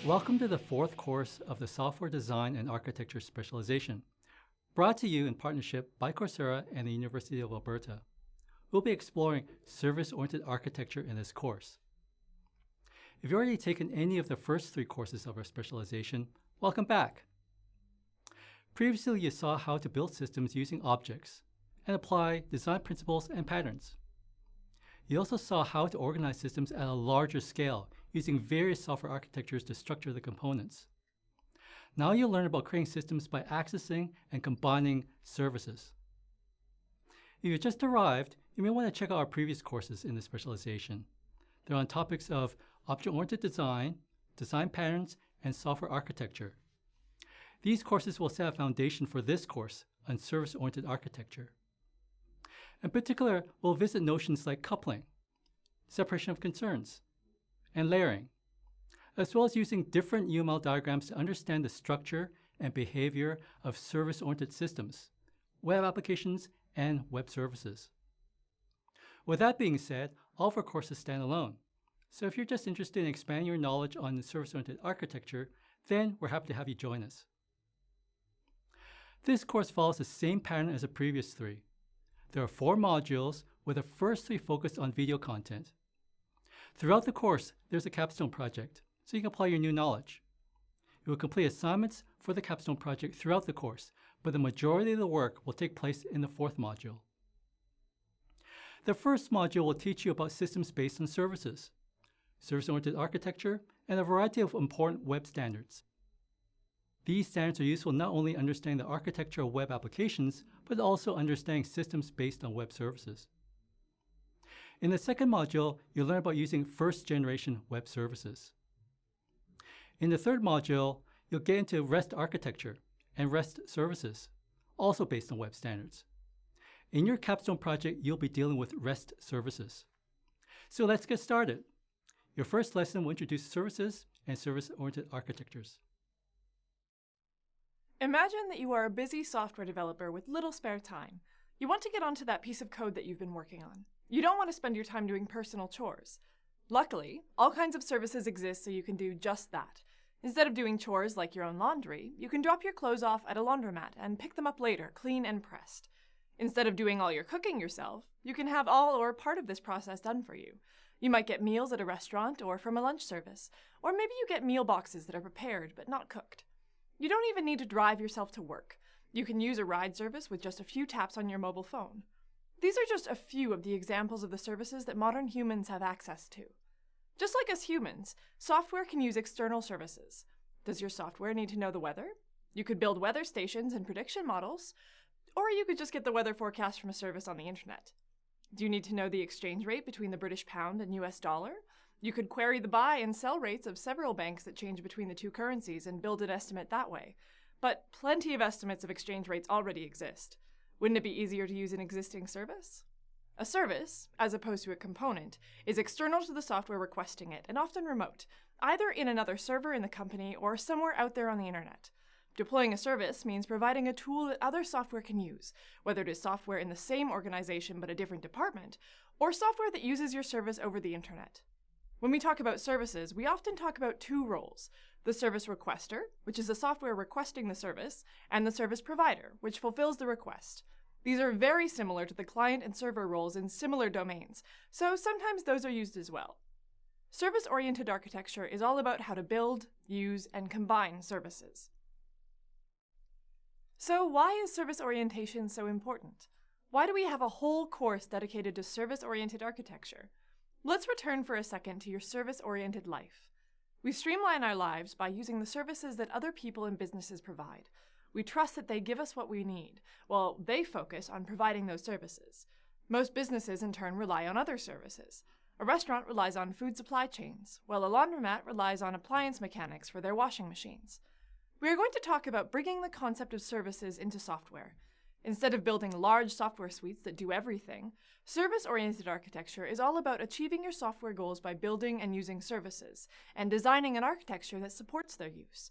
Welcome to the fourth course of the Software Design and Architecture Specialization, brought to you in partnership by Coursera and the University of Alberta. We'll be exploring service-oriented architecture in this course. If you've already taken any of the first three courses of our specialization, welcome back. Previously, you saw how to build systems using objects and apply design principles and patterns. You also saw how to organize systems at a larger scale using various software architectures to structure the components. Now you'll learn about creating systems by accessing and combining services. If you just arrived, you may want to check out our previous courses in this specialization. They're on topics of object-oriented design, design patterns, and software architecture. These courses will set a foundation for this course on service-oriented architecture. In particular, we'll visit notions like coupling, separation of concerns, and layering, as well as using different UML diagrams to understand the structure and behavior of service-oriented systems, web applications, and web services. With that being said, all of our courses stand alone. So if you're just interested in expanding your knowledge on service-oriented architecture, then we're happy to have you join us. This course follows the same pattern as the previous three. There are 4 modules, with the first 3 focused on video content. Throughout the course, there's a capstone project, so you can apply your new knowledge. You will complete assignments for the capstone project throughout the course, but the majority of the work will take place in the 4th module. The first module will teach you about systems based on services, service-oriented architecture, and a variety of important web standards. These standards are useful not only in understanding the architecture of web applications, but also understanding systems based on web services. In the second module, you'll learn about using first-generation web services. In the third module, you'll get into REST architecture and REST services, also based on web standards. In your capstone project, you'll be dealing with REST services. So let's get started. Your first lesson will introduce services and service-oriented architectures. Imagine that you are a busy software developer with little spare time. You want to get onto that piece of code that you've been working on. You don't want to spend your time doing personal chores. Luckily, all kinds of services exist so you can do just that. Instead of doing chores like your own laundry, you can drop your clothes off at a laundromat and pick them up later, clean and pressed. Instead of doing all your cooking yourself, you can have all or part of this process done for you. You might get meals at a restaurant or from a lunch service, or maybe you get meal boxes that are prepared but not cooked. You don't even need to drive yourself to work. You can use a ride service with just a few taps on your mobile phone. These are just a few of the examples of the services that modern humans have access to. Just like us humans, software can use external services. Does your software need to know the weather? You could build weather stations and prediction models, or you could just get the weather forecast from a service on the internet. Do you need to know the exchange rate between the British pound and US dollar? You could query the buy and sell rates of several banks that change between the two currencies and build an estimate that way. But plenty of estimates of exchange rates already exist. Wouldn't it be easier to use an existing service? A service, as opposed to a component, is external to the software requesting it and often remote, either in another server in the company or somewhere out there on the internet. Deploying a service means providing a tool that other software can use, whether it is software in the same organization but a different department, or software that uses your service over the internet. When we talk about services, we often talk about 2 roles: the service requester, which is the software requesting the service, and the service provider, which fulfills the request. These are very similar to the client and server roles in similar domains, so sometimes those are used as well. Service-oriented architecture is all about how to build, use, and combine services. So why is service orientation so important? Why do we have a whole course dedicated to service-oriented architecture? Let's return for a second to your service-oriented life. We streamline our lives by using the services that other people and businesses provide. We trust that they give us what we need, while they focus on providing those services. Most businesses, in turn, rely on other services. A restaurant relies on food supply chains, while a laundromat relies on appliance mechanics for their washing machines. We are going to talk about bringing the concept of services into software. Instead of building large software suites that do everything, service-oriented architecture is all about achieving your software goals by building and using services, and designing an architecture that supports their use.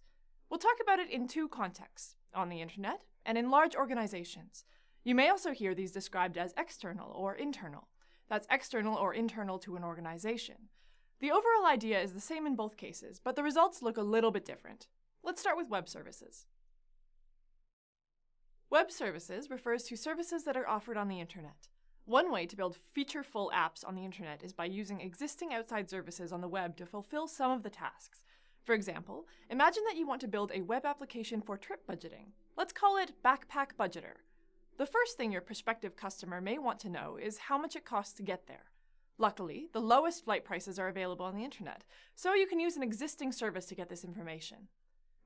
We'll talk about it in 2 contexts, on the internet and in large organizations. You may also hear these described as external or internal. That's external or internal to an organization. The overall idea is the same in both cases, but the results look a little bit different. Let's start with web services. Web services refers to services that are offered on the internet. One way to build feature-full apps on the internet is by using existing outside services on the web to fulfill some of the tasks. For example, imagine that you want to build a web application for trip budgeting. Let's call it Backpack Budgeter. The first thing your prospective customer may want to know is how much it costs to get there. Luckily, the lowest flight prices are available on the internet, so you can use an existing service to get this information.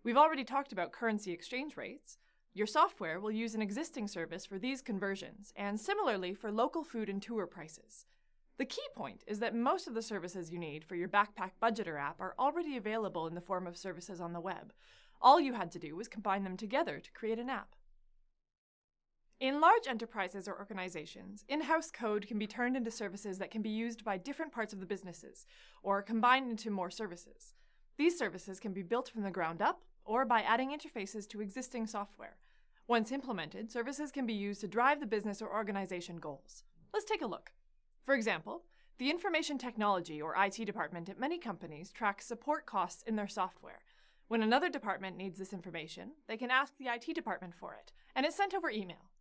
We've already talked about currency exchange rates. Your software will use an existing service for these conversions, and similarly for local food and tour prices. The key point is that most of the services you need for your Backpack Budgeter app are already available in the form of services on the web. All you had to do was combine them together to create an app. In large enterprises or organizations, in-house code can be turned into services that can be used by different parts of the businesses, or combined into more services. These services can be built from the ground up, or by adding interfaces to existing software. Once implemented, services can be used to drive the business or organization goals. Let's take a look. For example, the information technology or IT department at many companies tracks support costs in their software. When another department needs this information, they can ask the IT department for it, and it's sent over email.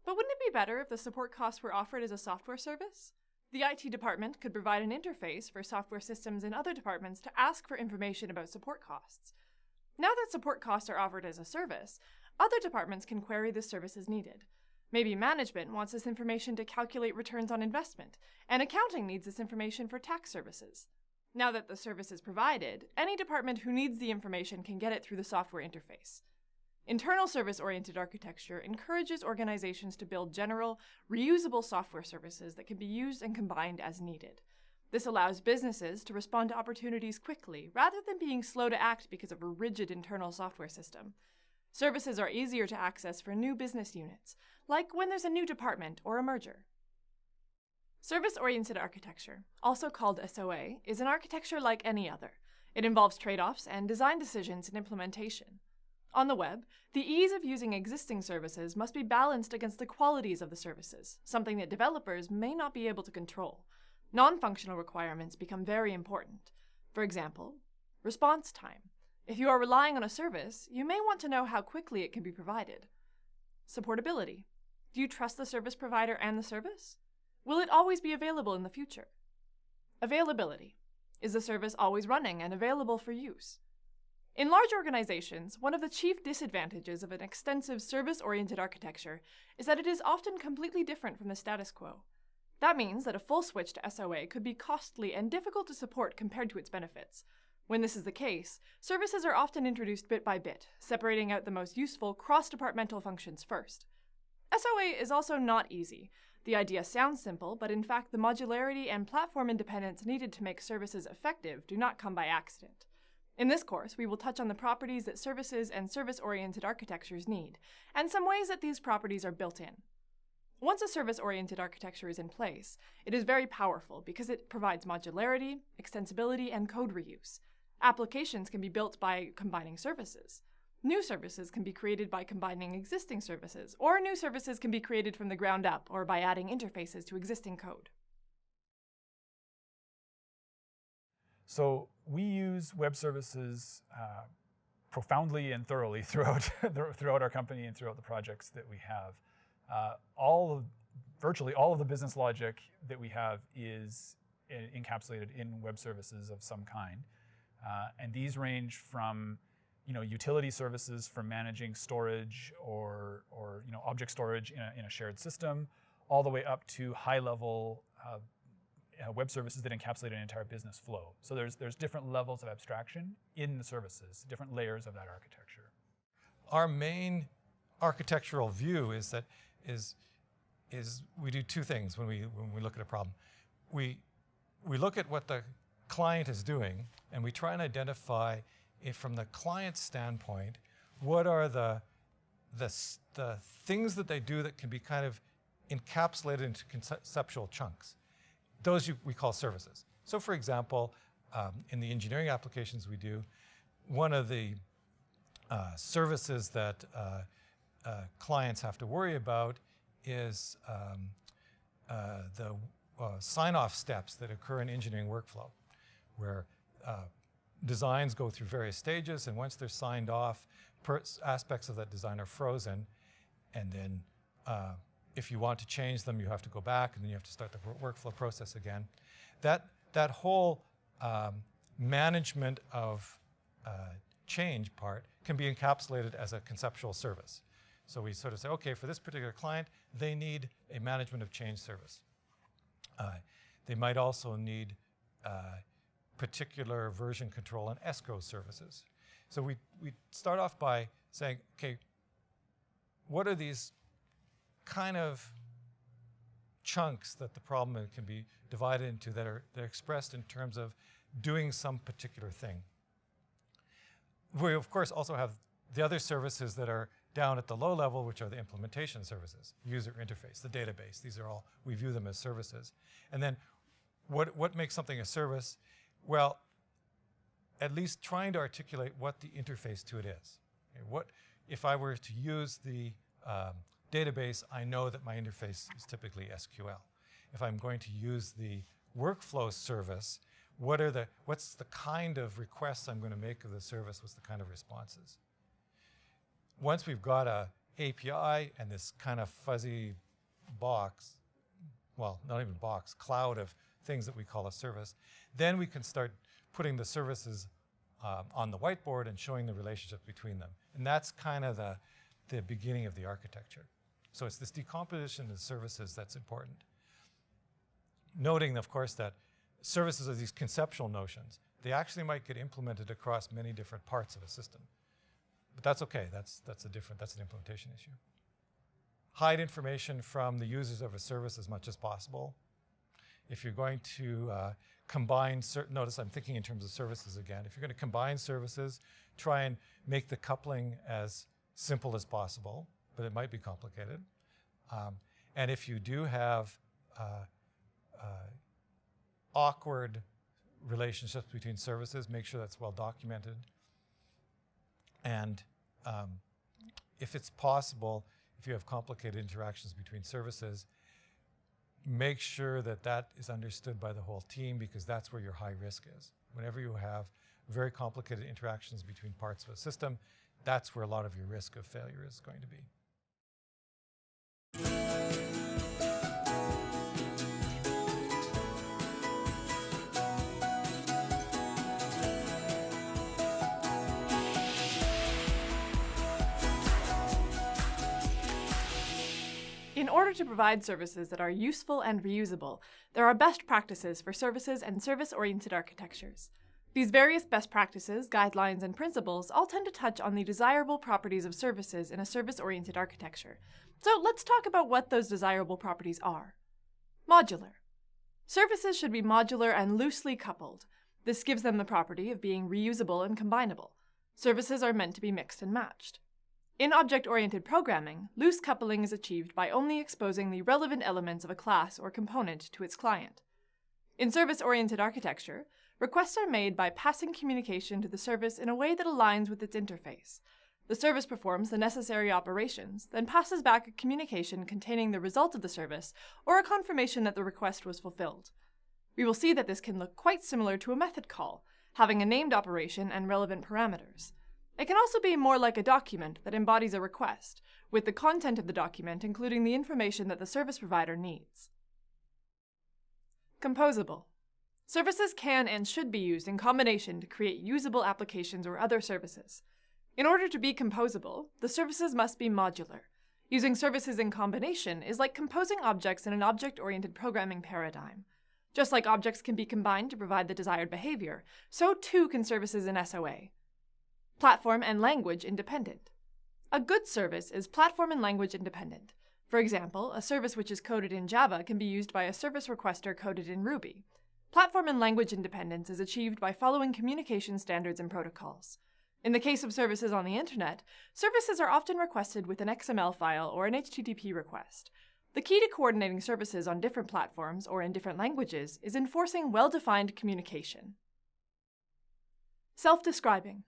But wouldn't it be better if the support costs were offered as a software service? The IT department could provide an interface for software systems in other departments to ask for information about support costs. Now that support costs are offered as a service, other departments can query this service as needed. Maybe management wants this information to calculate returns on investment, and accounting needs this information for tax services. Now that the service is provided, any department who needs the information can get it through the software interface. Internal service-oriented architecture encourages organizations to build general, reusable software services that can be used and combined as needed. This allows businesses to respond to opportunities quickly, rather than being slow to act because of a rigid internal software system. Services are easier to access for new business units, like when there's a new department or a merger. Service-oriented architecture, also called SOA, is an architecture like any other. It involves trade-offs and design decisions and implementation. On the web, the ease of using existing services must be balanced against the qualities of the services, something that developers may not be able to control. Non-functional requirements become very important. For example, response time. If you are relying on a service, you may want to know how quickly it can be provided. Supportability. Do you trust the service provider and the service? Will it always be available in the future? Availability. Is the service always running and available for use? In large organizations, one of the chief disadvantages of an extensive service-oriented architecture is that it is often completely different from the status quo. That means that a full switch to SOA could be costly and difficult to support compared to its benefits. When this is the case, services are often introduced bit by bit, separating out the most useful cross-departmental functions first. SOA is also not easy. The idea sounds simple, but in fact the modularity and platform independence needed to make services effective do not come by accident. In this course, we will touch on the properties that services and service-oriented architectures need, and some ways that these properties are built in. Once a service-oriented architecture is in place, it is very powerful because it provides modularity, extensibility, and code reuse. Applications can be built by combining services. New services can be created by combining existing services, or new services can be created from the ground up or by adding interfaces to existing code. So we use web services profoundly and thoroughly throughout our company and throughout the projects that we have. Virtually all of the business logic that we have is encapsulated in web services of some kind. And these range from utility services for managing storage or object storage in a shared system, all the way up to high-level web services that encapsulate an entire business flow. So there's different levels of abstraction in the services, different layers of that architecture. Our main architectural view is that we do two things when we look at a problem. We look at what the client is doing, and we try and identify, from the client's standpoint, what are the things that they do that can be kind of encapsulated into conceptual chunks. Those we call services. So for example, in the engineering applications we do, one of the services that clients have to worry about is the sign-off steps that occur in engineering workflow, where designs go through various stages, and once they're signed off, aspects of that design are frozen, and then if you want to change them, you have to go back, and then you have to start the workflow process again. That whole management of change part can be encapsulated as a conceptual service. So we sort of say, okay, for this particular client, they need a management of change service. They might also need particular version control and escrow services. So we start off by saying, okay, what are these kind of chunks that the problem can be divided into that are expressed in terms of doing some particular thing? We, of course, also have the other services that are down at the low level, which are the implementation services, user interface, the database. These are all, we view them as services. And then what makes something a service? Well, at least trying to articulate what the interface to it is. Okay, what if I were to use the database, I know that my interface is typically SQL. If I'm going to use the workflow service, what's the kind of requests I'm going to make of the service? What's the kind of responses? Once we've got a API and this kind of fuzzy box, well, not even box, cloud of things that we call a service, then we can start putting the services on the whiteboard and showing the relationship between them. And that's kind of the beginning of the architecture. So it's this decomposition of services that's important. Noting, of course, that services are these conceptual notions. They actually might get implemented across many different parts of a system. But that's okay, that's an implementation issue. Hide information from the users of a service as much as possible. If you're going to combine notice I'm thinking in terms of services again. If you're going to combine services, try and make the coupling as simple as possible, but it might be complicated. And if you do have awkward relationships between services, make sure that's well documented. And if it's possible, if you have complicated interactions between services, make sure that that is understood by the whole team, because that's where your high risk is. Whenever you have very complicated interactions between parts of a system, that's where a lot of your risk of failure is going to be. In order to provide services that are useful and reusable, there are best practices for services and service-oriented architectures. These various best practices, guidelines, and principles all tend to touch on the desirable properties of services in a service-oriented architecture. So let's talk about what those desirable properties are. Modular. Services should be modular and loosely coupled. This gives them the property of being reusable and combinable. Services are meant to be mixed and matched. In object-oriented programming, loose coupling is achieved by only exposing the relevant elements of a class or component to its client. In service-oriented architecture, requests are made by passing communication to the service in a way that aligns with its interface. The service performs the necessary operations, then passes back a communication containing the result of the service or a confirmation that the request was fulfilled. We will see that this can look quite similar to a method call, having a named operation and relevant parameters. It can also be more like a document that embodies a request, with the content of the document including the information that the service provider needs. Composable. Services can and should be used in combination to create usable applications or other services. In order to be composable, the services must be modular. Using services in combination is like composing objects in an object-oriented programming paradigm. Just like objects can be combined to provide the desired behavior, so too can services in SOA. Platform and language independent. A good service is platform and language independent. For example, a service which is coded in Java can be used by a service requester coded in Ruby. Platform and language independence is achieved by following communication standards and protocols. In the case of services on the internet, services are often requested with an XML file or an HTTP request. The key to coordinating services on different platforms or in different languages is enforcing well-defined communication. Self-describing.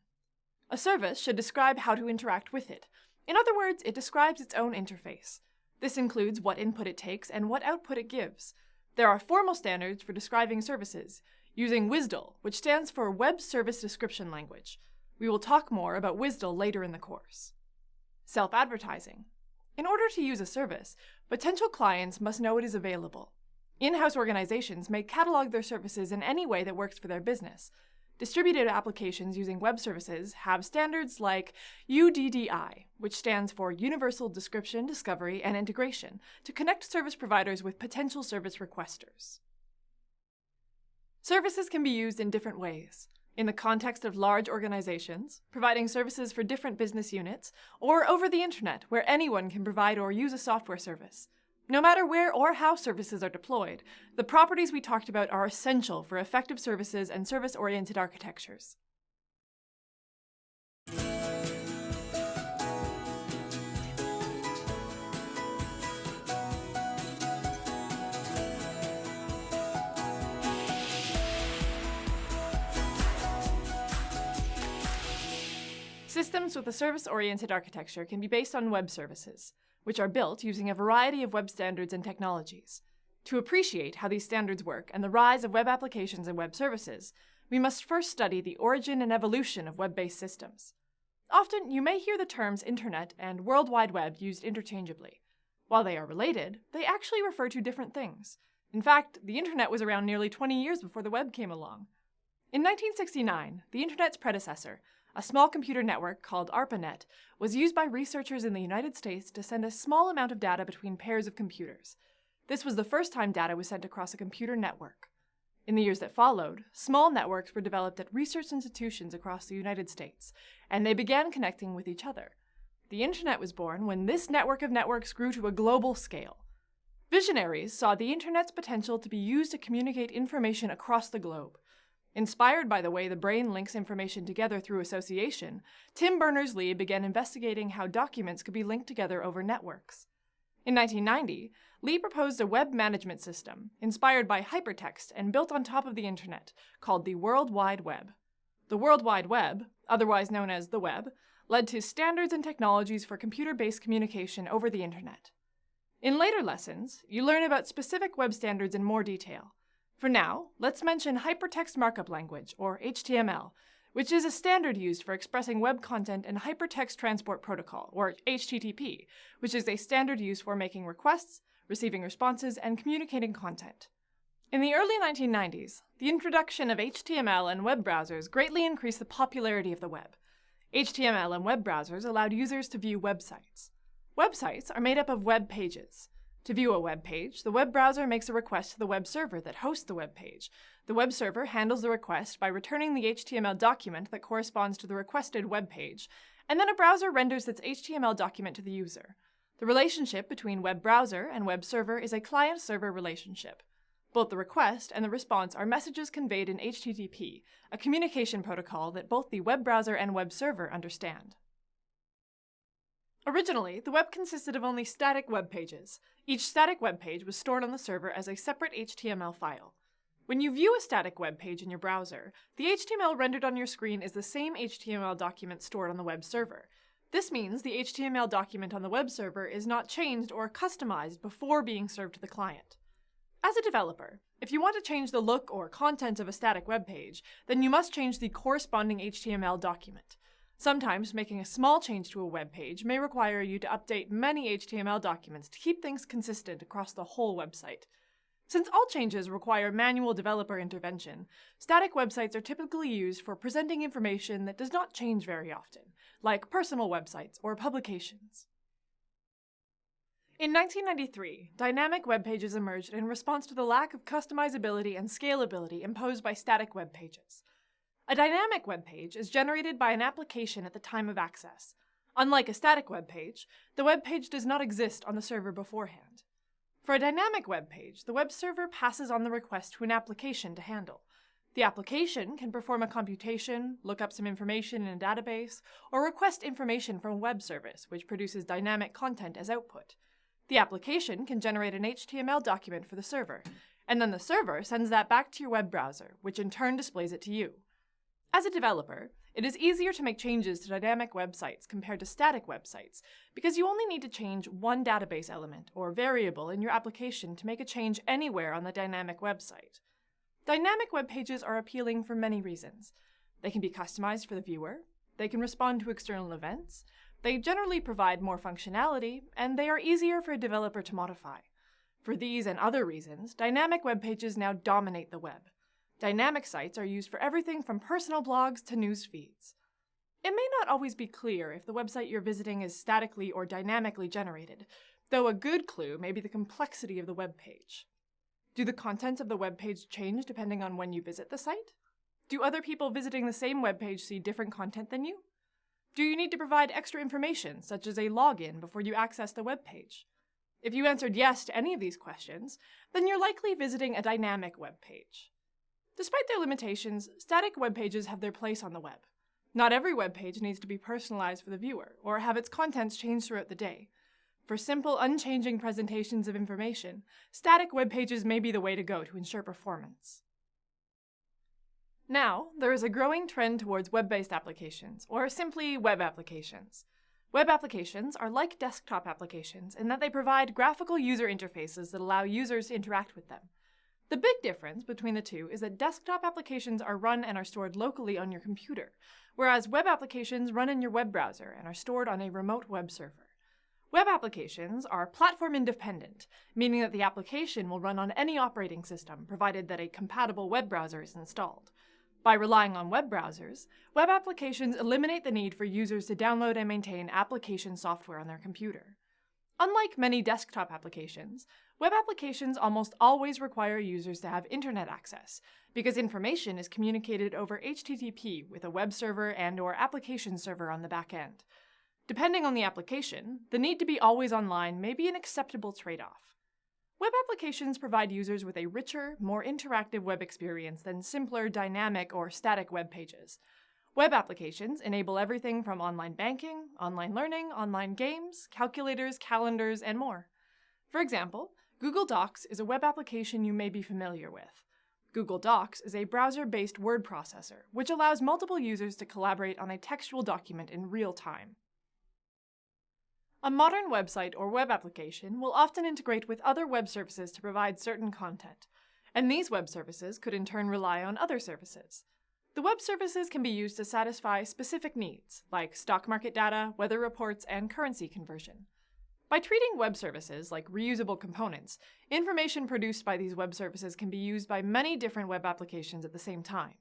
A service should describe how to interact with it. In other words, it describes its own interface. This includes what input it takes and what output it gives. There are formal standards for describing services. using WSDL, which stands for Web Service Description Language. We will talk more about WSDL later in the course. Self-advertising. In order to use a service, potential clients must know it is available. In-house organizations may catalog their services in any way that works for their business. Distributed applications using web services have standards like UDDI, which stands for Universal Description, Discovery, and Integration, to connect service providers with potential service requesters. Services can be used in different ways. In the context of large organizations, providing services for different business units, or over the internet, where anyone can provide or use a software service. No matter where or how services are deployed, the properties we talked about are essential for effective services and service-oriented architectures. Systems with a service-oriented architecture can be based on web services, which are built using a variety of web standards and technologies. To appreciate how these standards work and the rise of web applications and web services, we must first study the origin and evolution of web-based systems. Often, you may hear the terms Internet and World Wide Web used interchangeably. While they are related, they actually refer to different things. In fact, the Internet was around nearly 20 years before the web came along. In 1969, the Internet's predecessor, a small computer network called ARPANET, was used by researchers in the United States to send a small amount of data between pairs of computers. This was the first time data was sent across a computer network. In the years that followed, small networks were developed at research institutions across the United States, and they began connecting with each other. The Internet was born when this network of networks grew to a global scale. Visionaries saw the Internet's potential to be used to communicate information across the globe. Inspired by the way the brain links information together through association, Tim Berners-Lee began investigating how documents could be linked together over networks. In 1990, Lee proposed a web management system inspired by hypertext and built on top of the Internet, called the World Wide Web. The World Wide Web, otherwise known as the web, led to standards and technologies for computer-based communication over the Internet. In later lessons, you learn about specific web standards in more detail. For now, let's mention Hypertext Markup Language, or HTML, which is a standard used for expressing web content in Hypertext Transport Protocol, or HTTP, which is a standard used for making requests, receiving responses, and communicating content. In the early 1990s, the introduction of HTML and web browsers greatly increased the popularity of the web. HTML and web browsers allowed users to view websites. Websites are made up of web pages. To view a web page, the web browser makes a request to the web server that hosts the web page. The web server handles the request by returning the HTML document that corresponds to the requested web page, and then a browser renders its HTML document to the user. The relationship between web browser and web server is a client-server relationship. Both the request and the response are messages conveyed in HTTP, a communication protocol that both the web browser and web server understand. Originally, the web consisted of only static web pages. Each static web page was stored on the server as a separate HTML file. When you view a static web page in your browser, the HTML rendered on your screen is the same HTML document stored on the web server. This means the HTML document on the web server is not changed or customized before being served to the client. As a developer, if you want to change the look or content of a static web page, then you must change the corresponding HTML document. Sometimes making a small change to a web page may require you to update many HTML documents to keep things consistent across the whole website. Since all changes require manual developer intervention, static websites are typically used for presenting information that does not change very often, like personal websites or publications. In 1993, dynamic web pages emerged in response to the lack of customizability and scalability imposed by static web pages. A dynamic web page is generated by an application at the time of access. Unlike a static web page, the web page does not exist on the server beforehand. For a dynamic web page, the web server passes on the request to an application to handle. The application can perform a computation, look up some information in a database, or request information from a web service, which produces dynamic content as output. The application can generate an HTML document for the server, and then the server sends that back to your web browser, which in turn displays it to you. As a developer, it is easier to make changes to dynamic websites compared to static websites because you only need to change one database element or variable in your application to make a change anywhere on the dynamic website. Dynamic web pages are appealing for many reasons. They can be customized for the viewer, they can respond to external events, they generally provide more functionality, and they are easier for a developer to modify. For these and other reasons, dynamic web pages now dominate the web. Dynamic sites are used for everything from personal blogs to news feeds. It may not always be clear if the website you're visiting is statically or dynamically generated, though a good clue may be the complexity of the web page. Do the contents of the web page change depending on when you visit the site? Do other people visiting the same web page see different content than you? Do you need to provide extra information, such as a login, before you access the web page? If you answered yes to any of these questions, then you're likely visiting a dynamic web page. Despite their limitations, static web pages have their place on the web. Not every web page needs to be personalized for the viewer, or have its contents change throughout the day. For simple, unchanging presentations of information, static web pages may be the way to go to ensure performance. Now, there is a growing trend towards web-based applications, or simply web applications. Web applications are like desktop applications in that they provide graphical user interfaces that allow users to interact with them. The big difference between the two is that desktop applications are run and are stored locally on your computer, whereas web applications run in your web browser and are stored on a remote web server. Web applications are platform independent, meaning that the application will run on any operating system, provided that a compatible web browser is installed. By relying on web browsers, web applications eliminate the need for users to download and maintain application software on their computer. Unlike many desktop applications, web applications almost always require users to have internet access, because information is communicated over HTTP with a web server and/or application server on the back end. Depending on the application, the need to be always online may be an acceptable trade-off. Web applications provide users with a richer, more interactive web experience than simpler dynamic or static web pages. Web applications enable everything from online banking, online learning, online games, calculators, calendars, and more. For example, Google Docs is a web application you may be familiar with. Google Docs is a browser-based word processor, which allows multiple users to collaborate on a textual document in real time. A modern website or web application will often integrate with other web services to provide certain content, and these web services could in turn rely on other services. The web services can be used to satisfy specific needs, like stock market data, weather reports, and currency conversion. By treating web services like reusable components, information produced by these web services can be used by many different web applications at the same time.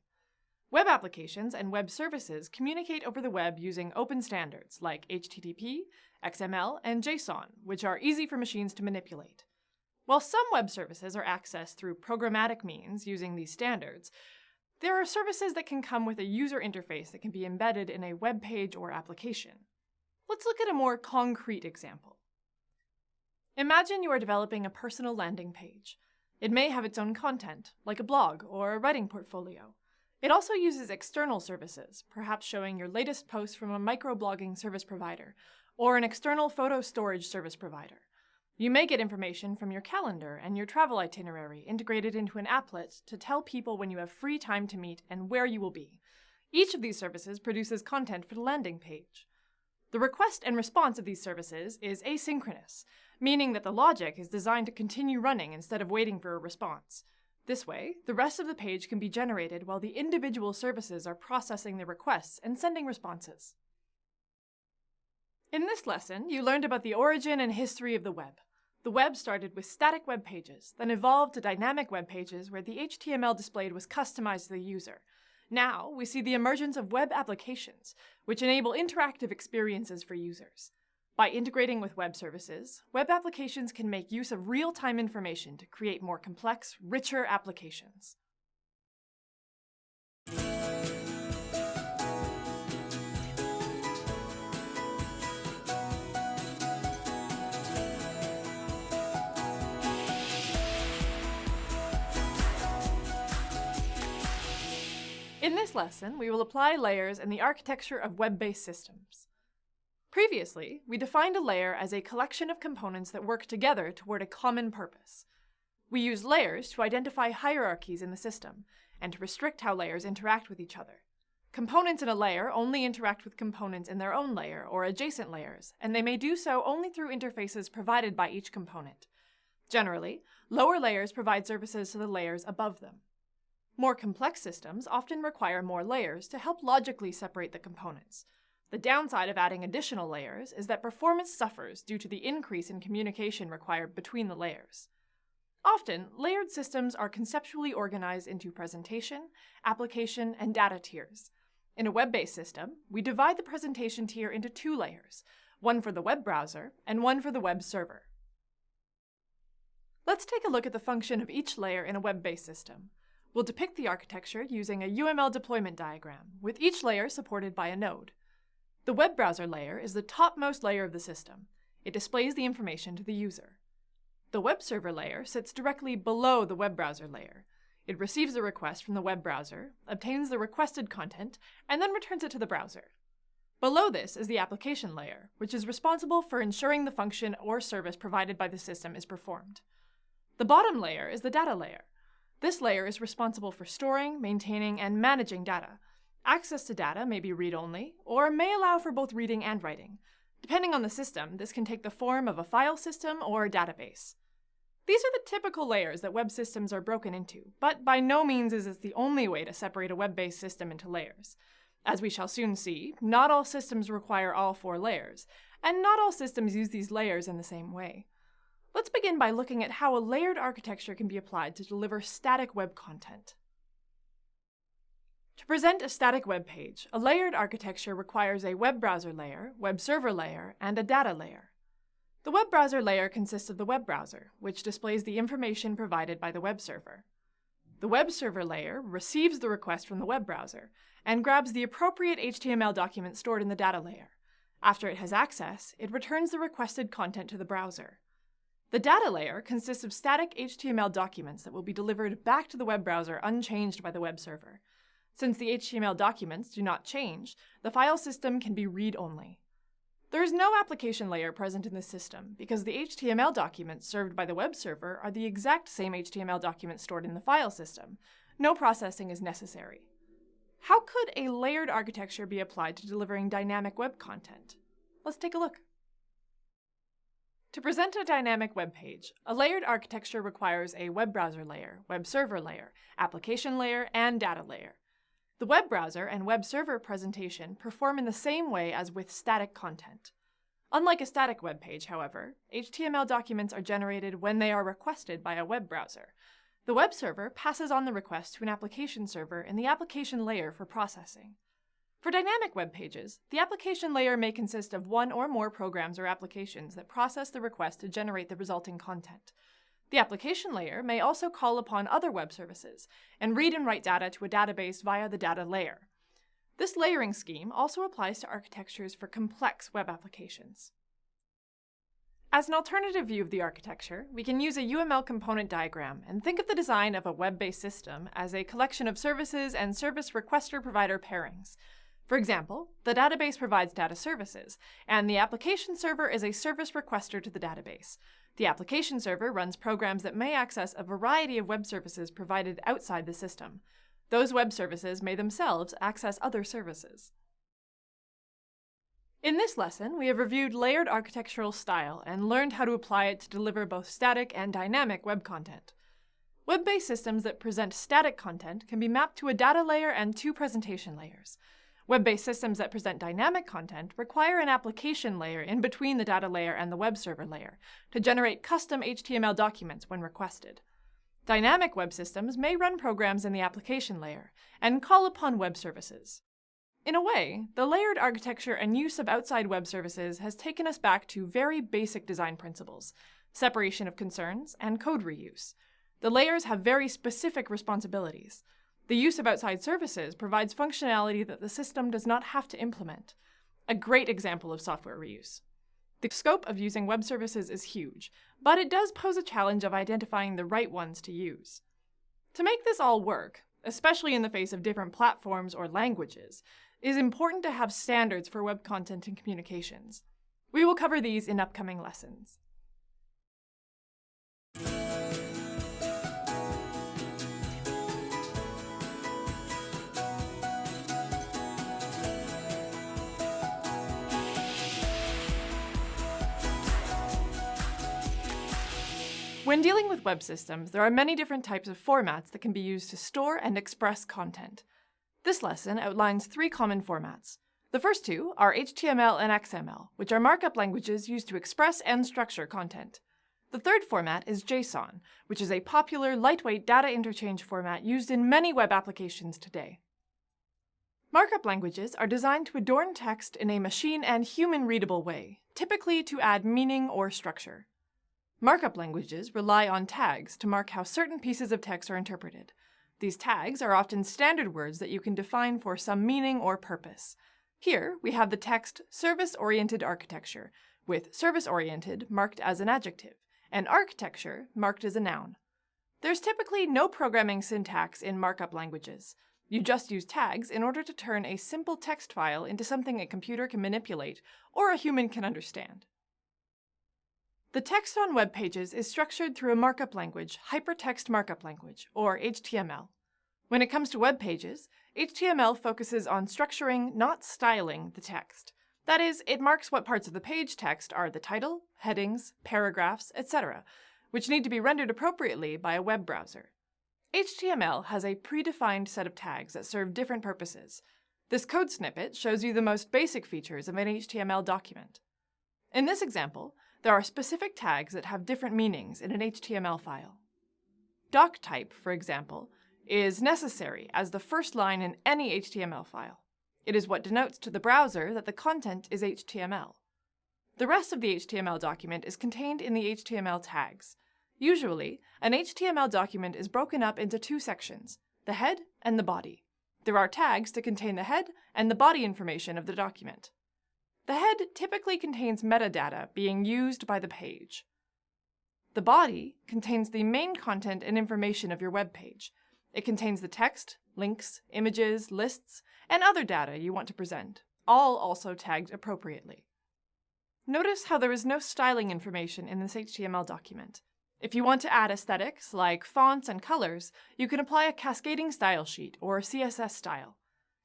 Web applications and web services communicate over the web using open standards like HTTP, XML, and JSON, which are easy for machines to manipulate. While some web services are accessed through programmatic means using these standards, there are services that can come with a user interface that can be embedded in a web page or application. Let's look at a more concrete example. Imagine you are developing a personal landing page. It may have its own content, like a blog or a writing portfolio. It also uses external services, perhaps showing your latest post from a microblogging service provider, or an external photo storage service provider. You may get information from your calendar and your travel itinerary integrated into an applet to tell people when you have free time to meet and where you will be. Each of these services produces content for the landing page. The request and response of these services is asynchronous, meaning that the logic is designed to continue running instead of waiting for a response. This way, the rest of the page can be generated while the individual services are processing the requests and sending responses. In this lesson, you learned about the origin and history of the web. The web started with static web pages, then evolved to dynamic web pages where the HTML displayed was customized to the user. Now, we see the emergence of web applications, which enable interactive experiences for users. By integrating with web services, web applications can make use of real-time information to create more complex, richer applications. In this lesson, we will apply layers in the architecture of web-based systems. Previously, we defined a layer as a collection of components that work together toward a common purpose. We use layers to identify hierarchies in the system and to restrict how layers interact with each other. Components in a layer only interact with components in their own layer or adjacent layers, and they may do so only through interfaces provided by each component. Generally, lower layers provide services to the layers above them. More complex systems often require more layers to help logically separate the components. The downside of adding additional layers is that performance suffers due to the increase in communication required between the layers. Often, layered systems are conceptually organized into presentation, application, and data tiers. In a web-based system, we divide the presentation tier into 2 layers, one for the web browser and one for the web server. Let's take a look at the function of each layer in a web-based system. We'll depict the architecture using a UML deployment diagram, with each layer supported by a node. The web browser layer is the topmost layer of the system. It displays the information to the user. The web server layer sits directly below the web browser layer. It receives the request from the web browser, obtains the requested content, and then returns it to the browser. Below this is the application layer, which is responsible for ensuring the function or service provided by the system is performed. The bottom layer is the data layer. This layer is responsible for storing, maintaining, and managing data. Access to data may be read-only, or may allow for both reading and writing. Depending on the system, this can take the form of a file system or a database. These are the typical layers that web systems are broken into, but by no means is this the only way to separate a web-based system into layers. As we shall soon see, not all systems require all 4 layers, and not all systems use these layers in the same way. Let's begin by looking at how a layered architecture can be applied to deliver static web content. To present a static web page, a layered architecture requires a web browser layer, web server layer, and a data layer. The web browser layer consists of the web browser, which displays the information provided by the web server. The web server layer receives the request from the web browser and grabs the appropriate HTML document stored in the data layer. After it has access, it returns the requested content to the browser. The data layer consists of static HTML documents that will be delivered back to the web browser unchanged by the web server. Since the HTML documents do not change, the file system can be read-only. There is no application layer present in this system because the HTML documents served by the web server are the exact same HTML documents stored in the file system. No processing is necessary. How could a layered architecture be applied to delivering dynamic web content? Let's take a look. To present a dynamic web page, a layered architecture requires a web browser layer, web server layer, application layer, and data layer. The web browser and web server presentation perform in the same way as with static content. Unlike a static web page, however, HTML documents are generated when they are requested by a web browser. The web server passes on the request to an application server in the application layer for processing. For dynamic web pages, the application layer may consist of one or more programs or applications that process the request to generate the resulting content. The application layer may also call upon other web services and read and write data to a database via the data layer. This layering scheme also applies to architectures for complex web applications. As an alternative view of the architecture, we can use a UML component diagram and think of the design of a web-based system as a collection of services and service requester-provider pairings. For example, the database provides data services, and the application server is a service requester to the database. The application server runs programs that may access a variety of web services provided outside the system. Those web services may themselves access other services. In this lesson, we have reviewed layered architectural style and learned how to apply it to deliver both static and dynamic web content. Web-based systems that present static content can be mapped to a data layer and 2 presentation layers. Web-based systems that present dynamic content require an application layer in between the data layer and the web server layer to generate custom HTML documents when requested. Dynamic web systems may run programs in the application layer and call upon web services. In a way, the layered architecture and use of outside web services has taken us back to very basic design principles: separation of concerns and code reuse. The layers have very specific responsibilities. The use of outside services provides functionality that the system does not have to implement. A great example of software reuse. The scope of using web services is huge, but it does pose a challenge of identifying the right ones to use. To make this all work, especially in the face of different platforms or languages, it is important to have standards for web content and communications. We will cover these in upcoming lessons. When dealing with web systems, there are many different types of formats that can be used to store and express content. This lesson outlines 3 common formats. The first 2 are HTML and XML, which are markup languages used to express and structure content. The third format is JSON, which is a popular, lightweight data interchange format used in many web applications today. Markup languages are designed to adorn text in a machine and human-readable way, typically to add meaning or structure. Markup languages rely on tags to mark how certain pieces of text are interpreted. These tags are often standard words that you can define for some meaning or purpose. Here, we have the text service-oriented architecture, with service-oriented marked as an adjective, and architecture marked as a noun. There's typically no programming syntax in markup languages. You just use tags in order to turn a simple text file into something a computer can manipulate or a human can understand. The text on web pages is structured through a markup language, Hypertext Markup Language, or HTML. When it comes to web pages, HTML focuses on structuring, not styling, the text. That is, it marks what parts of the page text are the title, headings, paragraphs, etc., which need to be rendered appropriately by a web browser. HTML has a predefined set of tags that serve different purposes. This code snippet shows you the most basic features of an HTML document. In this example, there are specific tags that have different meanings in an HTML file. Doc type, for example, is necessary as the first line in any HTML file. It is what denotes to the browser that the content is HTML. The rest of the HTML document is contained in the HTML tags. Usually, an HTML document is broken up into 2 sections, the head and the body. There are tags to contain the head and the body information of the document. The head typically contains metadata being used by the page. The body contains the main content and information of your web page. It contains the text, links, images, lists, and other data you want to present, all also tagged appropriately. Notice how there is no styling information in this HTML document. If you want to add aesthetics like fonts and colors, you can apply a cascading style sheet or CSS style.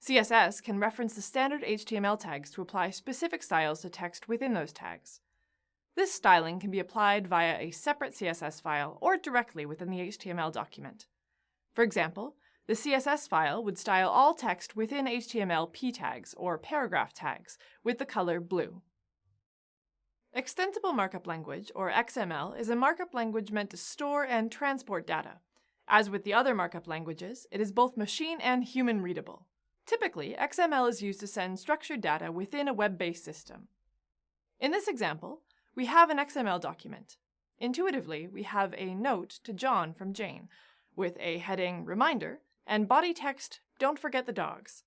CSS can reference the standard HTML tags to apply specific styles to text within those tags. This styling can be applied via a separate CSS file or directly within the HTML document. For example, the CSS file would style all text within HTML p tags or paragraph tags with the color blue. Extensible Markup Language, or XML, is a markup language meant to store and transport data. As with the other markup languages, it is both machine and human readable. Typically, XML is used to send structured data within a web-based system. In this example, we have an XML document. Intuitively, we have a note to John from Jane, with a heading reminder and body text, don't forget the dogs.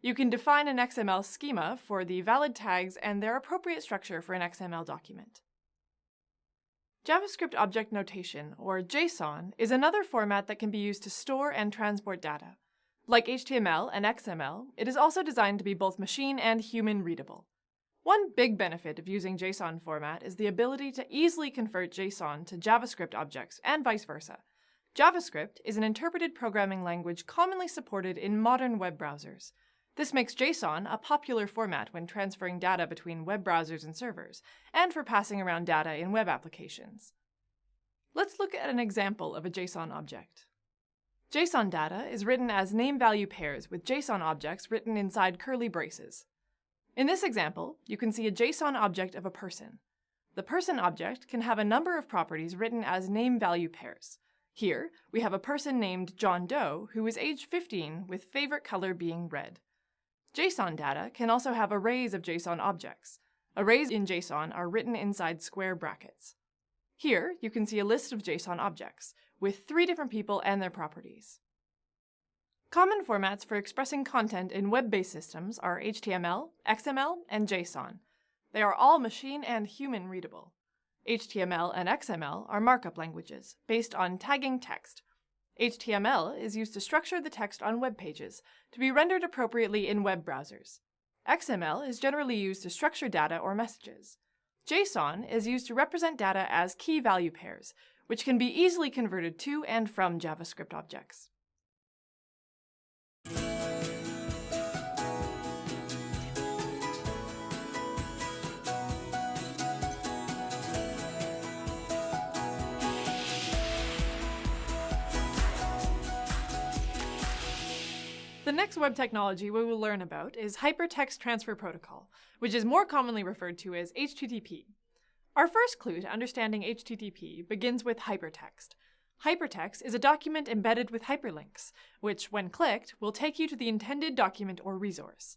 You can define an XML schema for the valid tags and their appropriate structure for an XML document. JavaScript Object Notation, or JSON, is another format that can be used to store and transport data. Like HTML and XML, it is also designed to be both machine and human readable. One big benefit of using JSON format is the ability to easily convert JSON to JavaScript objects and vice versa. JavaScript is an interpreted programming language commonly supported in modern web browsers. This makes JSON a popular format when transferring data between web browsers and servers, and for passing around data in web applications. Let's look at an example of a JSON object. JSON data is written as name-value pairs with JSON objects written inside curly braces. In this example, you can see a JSON object of a person. The person object can have a number of properties written as name-value pairs. Here, we have a person named John Doe who is age 15 with favorite color being red. JSON data can also have arrays of JSON objects. Arrays in JSON are written inside square brackets. Here, you can see a list of JSON objects, with 3 different people and their properties. Common formats for expressing content in web-based systems are HTML, XML, and JSON. They are all machine and human readable. HTML and XML are markup languages, based on tagging text. HTML is used to structure the text on web pages to be rendered appropriately in web browsers. XML is generally used to structure data or messages. JSON is used to represent data as key-value pairs, which can be easily converted to and from JavaScript objects. The next web technology we will learn about is Hypertext Transfer Protocol, which is more commonly referred to as HTTP. Our first clue to understanding HTTP begins with hypertext. Hypertext is a document embedded with hyperlinks, which, when clicked, will take you to the intended document or resource.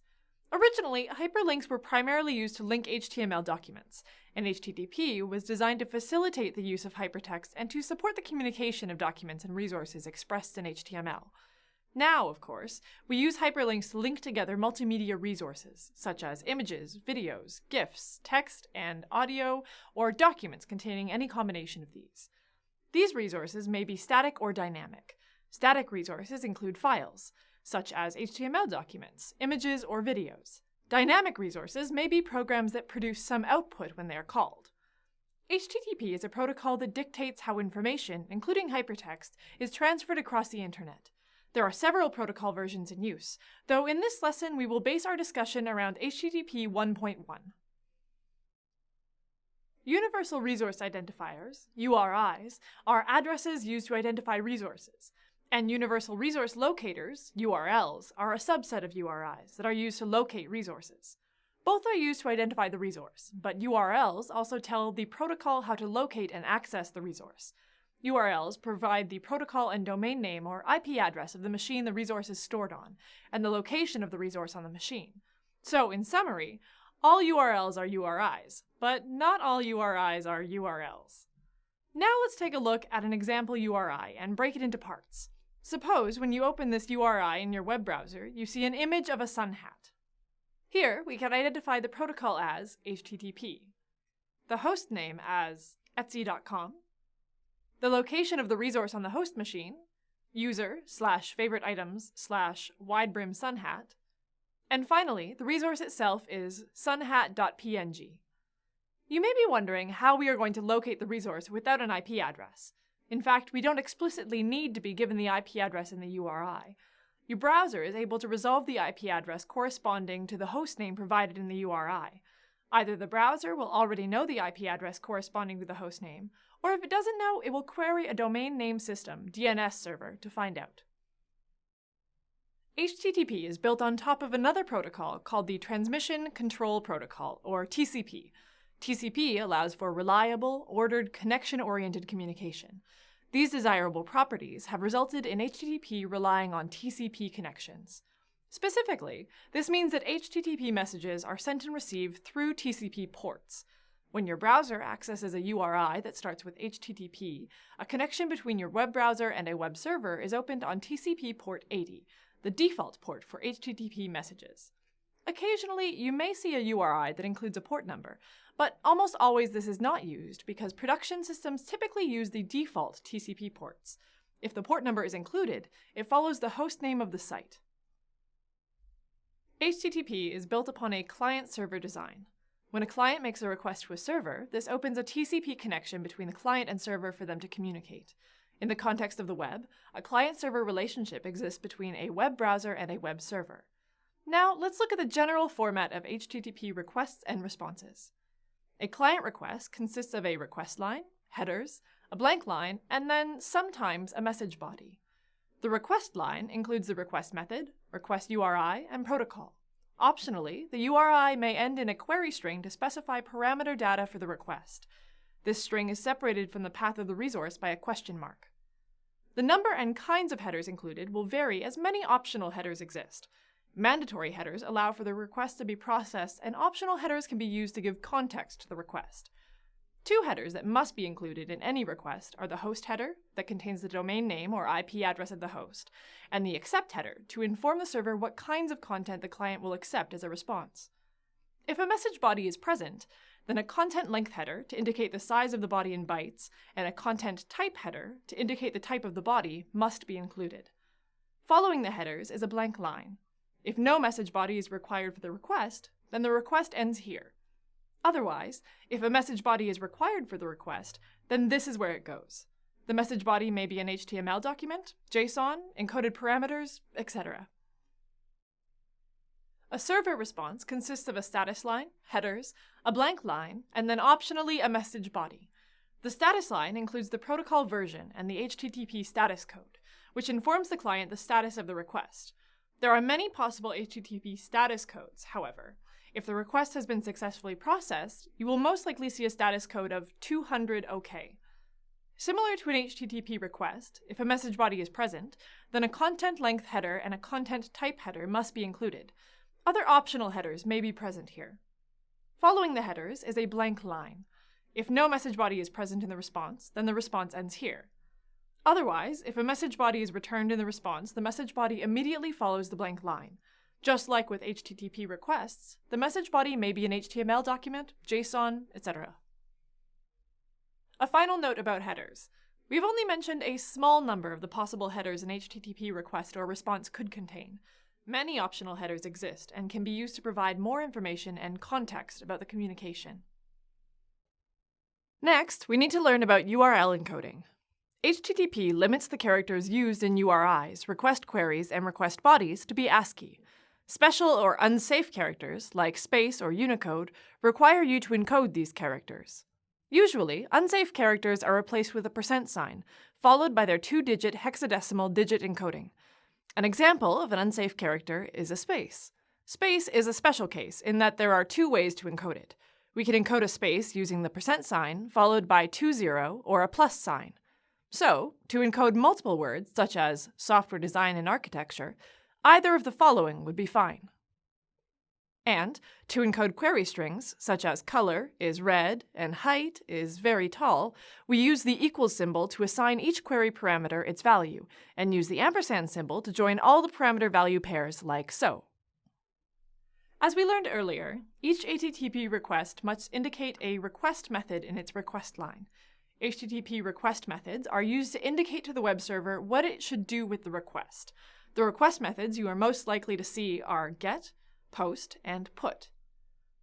Originally, hyperlinks were primarily used to link HTML documents, and HTTP was designed to facilitate the use of hypertext and to support the communication of documents and resources expressed in HTML. Now, of course, we use hyperlinks to link together multimedia resources, such as images, videos, GIFs, text and audio, or documents containing any combination of these. These resources may be static or dynamic. Static resources include files, such as HTML documents, images, or videos. Dynamic resources may be programs that produce some output when they are called. HTTP is a protocol that dictates how information, including hypertext, is transferred across the internet. There are several protocol versions in use, though in this lesson we will base our discussion around HTTP 1.1. Universal Resource Identifiers, URIs, are addresses used to identify resources, and Universal Resource Locators, URLs, are a subset of URIs that are used to locate resources. Both are used to identify the resource, but URLs also tell the protocol how to locate and access the resource. URLs provide the protocol and domain name or IP address of the machine the resource is stored on, and the location of the resource on the machine. So, in summary, all URLs are URIs, but not all URIs are URLs. Now let's take a look at an example URI and break it into parts. Suppose when you open this URI in your web browser, you see an image of a sun hat. Here, we can identify the protocol as HTTP, the host name as etsy.com, the location of the resource on the host machine, user/favorite items/widebrim sunhat, and finally, the resource itself is sunhat.png. You may be wondering how we are going to locate the resource without an IP address. In fact, we don't explicitly need to be given the IP address in the URI. Your browser is able to resolve the IP address corresponding to the host name provided in the URI. Either the browser will already know the IP address corresponding to the host name, or if it doesn't know, it will query a domain name system, DNS server, to find out. HTTP is built on top of another protocol called the Transmission Control Protocol, or TCP. TCP allows for reliable, ordered, connection-oriented communication. These desirable properties have resulted in HTTP relying on TCP connections. Specifically, this means that HTTP messages are sent and received through TCP ports. When your browser accesses a URI that starts with HTTP, a connection between your web browser and a web server is opened on TCP port 80, the default port for HTTP messages. Occasionally, you may see a URI that includes a port number, but almost always this is not used because production systems typically use the default TCP ports. If the port number is included, it follows the host name of the site. HTTP is built upon a client-server design. When a client makes a request to a server, this opens a TCP connection between the client and server for them to communicate. In the context of the web, a client-server relationship exists between a web browser and a web server. Now, let's look at the general format of HTTP requests and responses. A client request consists of a request line, headers, a blank line, and then sometimes a message body. The request line includes the request method, request URI, and protocol. Optionally, the URI may end in a query string to specify parameter data for the request. This string is separated from the path of the resource by a question mark. The number and kinds of headers included will vary as many optional headers exist. Mandatory headers allow for the request to be processed, and optional headers can be used to give context to the request. Two headers that must be included in any request are the host header, that contains the domain name or IP address of the host, and the accept header, to inform the server what kinds of content the client will accept as a response. If a message body is present, then a content length header to indicate the size of the body in bytes, and a content type header to indicate the type of the body must be included. Following the headers is a blank line. If no message body is required for the request, then the request ends here. Otherwise, if a message body is required for the request, then this is where it goes. The message body may be an HTML document, JSON, encoded parameters, etc. A server response consists of a status line, headers, a blank line, and then optionally a message body. The status line includes the protocol version and the HTTP status code, which informs the client the status of the request. There are many possible HTTP status codes, however. If the request has been successfully processed, you will most likely see a status code of 200 OK. Similar to an HTTP request, if a message body is present, then a content length header and a content type header must be included. Other optional headers may be present here. Following the headers is a blank line. If no message body is present in the response, then the response ends here. Otherwise, if a message body is returned in the response, the message body immediately follows the blank line. Just like with HTTP requests, the message body may be an HTML document, JSON, etc. A final note about headers. We've only mentioned a small number of the possible headers an HTTP request or response could contain. Many optional headers exist and can be used to provide more information and context about the communication. Next, we need to learn about URL encoding. HTTP limits the characters used in URIs, request queries, and request bodies to be ASCII. Special or unsafe characters, like space or Unicode, require you to encode these characters. Usually, unsafe characters are replaced with a %, followed by their 2-digit hexadecimal digit encoding. An example of an unsafe character is a space. Space is a special case in that there are 2 ways to encode it. We can encode a space using the %, followed by 20 or a plus sign. So, to encode multiple words, such as software design and architecture, either of the following would be fine. And to encode query strings, such as color is red and height is very tall, we use the equals symbol to assign each query parameter its value, and use the ampersand symbol to join all the parameter value pairs like so. As we learned earlier, each HTTP request must indicate a request method in its request line. HTTP request methods are used to indicate to the web server what it should do with the request. The request methods you are most likely to see are GET, POST, and PUT.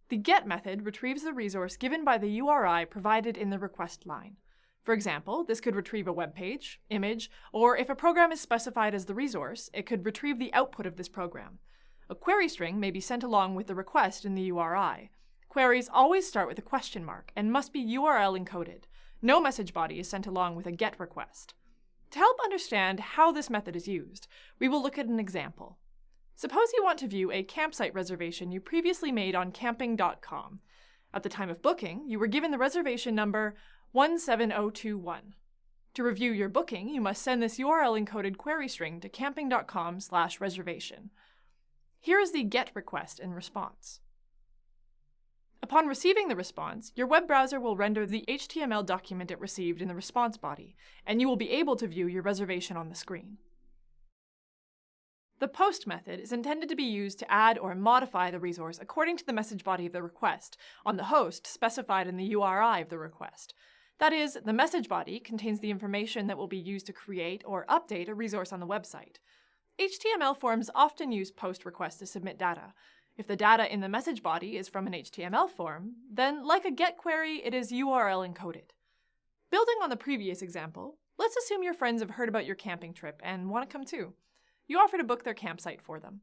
The GET method retrieves the resource given by the URI provided in the request line. For example, this could retrieve a web page, image, or if a program is specified as the resource, it could retrieve the output of this program. A query string may be sent along with the request in the URI. Queries always start with a question mark and must be URL encoded. No message body is sent along with a GET request. To help understand how this method is used, we will look at an example. Suppose you want to view a campsite reservation you previously made on camping.com. At the time of booking, you were given the reservation number 17021. To review your booking, you must send this URL-encoded query string to camping.com/reservation. Here is the GET request in response. Upon receiving the response, your web browser will render the HTML document it received in the response body, and you will be able to view your reservation on the screen. The POST method is intended to be used to add or modify the resource according to the message body of the request on the host specified in the URI of the request. That is, the message body contains the information that will be used to create or update a resource on the website. HTML forms often use POST requests to submit data. If the data in the message body is from an HTML form, then like a GET query, it is URL encoded. Building on the previous example, let's assume your friends have heard about your camping trip and want to come too. You offer to book their campsite for them.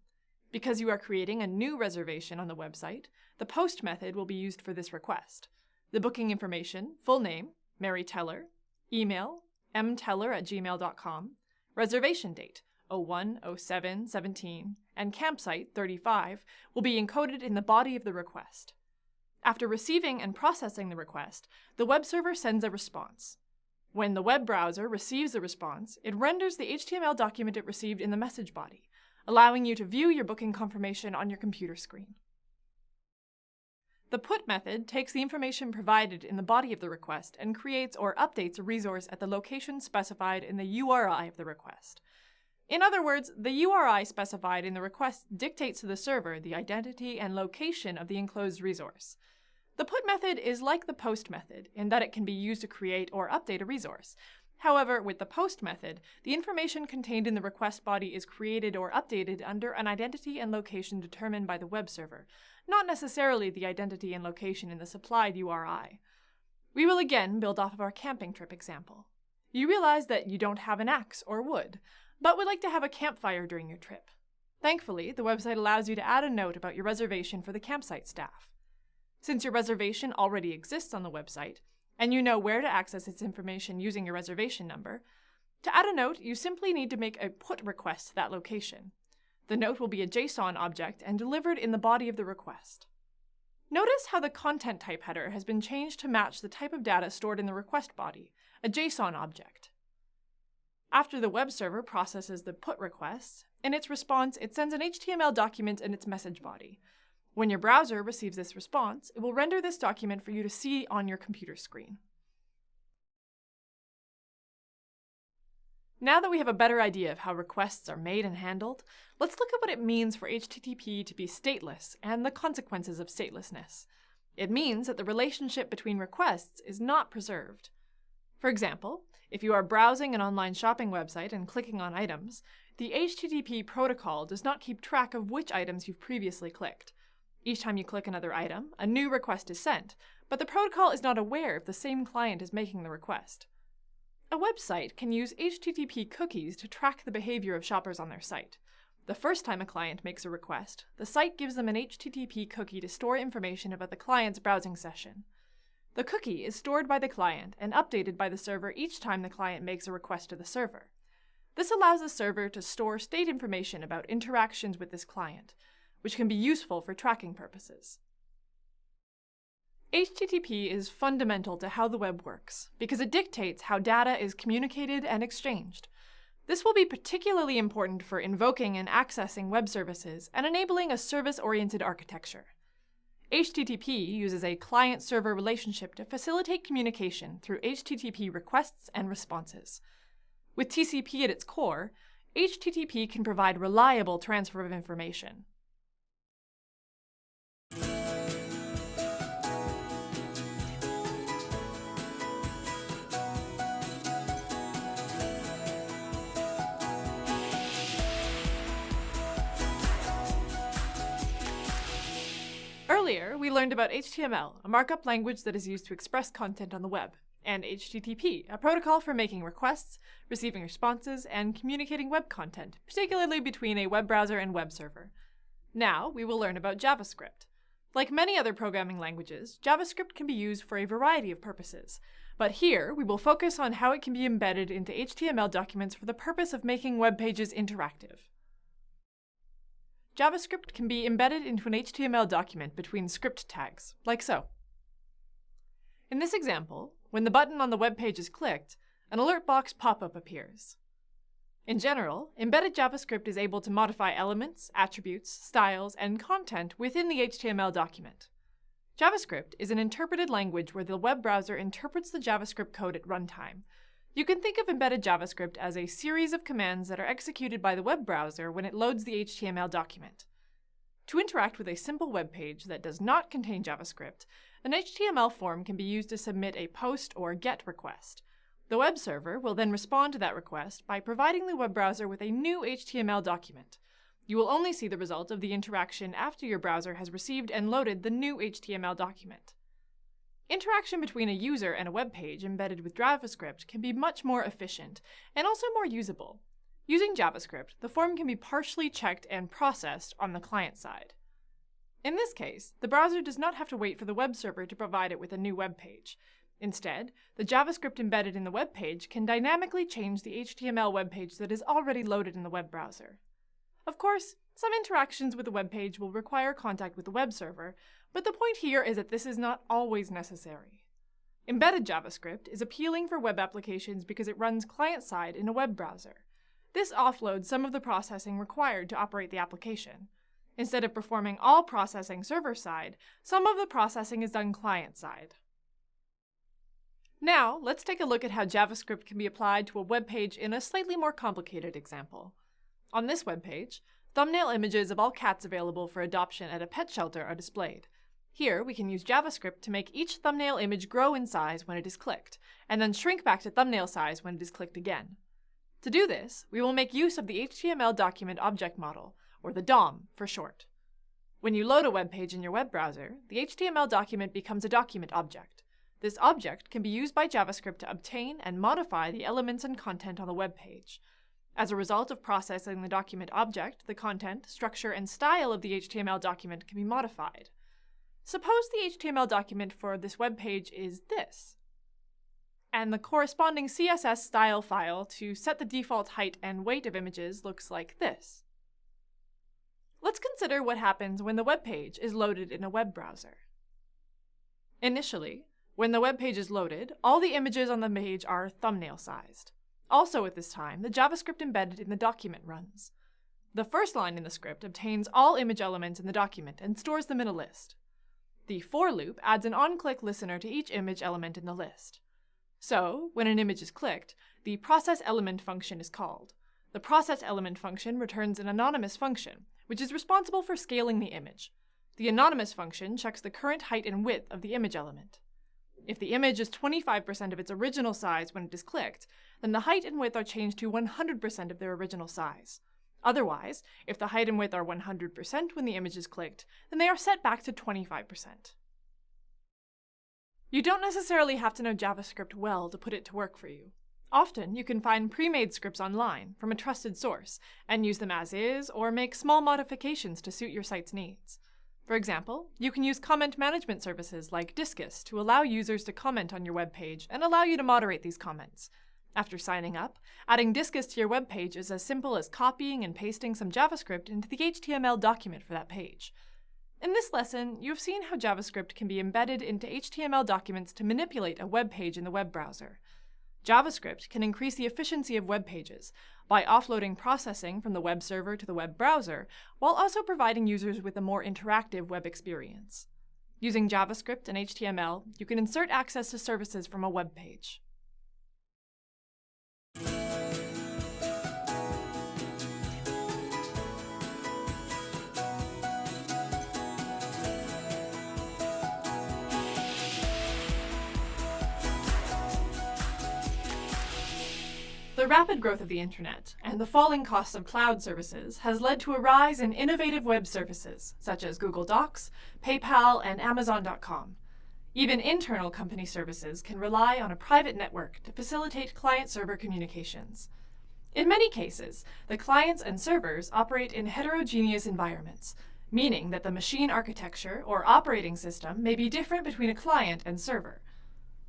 Because you are creating a new reservation on the website, the POST method will be used for this request. The booking information, full name, Mary Teller, email, mteller@gmail.com, reservation date, 01/07/17, and campsite 35 will be encoded in the body of the request. After receiving and processing the request, the web server sends a response. When the web browser receives the response, it renders the HTML document it received in the message body, allowing you to view your booking confirmation on your computer screen. The PUT method takes the information provided in the body of the request and creates or updates a resource at the location specified in the URI of the request. In other words, the URI specified in the request dictates to the server the identity and location of the enclosed resource. The PUT method is like the POST method in that it can be used to create or update a resource. However, with the POST method, the information contained in the request body is created or updated under an identity and location determined by the web server, not necessarily the identity and location in the supplied URI. We will again build off of our camping trip example. You realize that you don't have an axe or wood, but would like to have a campfire during your trip. Thankfully, the website allows you to add a note about your reservation for the campsite staff. Since your reservation already exists on the website, and you know where to access its information using your reservation number, to add a note, you simply need to make a PUT request to that location. The note will be a JSON object and delivered in the body of the request. Notice how the content type header has been changed to match the type of data stored in the request body, a JSON object. After the web server processes the put request, in its response it sends an HTML document in its message body. When your browser receives this response, it will render this document for you to see on your computer screen. Now that we have a better idea of how requests are made and handled, let's look at what it means for HTTP to be stateless and the consequences of statelessness. It means that the relationship between requests is not preserved. For example, if you are browsing an online shopping website and clicking on items, the HTTP protocol does not keep track of which items you've previously clicked. Each time you click another item, a new request is sent, but the protocol is not aware if the same client is making the request. A website can use HTTP cookies to track the behavior of shoppers on their site. The first time a client makes a request, the site gives them an HTTP cookie to store information about the client's browsing session. The cookie is stored by the client and updated by the server each time the client makes a request to the server. This allows the server to store state information about interactions with this client, which can be useful for tracking purposes. HTTP is fundamental to how the web works because it dictates how data is communicated and exchanged. This will be particularly important for invoking and accessing web services and enabling a service-oriented architecture. HTTP uses a client-server relationship to facilitate communication through HTTP requests and responses. With TCP at its core, HTTP can provide reliable transfer of information. Earlier, we learned about HTML, a markup language that is used to express content on the web, and HTTP, a protocol for making requests, receiving responses, and communicating web content, particularly between a web browser and web server. Now, we will learn about JavaScript. Like many other programming languages, JavaScript can be used for a variety of purposes, but here we will focus on how it can be embedded into HTML documents for the purpose of making web pages interactive. JavaScript can be embedded into an HTML document between script tags, like so. In this example, when the button on the web page is clicked, an alert box pop-up appears. In general, embedded JavaScript is able to modify elements, attributes, styles, and content within the HTML document. JavaScript is an interpreted language where the web browser interprets the JavaScript code at runtime. You can think of embedded JavaScript as a series of commands that are executed by the web browser when it loads the HTML document. To interact with a simple web page that does not contain JavaScript, an HTML form can be used to submit a POST or GET request. The web server will then respond to that request by providing the web browser with a new HTML document. You will only see the result of the interaction after your browser has received and loaded the new HTML document. Interaction between a user and a web page embedded with JavaScript can be much more efficient and also more usable. Using JavaScript, the form can be partially checked and processed on the client side. In this case, the browser does not have to wait for the web server to provide it with a new web page. Instead, the JavaScript embedded in the web page can dynamically change the HTML web page that is already loaded in the web browser. Of course, some interactions with the web page will require contact with the web server, but the point here is that this is not always necessary. Embedded JavaScript is appealing for web applications because it runs client-side in a web browser. This offloads some of the processing required to operate the application. Instead of performing all processing server-side, some of the processing is done client-side. Now, let's take a look at how JavaScript can be applied to a web page in a slightly more complicated example. On this web page, thumbnail images of all cats available for adoption at a pet shelter are displayed. Here, we can use JavaScript to make each thumbnail image grow in size when it is clicked, and then shrink back to thumbnail size when it is clicked again. To do this, we will make use of the HTML document object model, or the DOM for short. When you load a web page in your web browser, the HTML document becomes a document object. This object can be used by JavaScript to obtain and modify the elements and content on the web page. As a result of processing the document object, the content, structure, and style of the HTML document can be modified. Suppose the HTML document for this web page is this, and the corresponding CSS style file to set the default height and weight of images looks like this. Let's consider what happens when the web page is loaded in a web browser. Initially, when the web page is loaded, all the images on the page are thumbnail-sized. Also at this time, the JavaScript embedded in the document runs. The first line in the script obtains all image elements in the document and stores them in a list. The for loop adds an on-click listener to each image element in the list. So, when an image is clicked, the processElement function is called. The processElement function returns an anonymous function, which is responsible for scaling the image. The anonymous function checks the current height and width of the image element. If the image is 25% of its original size when it is clicked, then the height and width are changed to 100% of their original size. Otherwise, if the height and width are 100% when the image is clicked, then they are set back to 25%. You don't necessarily have to know JavaScript well to put it to work for you. Often, you can find pre-made scripts online from a trusted source and use them as is or make small modifications to suit your site's needs. For example, you can use comment management services like Disqus to allow users to comment on your web page and allow you to moderate these comments. After signing up, adding Disqus to your web page is as simple as copying and pasting some JavaScript into the HTML document for that page. In this lesson, you've seen how JavaScript can be embedded into HTML documents to manipulate a web page in the web browser. JavaScript can increase the efficiency of web pages by offloading processing from the web server to the web browser, while also providing users with a more interactive web experience. Using JavaScript and HTML, you can insert access to services from a web page. The rapid growth of the internet and the falling costs of cloud services has led to a rise in innovative web services, such as Google Docs, PayPal, and Amazon.com. Even internal company services can rely on a private network to facilitate client-server communications. In many cases, the clients and servers operate in heterogeneous environments, meaning that the machine architecture or operating system may be different between a client and server.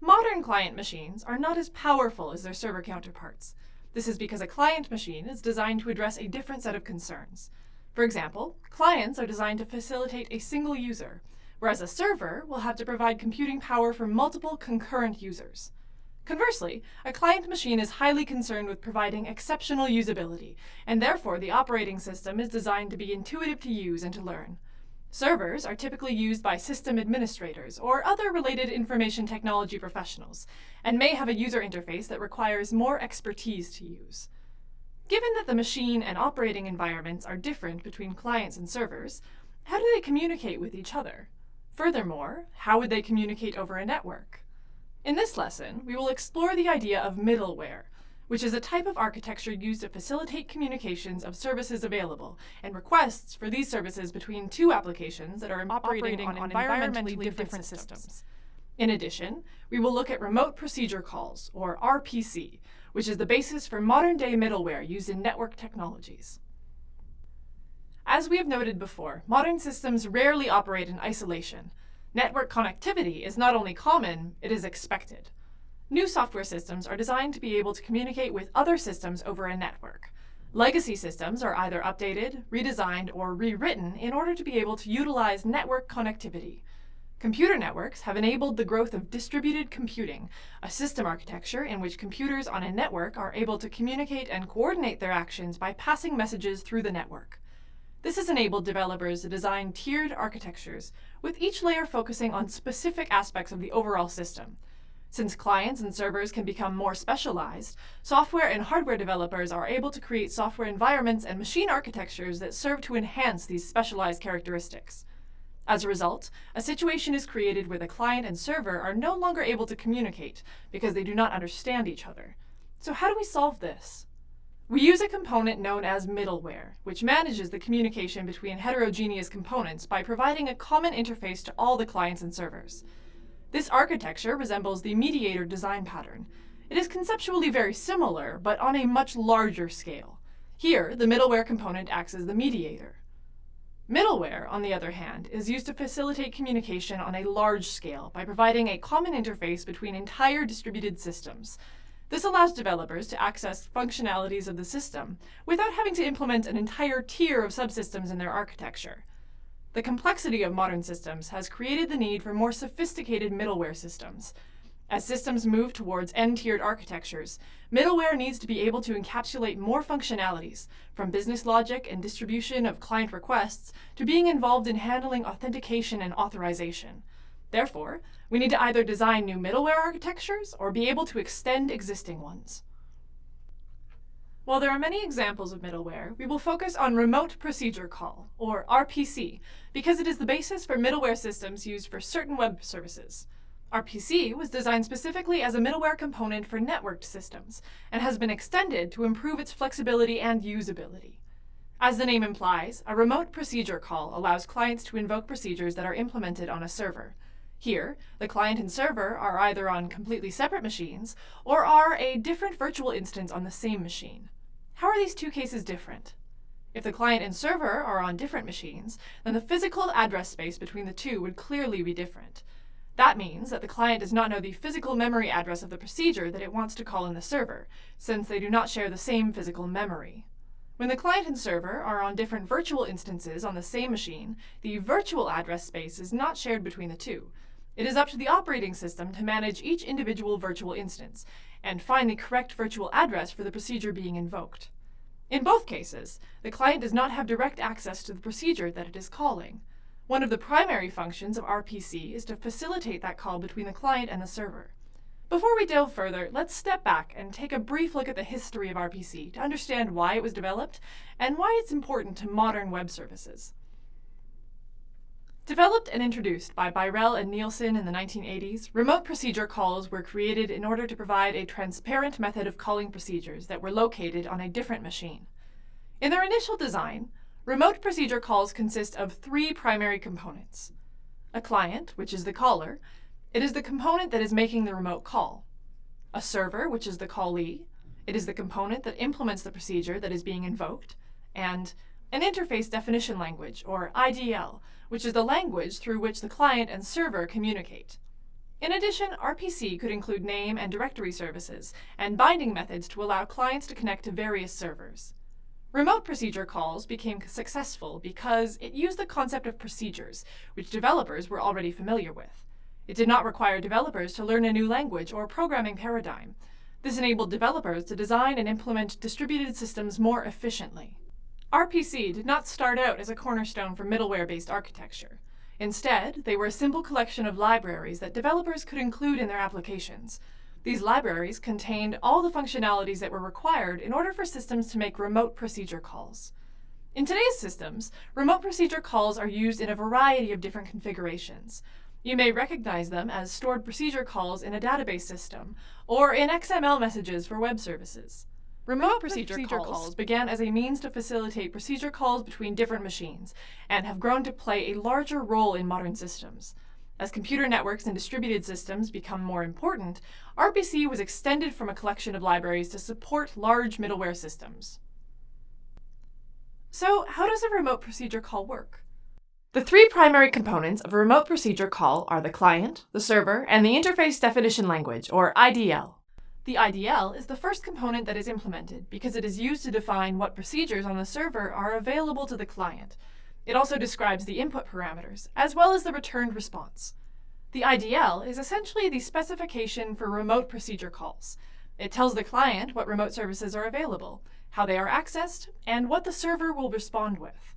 Modern client machines are not as powerful as their server counterparts. This is because a client machine is designed to address a different set of concerns. For example, clients are designed to facilitate a single user, whereas a server will have to provide computing power for multiple concurrent users. Conversely, a client machine is highly concerned with providing exceptional usability, and therefore the operating system is designed to be intuitive to use and to learn. Servers are typically used by system administrators or other related information technology professionals, and may have a user interface that requires more expertise to use. Given that the machine and operating environments are different between clients and servers, how do they communicate with each other? Furthermore, how would they communicate over a network? In this lesson, we will explore the idea of middleware, which is a type of architecture used to facilitate communications of services available and requests for these services between two applications that are operating on environmentally different systems. In addition, we will look at remote procedure calls, or RPC, which is the basis for modern-day middleware used in network technologies. As we have noted before, modern systems rarely operate in isolation. Network connectivity is not only common, it is expected. New software systems are designed to be able to communicate with other systems over a network. Legacy systems are either updated, redesigned, or rewritten in order to be able to utilize network connectivity. Computer networks have enabled the growth of distributed computing, a system architecture in which computers on a network are able to communicate and coordinate their actions by passing messages through the network. This has enabled developers to design tiered architectures, with each layer focusing on specific aspects of the overall system. Since clients and servers can become more specialized, software and hardware developers are able to create software environments and machine architectures that serve to enhance these specialized characteristics. As a result, a situation is created where the client and server are no longer able to communicate because they do not understand each other. So how do we solve this? We use a component known as middleware, which manages the communication between heterogeneous components by providing a common interface to all the clients and servers. This architecture resembles the mediator design pattern. It is conceptually very similar, but on a much larger scale. Here, the middleware component acts as the mediator. Middleware, on the other hand, is used to facilitate communication on a large scale by providing a common interface between entire distributed systems. This allows developers to access functionalities of the system without having to implement an entire tier of subsystems in their architecture. The complexity of modern systems has created the need for more sophisticated middleware systems. As systems move towards n-tiered architectures, middleware needs to be able to encapsulate more functionalities, from business logic and distribution of client requests to being involved in handling authentication and authorization. Therefore, we need to either design new middleware architectures or be able to extend existing ones. While there are many examples of middleware, we will focus on Remote Procedure Call, or RPC, because it is the basis for middleware systems used for certain web services. RPC was designed specifically as a middleware component for networked systems and has been extended to improve its flexibility and usability. As the name implies, a remote procedure call allows clients to invoke procedures that are implemented on a server. Here, the client and server are either on completely separate machines or are a different virtual instance on the same machine. How are these two cases different? If the client and server are on different machines, then the physical address space between the two would clearly be different. That means that the client does not know the physical memory address of the procedure that it wants to call in the server, since they do not share the same physical memory. When the client and server are on different virtual instances on the same machine, the virtual address space is not shared between the two. It is up to the operating system to manage each individual virtual instance and find the correct virtual address for the procedure being invoked. In both cases, the client does not have direct access to the procedure that it is calling. One of the primary functions of RPC is to facilitate that call between the client and the server. Before we delve further, let's step back and take a brief look at the history of RPC to understand why it was developed and why it's important to modern web services. Developed and introduced by Birel and Nielsen in the 1980s, remote procedure calls were created in order to provide a transparent method of calling procedures that were located on a different machine. In their initial design, remote procedure calls consist of three primary components. A client, which is the caller. It is the component that is making the remote call. A server, which is the callee. It is the component that implements the procedure that is being invoked. And an interface definition language, or IDL, which is the language through which the client and server communicate. In addition, RPC could include name and directory services and binding methods to allow clients to connect to various servers. Remote procedure calls became successful because it used the concept of procedures, which developers were already familiar with. It did not require developers to learn a new language or programming paradigm. This enabled developers to design and implement distributed systems more efficiently. RPC did not start out as a cornerstone for middleware-based architecture. Instead, they were a simple collection of libraries that developers could include in their applications. These libraries contained all the functionalities that were required in order for systems to make remote procedure calls. In today's systems, remote procedure calls are used in a variety of different configurations. You may recognize them as stored procedure calls in a database system, or in XML messages for web services. Remote procedure calls began as a means to facilitate procedure calls between different machines, and have grown to play a larger role in modern systems. As computer networks and distributed systems become more important, RPC was extended from a collection of libraries to support large middleware systems. So, how does a remote procedure call work? The three primary components of a remote procedure call are the client, the server, and the interface definition language, or IDL. The IDL is the first component that is implemented because it is used to define what procedures on the server are available to the client. It also describes the input parameters, as well as the returned response. The IDL is essentially the specification for remote procedure calls. It tells the client what remote services are available, how they are accessed, and what the server will respond with.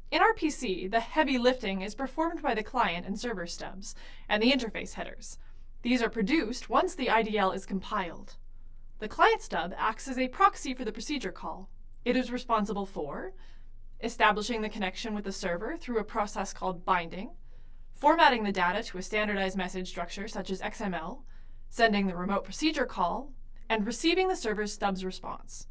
In RPC, the heavy lifting is performed by the client and server stubs, and the interface headers. These are produced once the IDL is compiled. The client stub acts as a proxy for the procedure call. It is responsible for establishing the connection with the server through a process called binding, formatting the data to a standardized message structure such as XML, sending the remote procedure call, and receiving the server's stub's response.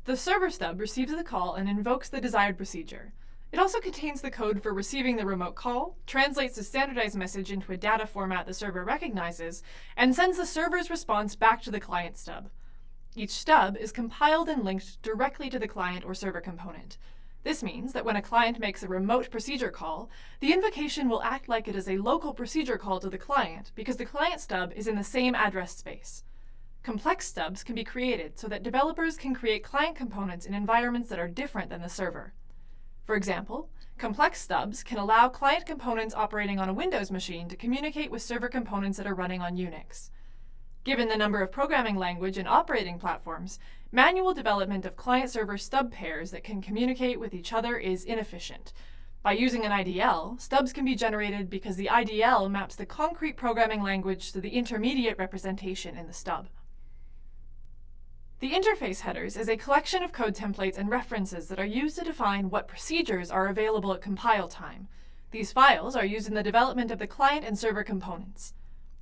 The server stub receives the call and invokes the desired procedure. It also contains the code for receiving the remote call, translates the standardized message into a data format the server recognizes, and sends the server's response back to the client stub. Each stub is compiled and linked directly to the client or server component. This means that when a client makes a remote procedure call, the invocation will act like it is a local procedure call to the client because the client stub is in the same address space. Complex stubs can be created so that developers can create client components in environments that are different than the server. For example, complex stubs can allow client components operating on a Windows machine to communicate with server components that are running on Unix. Given the number of programming language and operating platforms, manual development of client-server stub pairs that can communicate with each other is inefficient. By using an IDL, stubs can be generated because the IDL maps the concrete programming language to the intermediate representation in the stub. The interface headers is a collection of code templates and references that are used to define what procedures are available at compile time. These files are used in the development of the client and server components.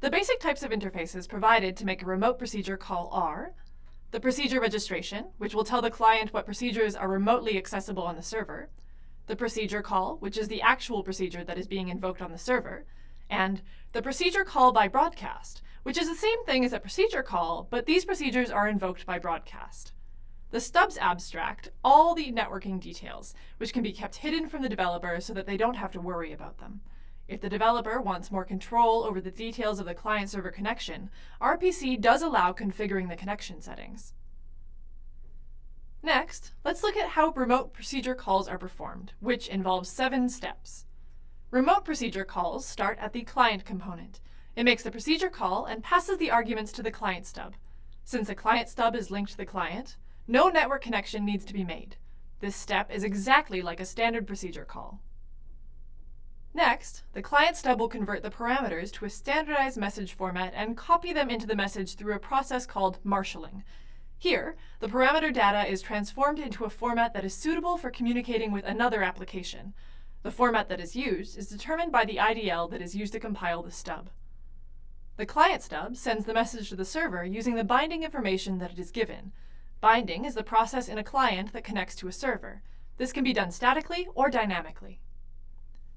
The basic types of interfaces provided to make a remote procedure call are the procedure registration, which will tell the client what procedures are remotely accessible on the server, the procedure call, which is the actual procedure that is being invoked on the server, and the procedure call by broadcast, which is the same thing as a procedure call, but these procedures are invoked by broadcast. The stubs abstract all the networking details, which can be kept hidden from the developer so that they don't have to worry about them. If the developer wants more control over the details of the client-server connection, RPC does allow configuring the connection settings. Next, let's look at how remote procedure calls are performed, which involves 7 steps. Remote procedure calls start at the client component. It makes the procedure call and passes the arguments to the client stub. Since the client stub is linked to the client, no network connection needs to be made. This step is exactly like a standard procedure call. Next, the client stub will convert the parameters to a standardized message format and copy them into the message through a process called marshalling. Here, the parameter data is transformed into a format that is suitable for communicating with another application. The format that is used is determined by the IDL that is used to compile the stub. The client stub sends the message to the server using the binding information that it is given. Binding is the process in a client that connects to a server. This can be done statically or dynamically.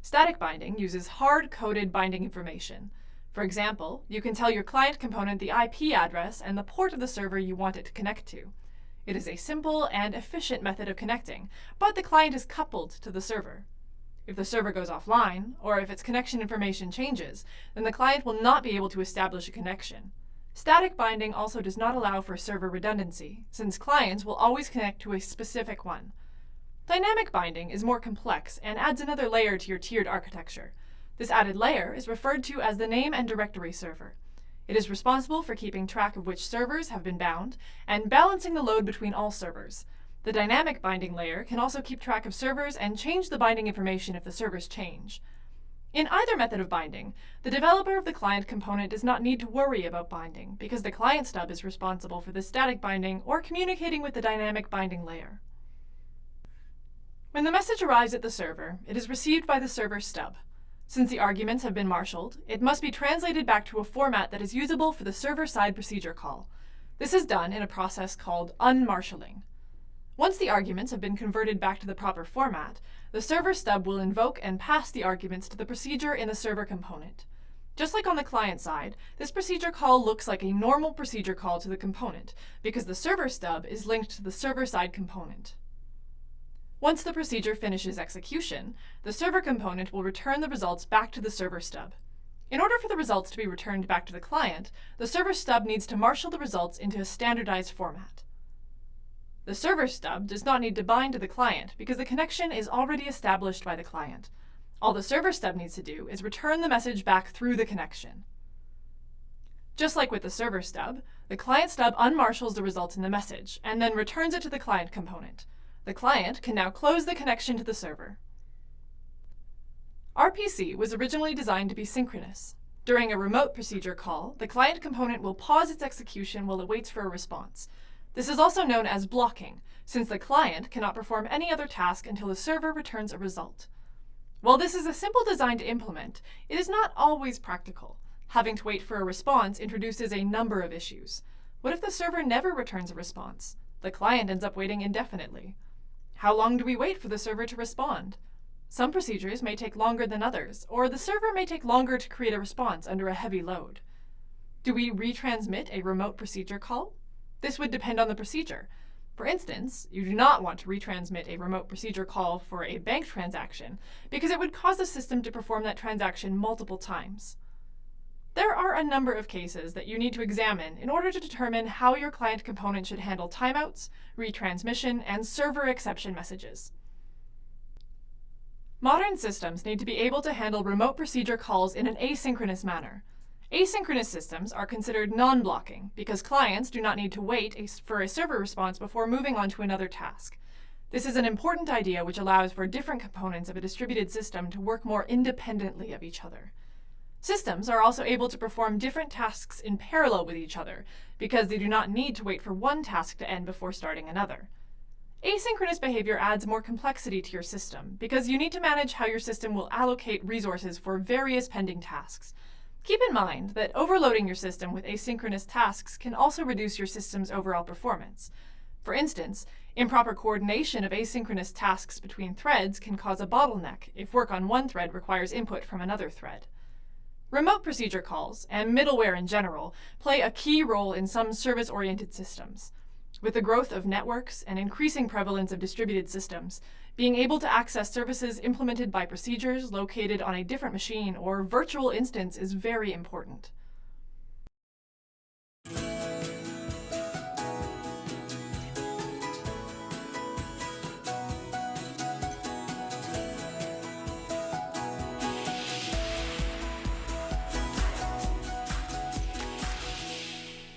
Static binding uses hard-coded binding information. For example, you can tell your client component the IP address and the port of the server you want it to connect to. It is a simple and efficient method of connecting, but the client is coupled to the server. If the server goes offline, or if its connection information changes, then the client will not be able to establish a connection. Static binding also does not allow for server redundancy, since clients will always connect to a specific one. Dynamic binding is more complex and adds another layer to your tiered architecture. This added layer is referred to as the name and directory server. It is responsible for keeping track of which servers have been bound and balancing the load between all servers. The dynamic binding layer can also keep track of servers and change the binding information if the servers change. In either method of binding, the developer of the client component does not need to worry about binding because the client stub is responsible for the static binding or communicating with the dynamic binding layer. When the message arrives at the server, it is received by the server stub. Since the arguments have been marshaled, it must be translated back to a format that is usable for the server-side procedure call. This is done in a process called unmarshalling. Once the arguments have been converted back to the proper format, the server stub will invoke and pass the arguments to the procedure in the server component. Just like on the client side, this procedure call looks like a normal procedure call to the component because the server stub is linked to the server-side component. Once the procedure finishes execution, the server component will return the results back to the server stub. In order for the results to be returned back to the client, the server stub needs to marshal the results into a standardized format. The server stub does not need to bind to the client because the connection is already established by the client. All the server stub needs to do is return the message back through the connection. Just like with the server stub, the client stub unmarshals the results in the message and then returns it to the client component. The client can now close the connection to the server. RPC was originally designed to be synchronous. During a remote procedure call, the client component will pause its execution while it waits for a response. This is also known as blocking, since the client cannot perform any other task until the server returns a result. While this is a simple design to implement, it is not always practical. Having to wait for a response introduces a number of issues. What if the server never returns a response? The client ends up waiting indefinitely. How long do we wait for the server to respond? Some procedures may take longer than others, or the server may take longer to create a response under a heavy load. Do we retransmit a remote procedure call? This would depend on the procedure. For instance, you do not want to retransmit a remote procedure call for a bank transaction because it would cause the system to perform that transaction multiple times. There are a number of cases that you need to examine in order to determine how your client component should handle timeouts, retransmission, and server exception messages. Modern systems need to be able to handle remote procedure calls in an asynchronous manner. Asynchronous systems are considered non-blocking because clients do not need to wait for a server response before moving on to another task. This is an important idea which allows for different components of a distributed system to work more independently of each other. Systems are also able to perform different tasks in parallel with each other because they do not need to wait for one task to end before starting another. Asynchronous behavior adds more complexity to your system because you need to manage how your system will allocate resources for various pending tasks. Keep in mind that overloading your system with asynchronous tasks can also reduce your system's overall performance. For instance, improper coordination of asynchronous tasks between threads can cause a bottleneck if work on one thread requires input from another thread. Remote procedure calls, and middleware in general, play a key role in some service-oriented systems. With the growth of networks and increasing prevalence of distributed systems, being able to access services implemented by procedures located on a different machine or virtual instance is very important.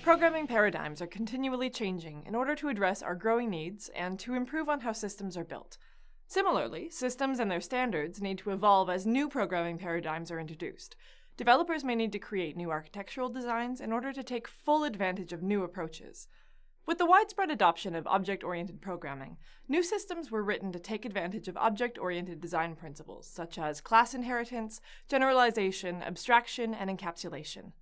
Programming paradigms are continually changing in order to address our growing needs and to improve on how systems are built. Similarly, systems and their standards need to evolve as new programming paradigms are introduced. Developers may need to create new architectural designs in order to take full advantage of new approaches. With the widespread adoption of object-oriented programming, new systems were written to take advantage of object-oriented design principles such as class inheritance, generalization, abstraction, and encapsulation.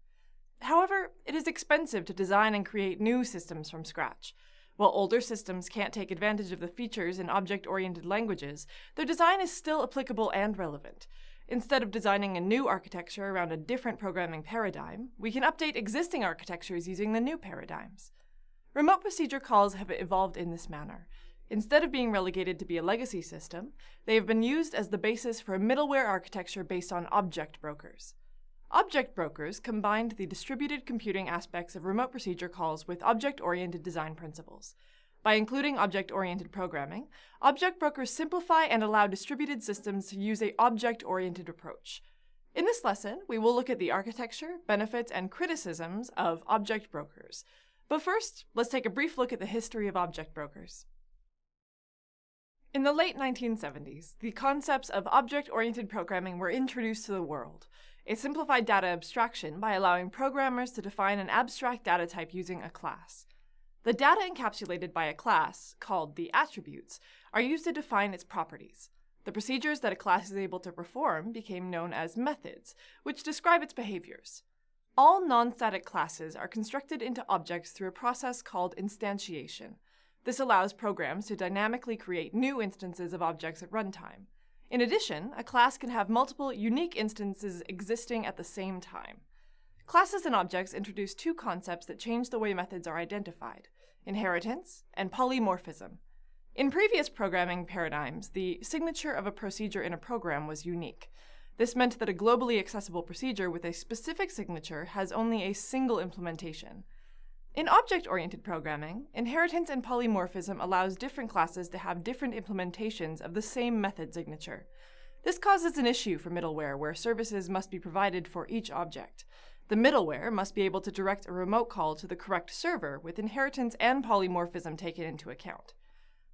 However, it is expensive to design and create new systems from scratch. While older systems can't take advantage of the features in object-oriented languages, their design is still applicable and relevant. Instead of designing a new architecture around a different programming paradigm, we can update existing architectures using the new paradigms. Remote procedure calls have evolved in this manner. Instead of being relegated to be a legacy system, they have been used as the basis for a middleware architecture based on object brokers. Object brokers combined the distributed computing aspects of remote procedure calls with object-oriented design principles. By including object-oriented programming, object brokers simplify and allow distributed systems to use an object-oriented approach. In this lesson, we will look at the architecture, benefits, and criticisms of object brokers. But first, let's take a brief look at the history of object brokers. In the late 1970s, the concepts of object-oriented programming were introduced to the world. It simplified data abstraction by allowing programmers to define an abstract data type using a class. The data encapsulated by a class, called the attributes, are used to define its properties. The procedures that a class is able to perform became known as methods, which describe its behaviors. All non-static classes are constructed into objects through a process called instantiation. This allows programs to dynamically create new instances of objects at runtime. In addition, a class can have multiple unique instances existing at the same time. Classes and objects introduce two concepts that change the way methods are identified: inheritance and polymorphism. In previous programming paradigms, the signature of a procedure in a program was unique. This meant that a globally accessible procedure with a specific signature has only a single implementation. In object-oriented programming, inheritance and polymorphism allows different classes to have different implementations of the same method signature. This causes an issue for middleware where services must be provided for each object. The middleware must be able to direct a remote call to the correct server with inheritance and polymorphism taken into account.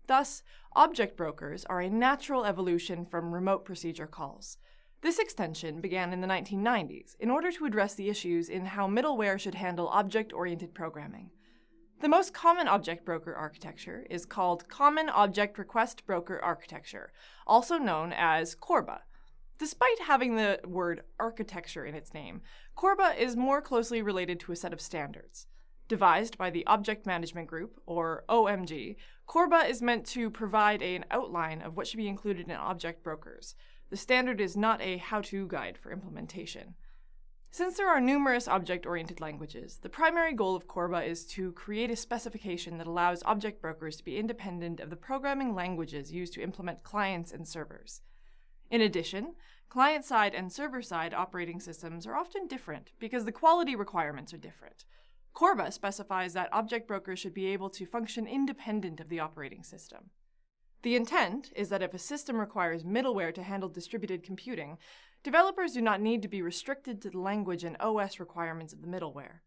Thus, object brokers are a natural evolution from remote procedure calls. This extension began in the 1990s in order to address the issues in how middleware should handle object-oriented programming. The most common object broker architecture is called Common Object Request Broker Architecture, also known as CORBA. Despite having the word architecture in its name, CORBA is more closely related to a set of standards. Devised by the Object Management Group, or OMG, CORBA is meant to provide an outline of what should be included in object brokers. The standard is not a how-to guide for implementation. Since there are numerous object-oriented languages, the primary goal of Corba is to create a specification that allows object brokers to be independent of the programming languages used to implement clients and servers. In addition, client-side and server-side operating systems are often different because the quality requirements are different. Corba specifies that object brokers should be able to function independent of the operating system. The intent is that if a system requires middleware to handle distributed computing, developers do not need to be restricted to the language and OS requirements of the middleware.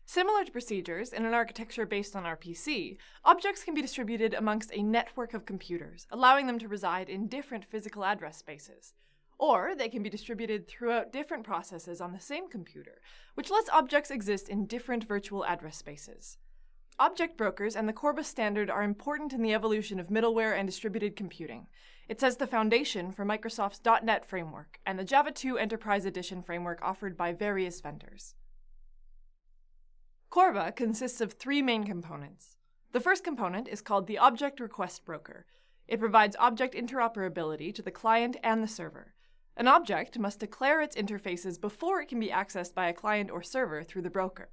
Similar to procedures in an architecture based on RPC, objects can be distributed amongst a network of computers, allowing them to reside in different physical address spaces. Or they can be distributed throughout different processes on the same computer, which lets objects exist in different virtual address spaces. Object brokers and the Corba standard are important in the evolution of middleware and distributed computing. It sets the foundation for Microsoft's .NET framework and the Java 2 Enterprise Edition framework offered by various vendors. Corba consists of three main components. The first component is called the Object Request Broker. It provides object interoperability to the client and the server. An object must declare its interfaces before it can be accessed by a client or server through the broker.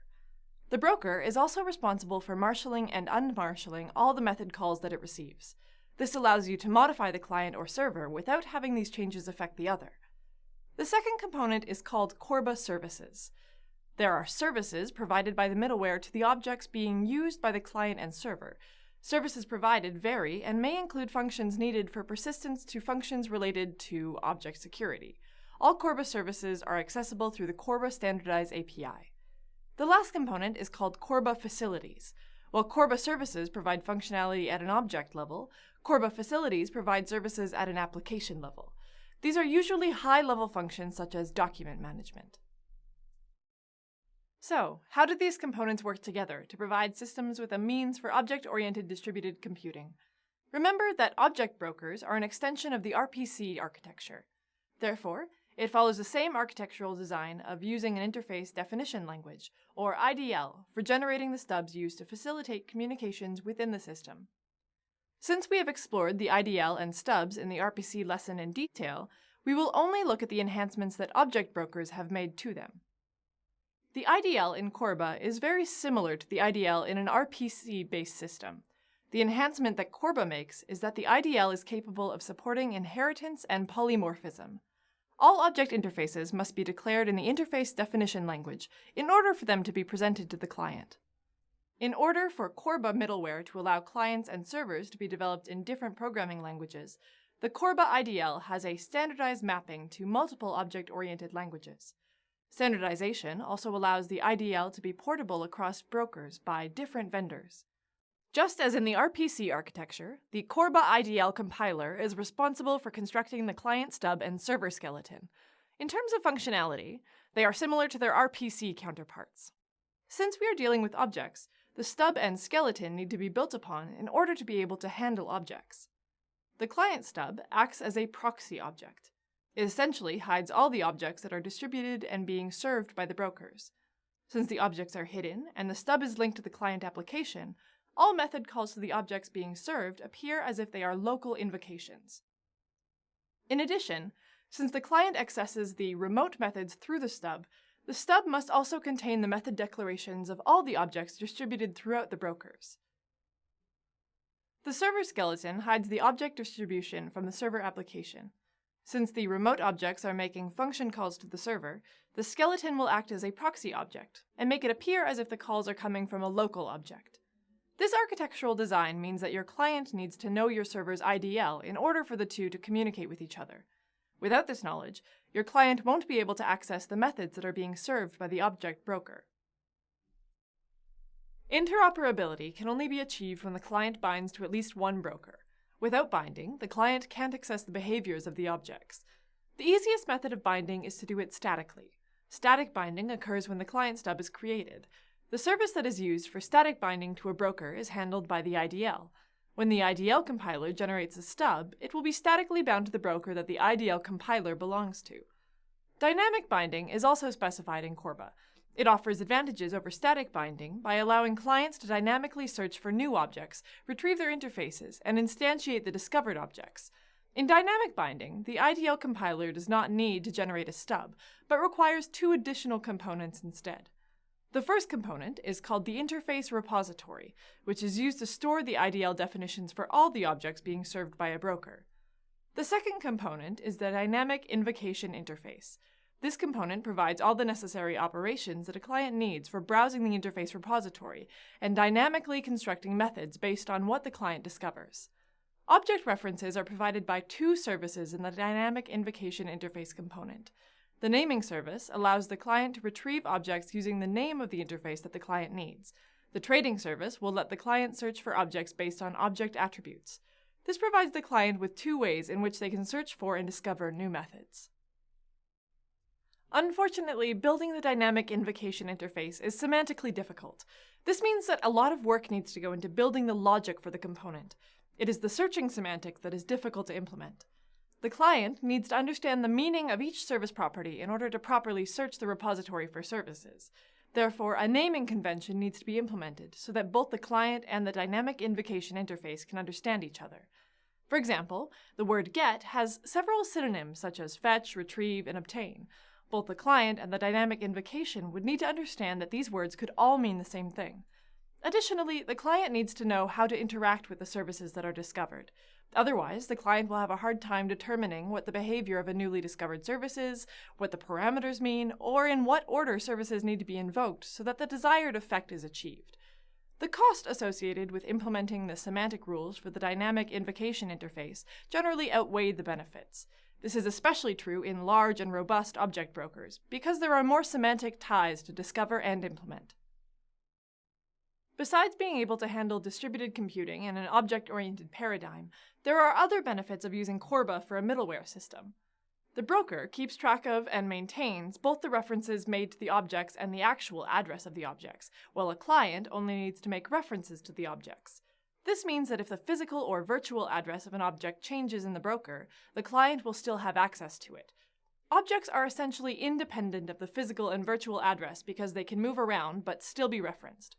The broker is also responsible for marshalling and unmarshalling all the method calls that it receives. This allows you to modify the client or server without having these changes affect the other. The second component is called Corba Services. There are services provided by the middleware to the objects being used by the client and server. Services provided vary and may include functions needed for persistence to functions related to object security. All Corba services are accessible through the Corba Standardized API. The last component is called Corba Facilities. While Corba services provide functionality at an object level, Corba Facilities provide services at an application level. These are usually high-level functions such as document management. So, how do these components work together to provide systems with a means for object-oriented distributed computing? Remember that object brokers are an extension of the RPC architecture. Therefore, it follows the same architectural design of using an interface definition language, or IDL, for generating the stubs used to facilitate communications within the system. Since we have explored the IDL and stubs in the RPC lesson in detail, we will only look at the enhancements that object brokers have made to them. The IDL in Corba is very similar to the IDL in an RPC-based system. The enhancement that Corba makes is that the IDL is capable of supporting inheritance and polymorphism. All object interfaces must be declared in the interface definition language in order for them to be presented to the client. In order for Corba middleware to allow clients and servers to be developed in different programming languages, the Corba IDL has a standardized mapping to multiple object-oriented languages. Standardization also allows the IDL to be portable across brokers by different vendors. Just as in the RPC architecture, the Corba IDL compiler is responsible for constructing the client stub and server skeleton. In terms of functionality, they are similar to their RPC counterparts. Since we are dealing with objects, the stub and skeleton need to be built upon in order to be able to handle objects. The client stub acts as a proxy object. It essentially hides all the objects that are distributed and being served by the brokers. Since the objects are hidden and the stub is linked to the client application, all method calls to the objects being served appear as if they are local invocations. In addition, since the client accesses the remote methods through the stub must also contain the method declarations of all the objects distributed throughout the brokers. The server skeleton hides the object distribution from the server application. Since the remote objects are making function calls to the server, the skeleton will act as a proxy object and make it appear as if the calls are coming from a local object. This architectural design means that your client needs to know your server's IDL in order for the two to communicate with each other. Without this knowledge, your client won't be able to access the methods that are being served by the object broker. Interoperability can only be achieved when the client binds to at least one broker. Without binding, the client can't access the behaviors of the objects. The easiest method of binding is to do it statically. Static binding occurs when the client stub is created. The service that is used for static binding to a broker is handled by the IDL. When the IDL compiler generates a stub, it will be statically bound to the broker that the IDL compiler belongs to. Dynamic binding is also specified in Corba. It offers advantages over static binding by allowing clients to dynamically search for new objects, retrieve their interfaces, and instantiate the discovered objects. In dynamic binding, the IDL compiler does not need to generate a stub, but requires two additional components instead. The first component is called the interface repository, which is used to store the IDL definitions for all the objects being served by a broker. The second component is the dynamic invocation interface. This component provides all the necessary operations that a client needs for browsing the interface repository and dynamically constructing methods based on what the client discovers. Object references are provided by two services in the dynamic invocation interface component. The naming service allows the client to retrieve objects using the name of the interface that the client needs. The trading service will let the client search for objects based on object attributes. This provides the client with two ways in which they can search for and discover new methods. Unfortunately, building the dynamic invocation interface is semantically difficult. This means that a lot of work needs to go into building the logic for the component. It is the searching semantic that is difficult to implement. The client needs to understand the meaning of each service property in order to properly search the repository for services. Therefore, a naming convention needs to be implemented so that both the client and the dynamic invocation interface can understand each other. For example, the word get has several synonyms such as fetch, retrieve, and obtain. Both the client and the dynamic invocation would need to understand that these words could all mean the same thing. Additionally, the client needs to know how to interact with the services that are discovered. Otherwise, the client will have a hard time determining what the behavior of a newly discovered service is, what the parameters mean, or in what order services need to be invoked so that the desired effect is achieved. The cost associated with implementing the semantic rules for the dynamic invocation interface generally outweighed the benefits. This is especially true in large and robust object brokers, because there are more semantic ties to discover and implement. Besides being able to handle distributed computing in an object-oriented paradigm, there are other benefits of using Corba for a middleware system. The broker keeps track of and maintains both the references made to the objects and the actual address of the objects, while a client only needs to make references to the objects. This means that if the physical or virtual address of an object changes in the broker, the client will still have access to it. Objects are essentially independent of the physical and virtual address because they can move around but still be referenced.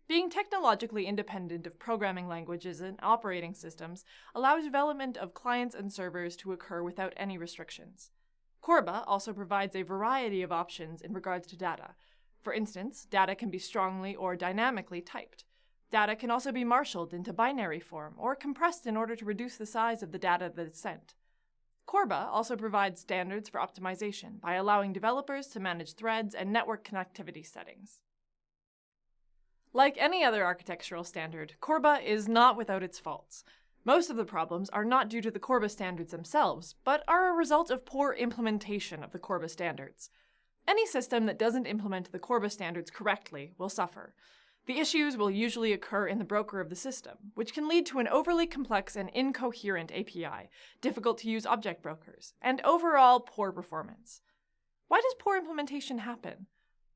Being technologically independent of programming languages and operating systems allows development of clients and servers to occur without any restrictions. Corba also provides a variety of options in regards to data. For instance, data can be strongly or dynamically typed. Data can also be marshaled into binary form or compressed in order to reduce the size of the data that is sent. Corba also provides standards for optimization by allowing developers to manage threads and network connectivity settings. Like any other architectural standard, Corba is not without its faults. Most of the problems are not due to the Corba standards themselves, but are a result of poor implementation of the Corba standards. Any system that doesn't implement the Corba standards correctly will suffer. The issues will usually occur in the broker of the system, which can lead to an overly complex and incoherent API, difficult to use object brokers, and overall poor performance. Why does poor implementation happen?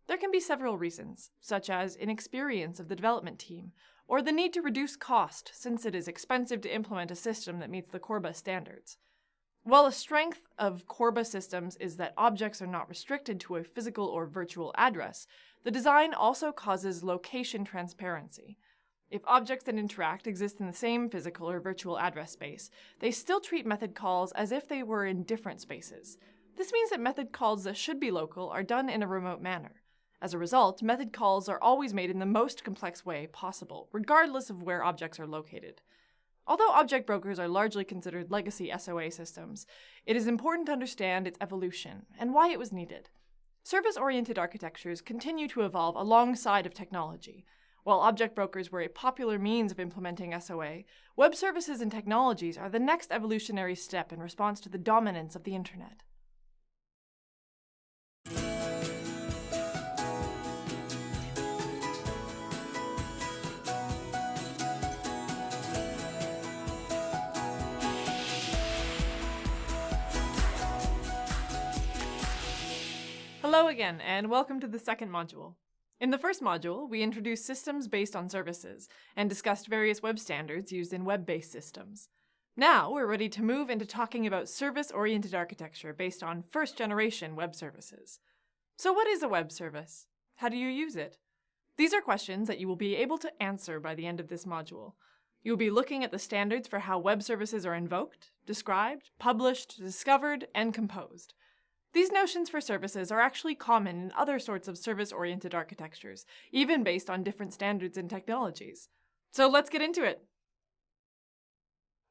There can be several reasons, such as inexperience of the development team, or the need to reduce cost since it is expensive to implement a system that meets the Corba standards. While a strength of Corba systems is that objects are not restricted to a physical or virtual address, the design also causes location transparency. If objects that interact exist in the same physical or virtual address space, they still treat method calls as if they were in different spaces. This means that method calls that should be local are done in a remote manner. As a result, method calls are always made in the most complex way possible, regardless of where objects are located. Although object brokers are largely considered legacy SOA systems, it is important to understand its evolution and why it was needed. Service-oriented architectures continue to evolve alongside of technology. While object brokers were a popular means of implementing SOA, web services and technologies are the next evolutionary step in response to the dominance of the Internet. Hello again, and welcome to the second module. In the first module, we introduced systems based on services and discussed various web standards used in web-based systems. Now we're ready to move into talking about service-oriented architecture based on first-generation web services. So what is a web service? How do you use it? These are questions that you will be able to answer by the end of this module. You'll be looking at the standards for how web services are invoked, described, published, discovered, and composed. These notions for services are actually common in other sorts of service-oriented architectures, even based on different standards and technologies. So let's get into it.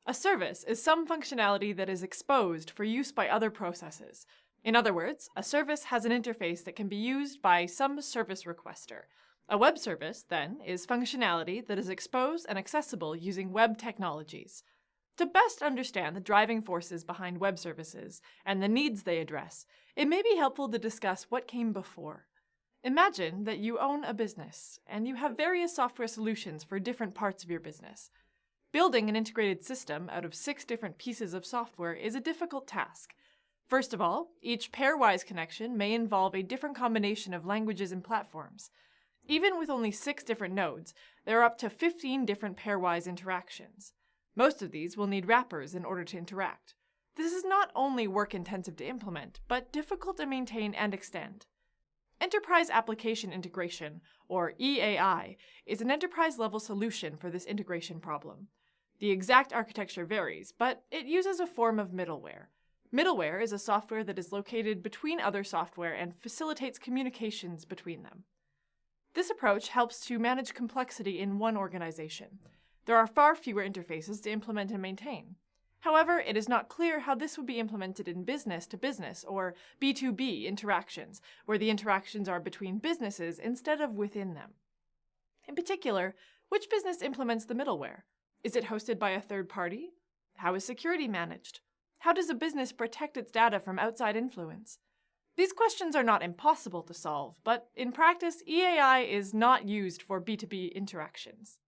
A service is some functionality that is exposed for use by other processes. In other words, a service has an interface that can be used by some service requester. A web service, then, is functionality that is exposed and accessible using web technologies. To best understand the driving forces behind web services and the needs they address, it may be helpful to discuss what came before. Imagine that you own a business, and you have various software solutions for different parts of your business. Building an integrated system out of 6 different pieces of software is a difficult task. First of all, each pairwise connection may involve a different combination of languages and platforms. Even with only 6 different nodes, there are up to 15 different pairwise interactions. Most of these will need wrappers in order to interact. This is not only work-intensive to implement, but difficult to maintain and extend. Enterprise Application Integration, or EAI, is an enterprise-level solution for this integration problem. The exact architecture varies, but it uses a form of middleware. Middleware is a software that is located between other software and facilitates communications between them. This approach helps to manage complexity in one organization. There are far fewer interfaces to implement and maintain. However, it is not clear how this would be implemented in business-to-business or B2B interactions, where the interactions are between businesses instead of within them. In particular, which business implements the middleware? Is it hosted by a third party? How is security managed? How does a business protect its data from outside influence? These questions are not impossible to solve, but in practice, EAI is not used for B2B interactions.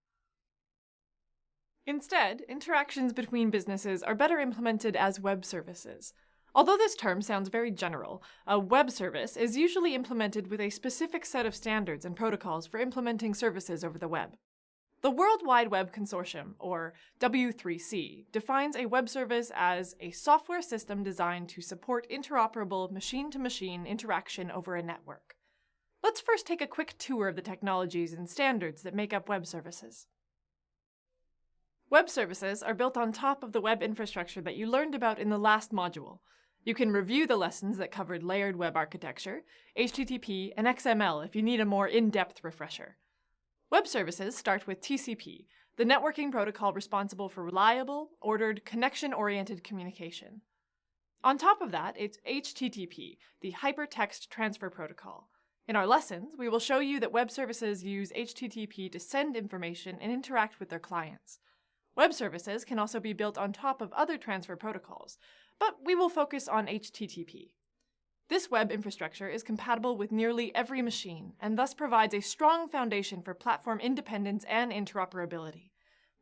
Instead, interactions between businesses are better implemented as web services. Although this term sounds very general, a web service is usually implemented with a specific set of standards and protocols for implementing services over the web. The World Wide Web Consortium, or W3C, defines a web service as a software system designed to support interoperable machine-to-machine interaction over a network. Let's first take a quick tour of the technologies and standards that make up web services. Web services are built on top of the web infrastructure that you learned about in the last module. You can review the lessons that covered layered web architecture, HTTP, and XML if you need a more in-depth refresher. Web services start with TCP, the networking protocol responsible for reliable, ordered, connection-oriented communication. On top of that, it's HTTP, the Hypertext Transfer Protocol. In our lessons, we will show you that web services use HTTP to send information and interact with their clients. Web services can also be built on top of other transfer protocols, but we will focus on HTTP. This web infrastructure is compatible with nearly every machine, and thus provides a strong foundation for platform independence and interoperability.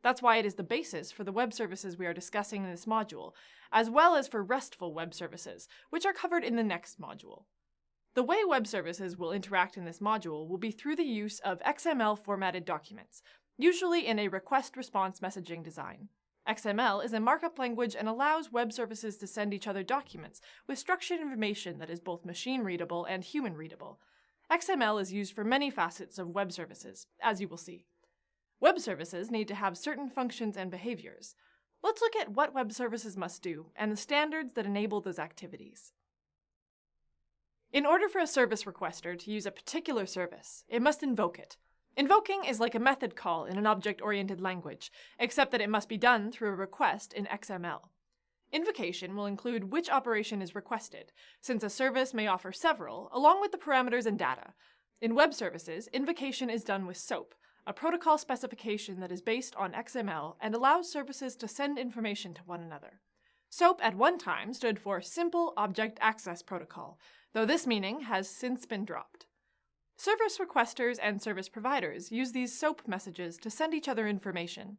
That's why it is the basis for the web services we are discussing in this module, as well as for RESTful web services, which are covered in the next module. The way web services will interact in this module will be through the use of XML formatted documents, usually in a request-response messaging design. XML is a markup language and allows web services to send each other documents with structured information that is both machine-readable and human-readable. XML is used for many facets of web services, as you will see. Web services need to have certain functions and behaviors. Let's look at what web services must do and the standards that enable those activities. In order for a service requester to use a particular service, it must invoke it. Invoking is like a method call in an object-oriented language, except that it must be done through a request in XML. Invocation will include which operation is requested, since a service may offer several, along with the parameters and data. In web services, invocation is done with SOAP, a protocol specification that is based on XML and allows services to send information to one another. SOAP at one time stood for Simple Object Access Protocol, though this meaning has since been dropped. Service requesters and service providers use these SOAP messages to send each other information.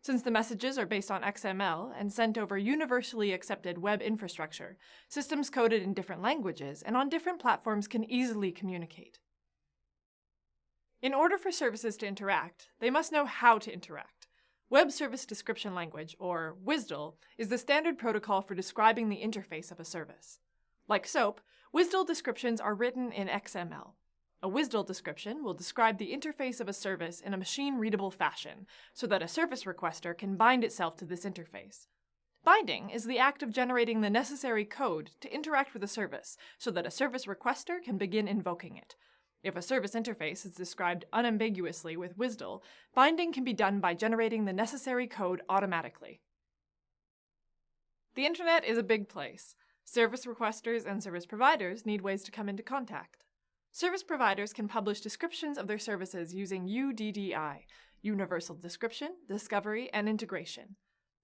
Since the messages are based on XML and sent over universally accepted web infrastructure, systems coded in different languages and on different platforms can easily communicate. In order for services to interact, they must know how to interact. Web Service Description Language, or WSDL, is the standard protocol for describing the interface of a service. Like SOAP, WSDL descriptions are written in XML. A WSDL description will describe the interface of a service in a machine-readable fashion, so that a service requester can bind itself to this interface. Binding is the act of generating the necessary code to interact with a service, so that a service requester can begin invoking it. If a service interface is described unambiguously with WSDL, binding can be done by generating the necessary code automatically. The internet is a big place. Service requesters and service providers need ways to come into contact. Service providers can publish descriptions of their services using UDDI, Universal Description, Discovery, and Integration.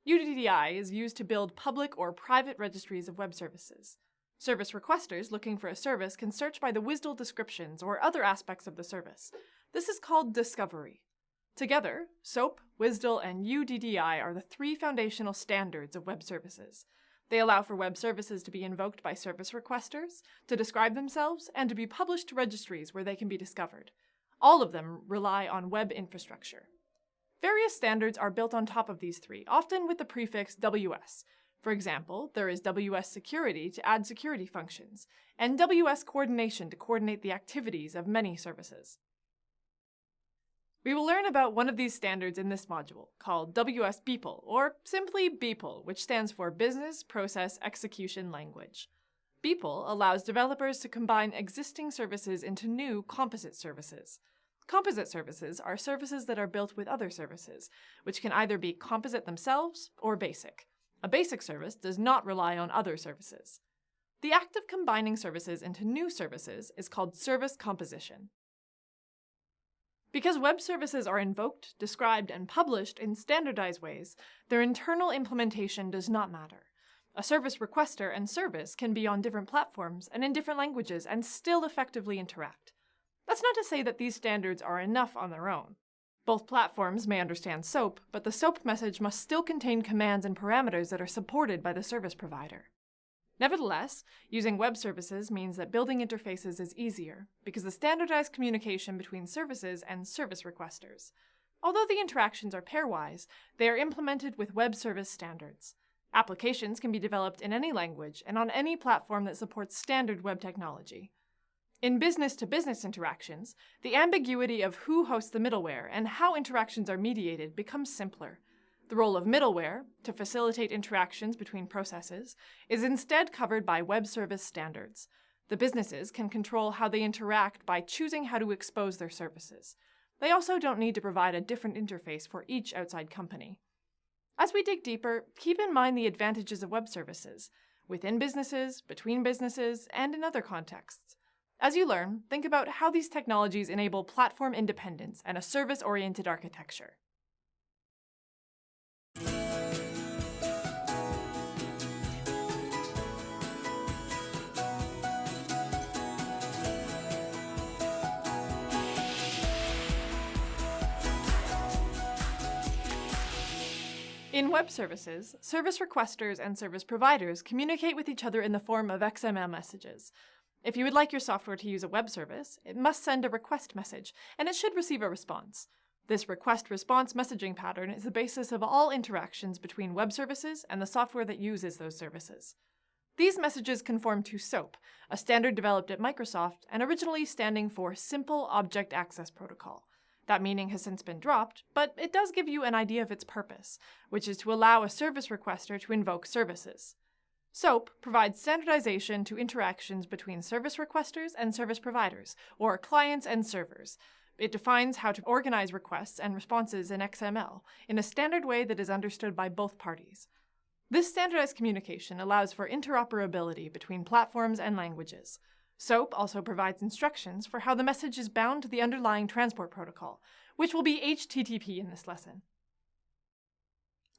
UDDI is used to build public or private registries of web services. Service requesters looking for a service can search by the WSDL descriptions or other aspects of the service. This is called discovery. Together, SOAP, WSDL, and UDDI are the three foundational standards of web services. They allow for web services to be invoked by service requesters, to describe themselves, and to be published to registries where they can be discovered. All of them rely on web infrastructure. Various standards are built on top of these three, often with the prefix WS. For example, there is WS Security to add security functions, and WS Coordination to coordinate the activities of many services. We will learn about one of these standards in this module, called WS BPEL, or simply BPEL, which stands for Business Process Execution Language. BPEL allows developers to combine existing services into new composite services. Composite services are services that are built with other services, which can either be composite themselves or basic. A basic service does not rely on other services. The act of combining services into new services is called service composition. Because web services are invoked, described, and published in standardized ways, their internal implementation does not matter. A service requester and service can be on different platforms and in different languages and still effectively interact. That's not to say that these standards are enough on their own. Both platforms may understand SOAP, but the SOAP message must still contain commands and parameters that are supported by the service provider. Nevertheless, using web services means that building interfaces is easier, because the standardized communication between services and service requesters. Although the interactions are pairwise, they are implemented with web service standards. Applications can be developed in any language and on any platform that supports standard web technology. In business-to-business interactions, the ambiguity of who hosts the middleware and how interactions are mediated becomes simpler. The role of middleware, to facilitate interactions between processes, is instead covered by web service standards. The businesses can control how they interact by choosing how to expose their services. They also don't need to provide a different interface for each outside company. As we dig deeper, keep in mind the advantages of web services, within businesses, between businesses, and in other contexts. As you learn, think about how these technologies enable platform independence and a service-oriented architecture. In web services, service requesters and service providers communicate with each other in the form of XML messages. If you would like your software to use a web service, it must send a request message, and it should receive a response. This request-response messaging pattern is the basis of all interactions between web services and the software that uses those services. These messages conform to SOAP, a standard developed at Microsoft and originally standing for Simple Object Access Protocol. That meaning has since been dropped, but it does give you an idea of its purpose, which is to allow a service requester to invoke services. SOAP provides standardization to interactions between service requesters and service providers, or clients and servers. It defines how to organize requests and responses in XML in a standard way that is understood by both parties. This standardized communication allows for interoperability between platforms and languages. SOAP also provides instructions for how the message is bound to the underlying transport protocol, which will be HTTP in this lesson.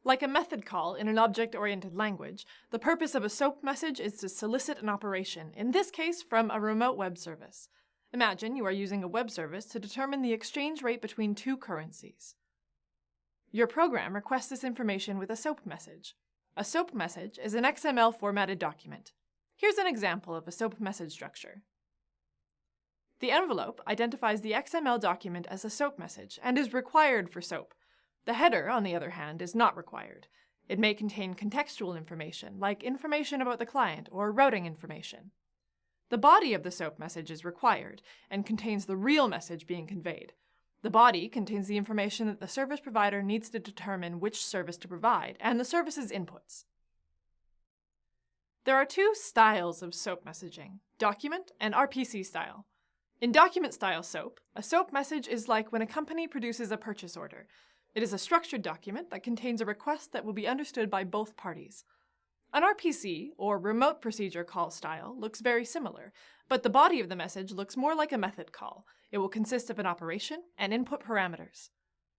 Like a method call in an object-oriented language, the purpose of a SOAP message is to solicit an operation, in this case from a remote web service. Imagine you are using a web service to determine the exchange rate between two currencies. Your program requests this information with a SOAP message. A SOAP message is an XML formatted document. Here's an example of a SOAP message structure. The envelope identifies the XML document as a SOAP message and is required for SOAP. The header, on the other hand, is not required. It may contain contextual information, like information about the client or routing information. The body of the SOAP message is required and contains the real message being conveyed. The body contains the information that the service provider needs to determine which service to provide and the service's inputs. There are two styles of SOAP messaging, document and RPC style. In document style SOAP, a SOAP message is like when a company produces a purchase order. It is a structured document that contains a request that will be understood by both parties. An RPC, or remote procedure call style, looks very similar, but the body of the message looks more like a method call. It will consist of an operation and input parameters.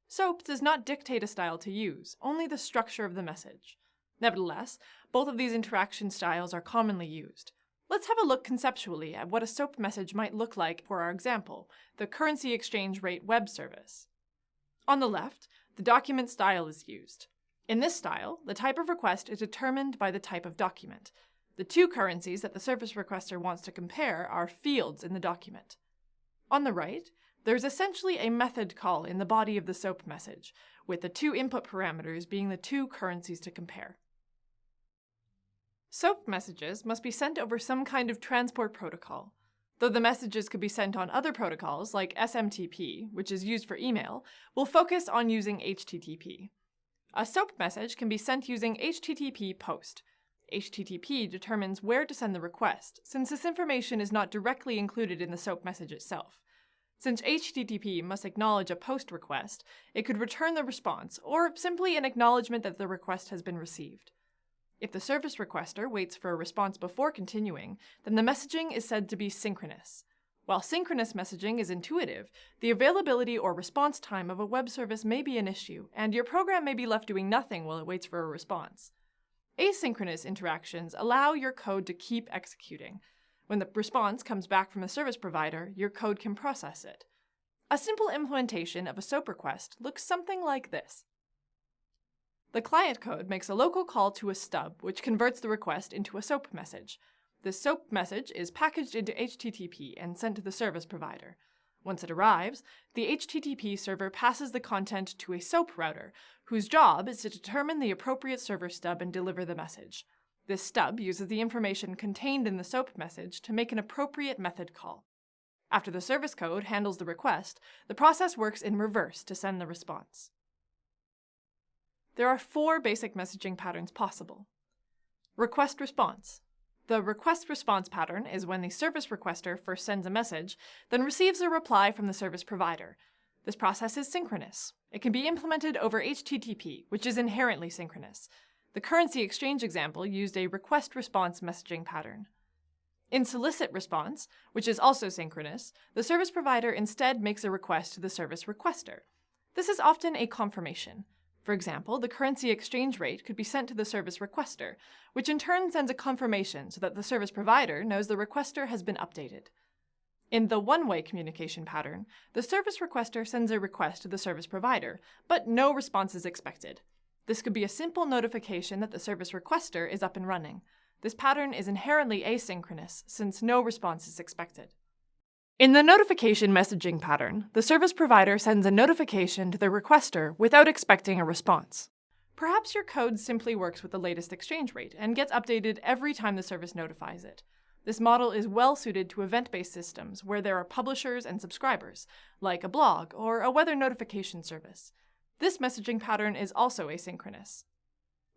SOAP does not dictate a style to use, only the structure of the message. Nevertheless, both of these interaction styles are commonly used. Let's have a look conceptually at what a SOAP message might look like for our example, the currency exchange rate web service. On the left, the document style is used. In this style, the type of request is determined by the type of document. The two currencies that the service requester wants to compare are fields in the document. On the right, there's essentially a method call in the body of the SOAP message, with the two input parameters being the two currencies to compare. SOAP messages must be sent over some kind of transport protocol. Though the messages could be sent on other protocols like SMTP, which is used for email, we'll focus on using HTTP. A SOAP message can be sent using HTTP POST. HTTP determines where to send the request, since this information is not directly included in the SOAP message itself. Since HTTP must acknowledge a POST request, it could return the response, or simply an acknowledgement that the request has been received. If the service requester waits for a response before continuing, then the messaging is said to be synchronous. While synchronous messaging is intuitive, the availability or response time of a web service may be an issue, and your program may be left doing nothing while it waits for a response. Asynchronous interactions allow your code to keep executing. When the response comes back from the service provider, your code can process it. A simple implementation of a SOAP request looks something like this. The client code makes a local call to a stub, which converts the request into a SOAP message. This SOAP message is packaged into HTTP and sent to the service provider. Once it arrives, the HTTP server passes the content to a SOAP router, whose job is to determine the appropriate server stub and deliver the message. This stub uses the information contained in the SOAP message to make an appropriate method call. After the service code handles the request, the process works in reverse to send the response. There are 4 basic messaging patterns possible. Request-response. The request-response pattern is when the service requester first sends a message, then receives a reply from the service provider. This process is synchronous. It can be implemented over HTTP, which is inherently synchronous. The currency exchange example used a request-response messaging pattern. In solicit response, which is also synchronous, the service provider instead makes a request to the service requester. This is often a confirmation. For example, the currency exchange rate could be sent to the service requester, which in turn sends a confirmation so that the service provider knows the requester has been updated. In the one-way communication pattern, the service requester sends a request to the service provider, but no response is expected. This could be a simple notification that the service requester is up and running. This pattern is inherently asynchronous, since no response is expected. In the notification messaging pattern, the service provider sends a notification to the requester without expecting a response. Perhaps your code simply works with the latest exchange rate and gets updated every time the service notifies it. This model is well suited to event-based systems where there are publishers and subscribers, like a blog or a weather notification service. This messaging pattern is also asynchronous.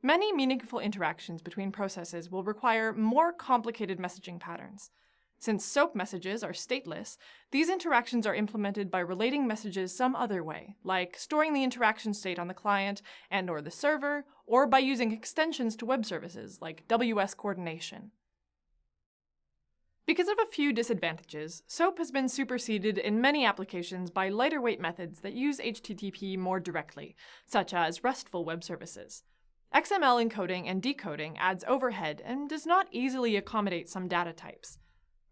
Many meaningful interactions between processes will require more complicated messaging patterns. Since SOAP messages are stateless, these interactions are implemented by relating messages some other way, like storing the interaction state on the client and/or the server, or by using extensions to web services like WS coordination. Because of a few disadvantages, SOAP has been superseded in many applications by lighter-weight methods that use HTTP more directly, such as RESTful web services. XML encoding and decoding adds overhead and does not easily accommodate some data types.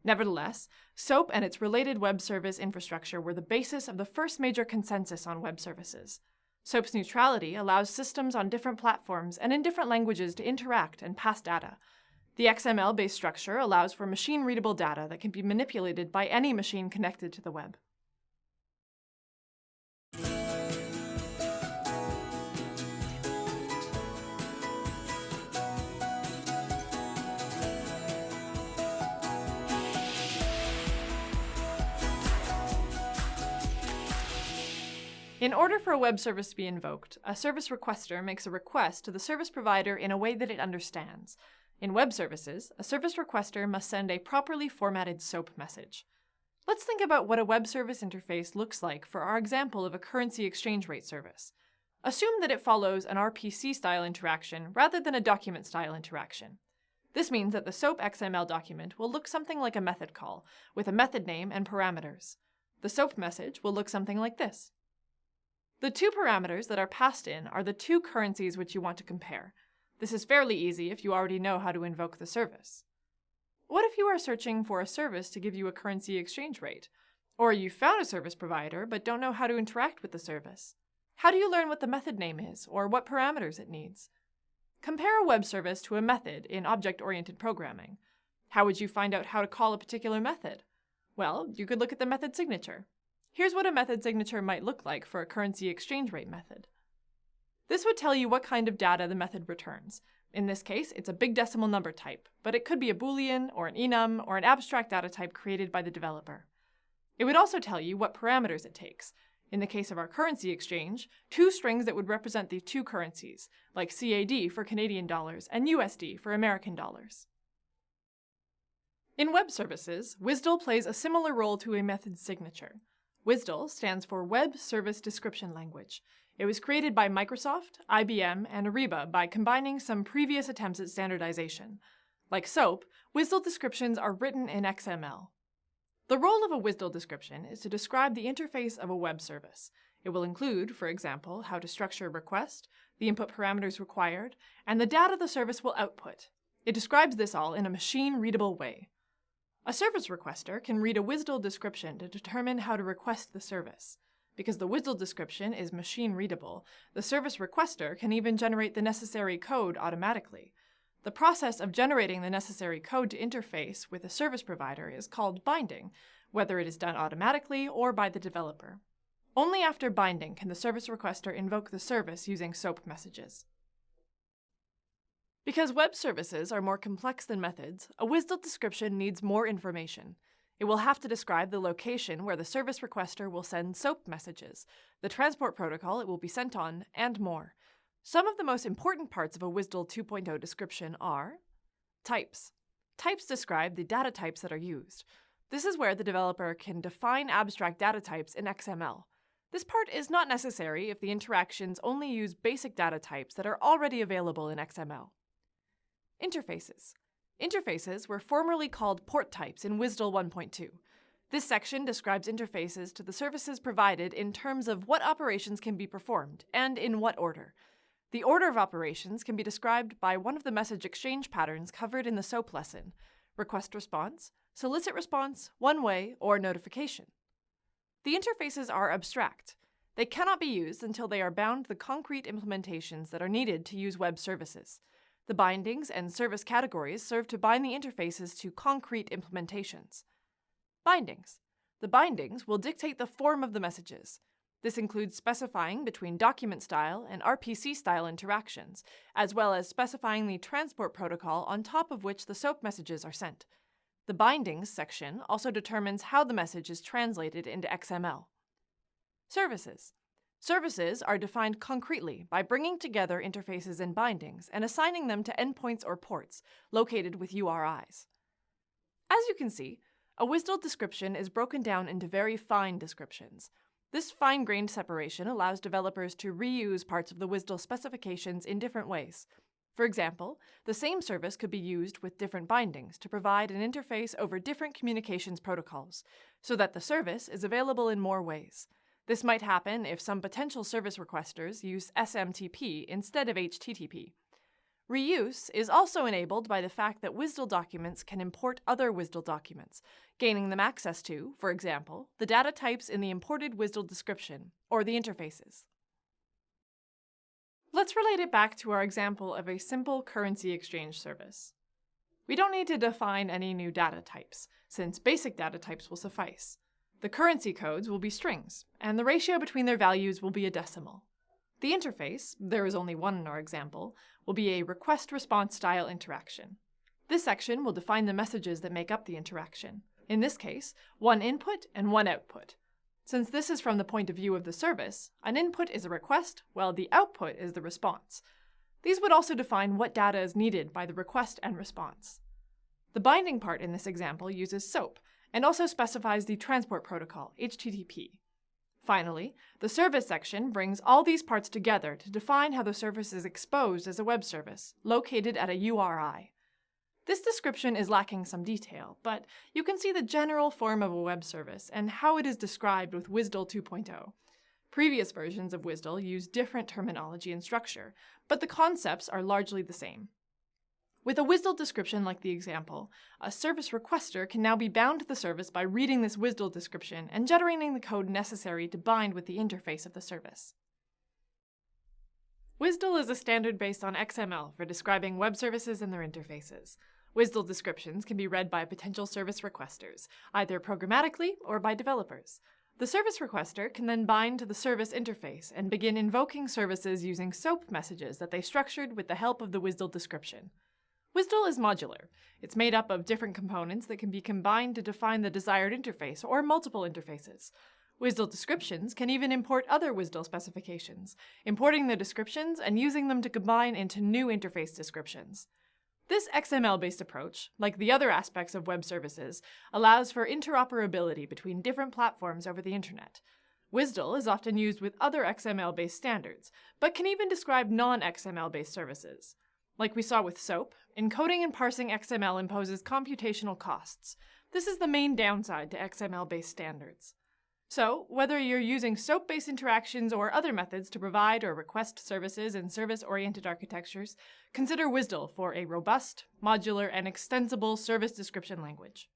Nevertheless, SOAP and its related web service infrastructure were the basis of the first major consensus on web services. SOAP's neutrality allows systems on different platforms and in different languages to interact and pass data. The XML-based structure allows for machine-readable data that can be manipulated by any machine connected to the web. In order for a web service to be invoked, a service requester makes a request to the service provider in a way that it understands. In web services, a service requester must send a properly formatted SOAP message. Let's think about what a web service interface looks like for our example of a currency exchange rate service. Assume that it follows an RPC-style interaction rather than a document-style interaction. This means that the SOAP XML document will look something like a method call, with a method name and parameters. The SOAP message will look something like this. The two parameters that are passed in are the two currencies which you want to compare. This is fairly easy if you already know how to invoke the service. What if you are searching for a service to give you a currency exchange rate? Or you found a service provider but don't know how to interact with the service? How do you learn what the method name is or what parameters it needs? Compare a web service to a method in object-oriented programming. How would you find out how to call a particular method? Well, you could look at the method signature. Here's what a method signature might look like for a currency exchange rate method. This would tell you what kind of data the method returns. In this case, it's a big decimal number type, but it could be a Boolean or an enum or an abstract data type created by the developer. It would also tell you what parameters it takes. In the case of our currency exchange, two strings that would represent the two currencies, like CAD for Canadian dollars and USD for American dollars. In web services, WSDL plays a similar role to a method signature. WSDL stands for Web Service Description Language. It was created by Microsoft, IBM, and Ariba by combining some previous attempts at standardization. Like SOAP, WSDL descriptions are written in XML. The role of a WSDL description is to describe the interface of a web service. It will include, for example, how to structure a request, the input parameters required, and the data the service will output. It describes this all in a machine-readable way. A service requester can read a WSDL description to determine how to request the service. Because the WSDL description is machine-readable, the service requester can even generate the necessary code automatically. The process of generating the necessary code to interface with a service provider is called binding, whether it is done automatically or by the developer. Only after binding can the service requester invoke the service using SOAP messages. Because web services are more complex than methods, a WSDL description needs more information. It will have to describe the location where the service requester will send SOAP messages, the transport protocol it will be sent on, and more. Some of the most important parts of a WSDL 2.0 description are types. Types describe the data types that are used. This is where the developer can define abstract data types in XML. This part is not necessary if the interactions only use basic data types that are already available in XML. Interfaces. Interfaces were formerly called port types in WSDL 1.2. This section describes interfaces to the services provided in terms of what operations can be performed, and in what order. The order of operations can be described by one of the message exchange patterns covered in the SOAP lesson: request response, solicit response, one-way, or notification. The interfaces are abstract. They cannot be used until they are bound to the concrete implementations that are needed to use web services. The bindings and service categories serve to bind the interfaces to concrete implementations. Bindings. The bindings will dictate the form of the messages. This includes specifying between document style and RPC style interactions, as well as specifying the transport protocol on top of which the SOAP messages are sent. The bindings section also determines how the message is translated into XML. Services. Services are defined concretely by bringing together interfaces and bindings and assigning them to endpoints or ports located with URIs. As you can see, a WSDL description is broken down into very fine descriptions. This fine-grained separation allows developers to reuse parts of the WSDL specifications in different ways. For example, the same service could be used with different bindings to provide an interface over different communications protocols, so that the service is available in more ways. This might happen if some potential service requesters use SMTP instead of HTTP. Reuse is also enabled by the fact that WSDL documents can import other WSDL documents, gaining them access to, for example, the data types in the imported WSDL description, or the interfaces. Let's relate it back to our example of a simple currency exchange service. We don't need to define any new data types, since basic data types will suffice. The currency codes will be strings, and the ratio between their values will be a decimal. The interface, there is only one in our example, will be a request-response style interaction. This section will define the messages that make up the interaction. In this case, one input and one output. Since this is from the point of view of the service, an input is a request, while the output is the response. These would also define what data is needed by the request and response. The binding part in this example uses SOAP, and also specifies the transport protocol, HTTP. Finally, the service section brings all these parts together to define how the service is exposed as a web service, located at a URI. This description is lacking some detail, but you can see the general form of a web service and how it is described with WSDL 2.0. Previous versions of WSDL use different terminology and structure, but the concepts are largely the same. With a WSDL description like the example, a service requester can now be bound to the service by reading this WSDL description and generating the code necessary to bind with the interface of the service. WSDL is a standard based on XML for describing web services and their interfaces. WSDL descriptions can be read by potential service requesters, either programmatically or by developers. The service requester can then bind to the service interface and begin invoking services using SOAP messages that they structured with the help of the WSDL description. WSDL is modular. It's made up of different components that can be combined to define the desired interface or multiple interfaces. WSDL descriptions can even import other WSDL specifications, importing the descriptions and using them to combine into new interface descriptions. This XML-based approach, like the other aspects of web services, allows for interoperability between different platforms over the internet. WSDL is often used with other XML-based standards, but can even describe non-XML-based services. Like we saw with SOAP, encoding and parsing XML imposes computational costs. This is the main downside to XML-based standards. So, whether you're using SOAP-based interactions or other methods to provide or request services in service-oriented architectures, consider WSDL for a robust, modular, and extensible service description language.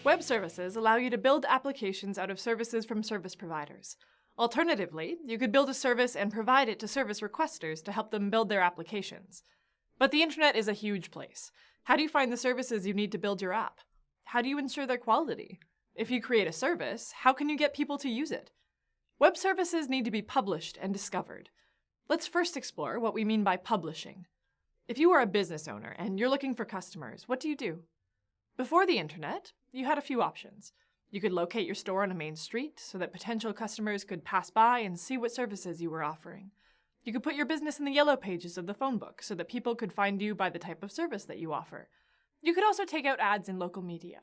Web services allow you to build applications out of services from service providers. Alternatively, you could build a service and provide it to service requesters to help them build their applications. But the internet is a huge place. How do you find the services you need to build your app? How do you ensure their quality? If you create a service, how can you get people to use it? Web services need to be published and discovered. Let's first explore what we mean by publishing. If you are a business owner and you're looking for customers, what do? Before the internet, you had a few options. You could locate your store on a main street so that potential customers could pass by and see what services you were offering. You could put your business in the yellow pages of the phone book so that people could find you by the type of service that you offer. You could also take out ads in local media.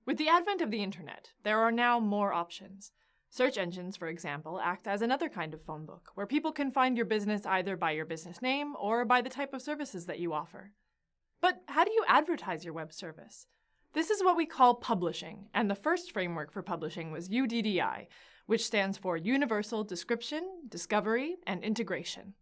With the advent of the internet, there are now more options. Search engines, for example, act as another kind of phone book, where people can find your business either by your business name or by the type of services that you offer. But how do you advertise your web service? This is what we call publishing, and the first framework for publishing was UDDI, which stands for Universal Description, Discovery, and Integration.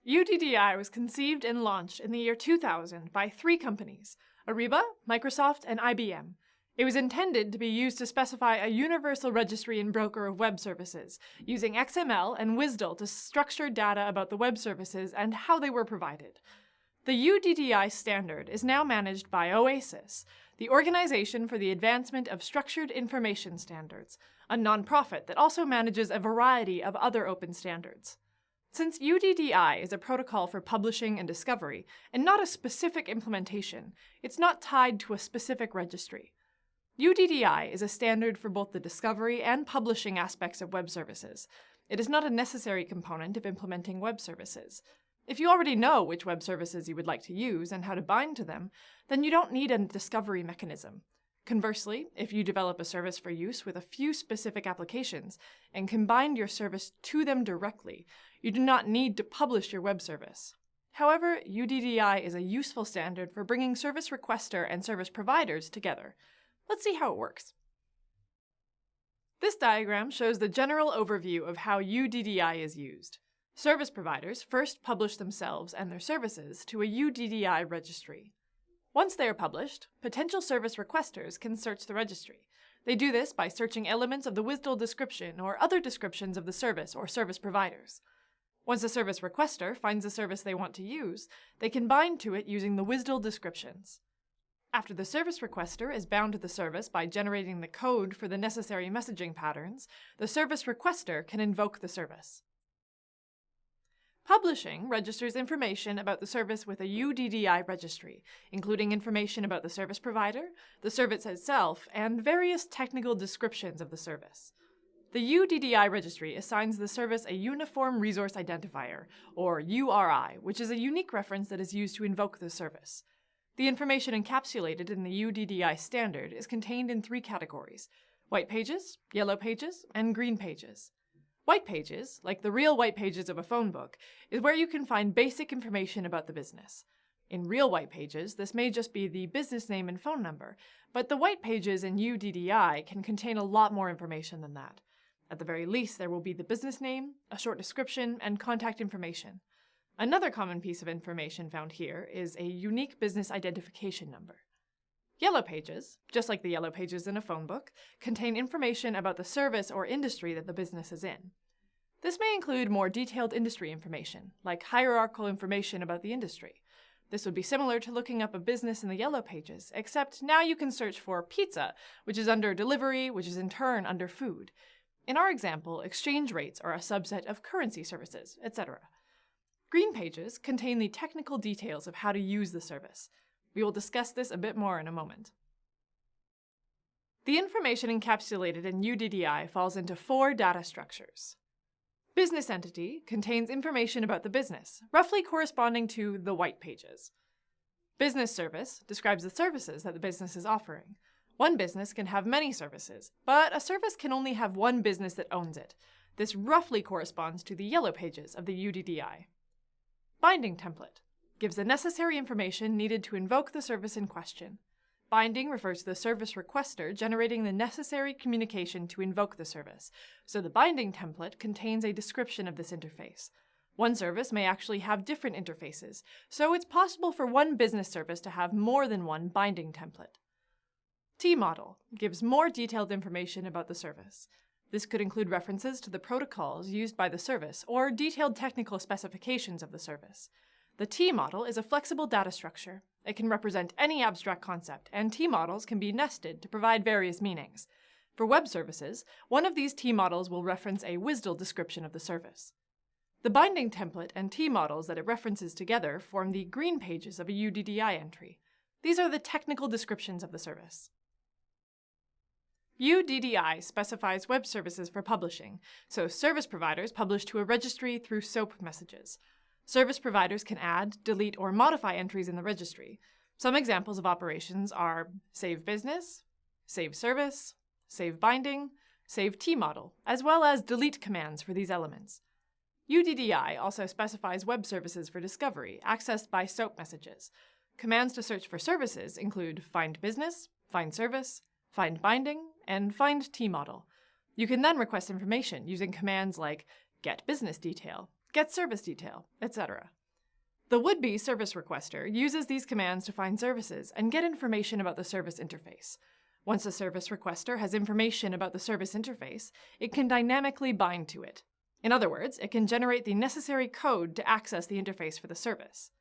UDDI was conceived and launched in the year 2000 by 3 companies, Ariba, Microsoft, and IBM. It was intended to be used to specify a universal registry and broker of web services, using XML and WSDL to structure data about the web services and how they were provided. The UDDI standard is now managed by OASIS, the Organization for the Advancement of Structured Information Standards, a nonprofit that also manages a variety of other open standards. Since UDDI is a protocol for publishing and discovery, and not a specific implementation, it's not tied to a specific registry. UDDI is a standard for both the discovery and publishing aspects of web services. It is not a necessary component of implementing web services. If you already know which web services you would like to use and how to bind to them, then you don't need a discovery mechanism. Conversely, if you develop a service for use with a few specific applications and can bind your service to them directly, you do not need to publish your web service. However, UDDI is a useful standard for bringing service requester and service providers together. Let's see how it works. This diagram shows the general overview of how UDDI is used. Service providers first publish themselves and their services to a UDDI registry. Once they are published, potential service requesters can search the registry. They do this by searching elements of the WSDL description or other descriptions of the service or service providers. Once a service requester finds a service they want to use, they can bind to it using the WSDL descriptions. After the service requester is bound to the service by generating the code for the necessary messaging patterns, the service requester can invoke the service. Publishing registers information about the service with a UDDI registry, including information about the service provider, the service itself, and various technical descriptions of the service. The UDDI registry assigns the service a Uniform Resource Identifier, or URI, which is a unique reference that is used to invoke the service. The information encapsulated in the UDDI standard is contained in 3 categories: white pages, yellow pages, and green pages. White pages, like the real white pages of a phone book, is where you can find basic information about the business. In real white pages, this may just be the business name and phone number, but the white pages in UDDI can contain a lot more information than that. At the very least, there will be the business name, a short description, and contact information. Another common piece of information found here is a unique business identification number. Yellow pages, just like the yellow pages in a phone book, contain information about the service or industry that the business is in. This may include more detailed industry information, like hierarchical information about the industry. This would be similar to looking up a business in the yellow pages, except now you can search for pizza, which is under delivery, which is in turn under food. In our example, exchange rates are a subset of currency services, etc. Green pages contain the technical details of how to use the service. We will discuss this a bit more in a moment. The information encapsulated in UDDI falls into 4 data structures. Business entity contains information about the business, roughly corresponding to the white pages. Business service describes the services that the business is offering. One business can have many services, but a service can only have one business that owns it. This roughly corresponds to the yellow pages of the UDDI. Binding template gives the necessary information needed to invoke the service in question. Binding refers to the service requester generating the necessary communication to invoke the service, so the binding template contains a description of this interface. One service may actually have different interfaces, so it's possible for one business service to have more than one binding template. T-model gives more detailed information about the service. This could include references to the protocols used by the service or detailed technical specifications of the service. The T-model is a flexible data structure. It can represent any abstract concept, and T-models can be nested to provide various meanings. For web services, one of these T-models will reference a WSDL description of the service. The binding template and T-models that it references together form the green pages of a UDDI entry. These are the technical descriptions of the service. UDDI specifies web services for publishing, so service providers publish to a registry through SOAP messages. Service providers can add, delete, or modify entries in the registry. Some examples of operations are save business, save service, save binding, save T-model, as well as delete commands for these elements. UDDI also specifies web services for discovery, accessed by SOAP messages. Commands to search for services include find business, find service, find binding, and find T-model. You can then request information using commands like get business detail, get service detail, etc. The would-be service requester uses these commands to find services and get information about the service interface. Once a service requester has information about the service interface, it can dynamically bind to it. In other words, it can generate the necessary code to access the interface for the service.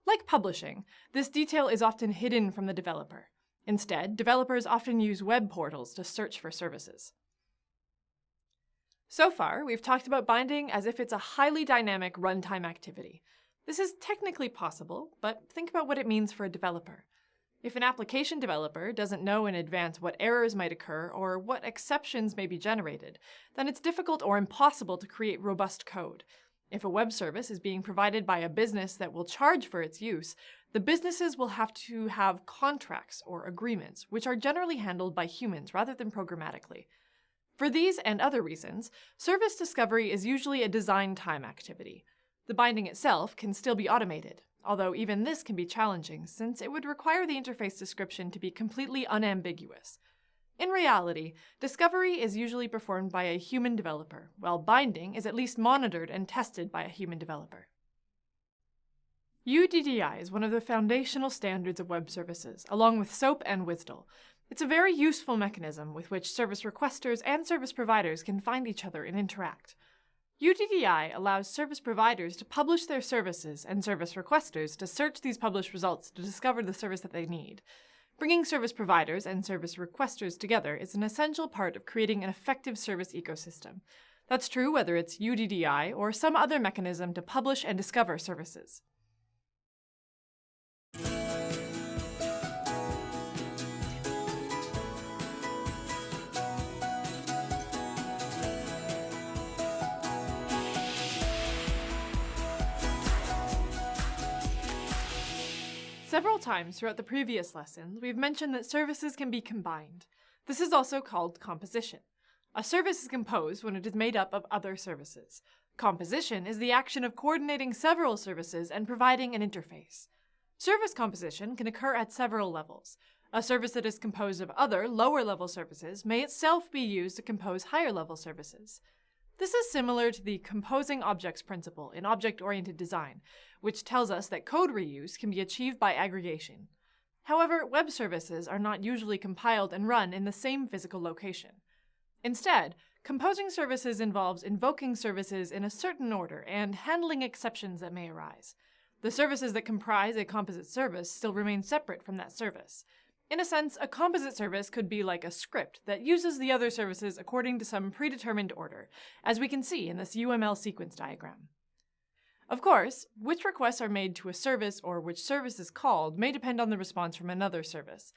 Like publishing, this detail is often hidden from the developer. Instead, developers often use web portals to search for services. So far, we've talked about binding as if it's a highly dynamic runtime activity. This is technically possible, but think about what it means for a developer. If an application developer doesn't know in advance what errors might occur or what exceptions may be generated, then it's difficult or impossible to create robust code. If a web service is being provided by a business that will charge for its use, the businesses will have to have contracts or agreements, which are generally handled by humans rather than programmatically. For these and other reasons, service discovery is usually a design time activity. The binding itself can still be automated, although even this can be challenging since it would require the interface description to be completely unambiguous. In reality, discovery is usually performed by a human developer, while binding is at least monitored and tested by a human developer. UDDI is one of the foundational standards of web services, along with SOAP and WSDL. It's a very useful mechanism with which service requesters and service providers can find each other and interact. UDDI allows service providers to publish their services and service requesters to search these published results to discover the service that they need. Bringing service providers and service requesters together is an essential part of creating an effective service ecosystem. That's true whether it's UDDI or some other mechanism to publish and discover services. Several times throughout the previous lessons, we've mentioned that services can be combined. This is also called composition. A service is composed when it is made up of other services. Composition is the action of coordinating several services and providing an interface. Service composition can occur at several levels. A service that is composed of other, lower-level services may itself be used to compose higher-level services. This is similar to the composing objects principle in object-oriented design, which tells us that code reuse can be achieved by aggregation. However, web services are not usually compiled and run in the same physical location. Instead, composing services involves invoking services in a certain order and handling exceptions that may arise. The services that comprise a composite service still remain separate from that service. In a sense, a composite service could be like a script that uses the other services according to some predetermined order, as we can see in this UML sequence diagram. Of course, which requests are made to a service or which service is called may depend on the response from another service.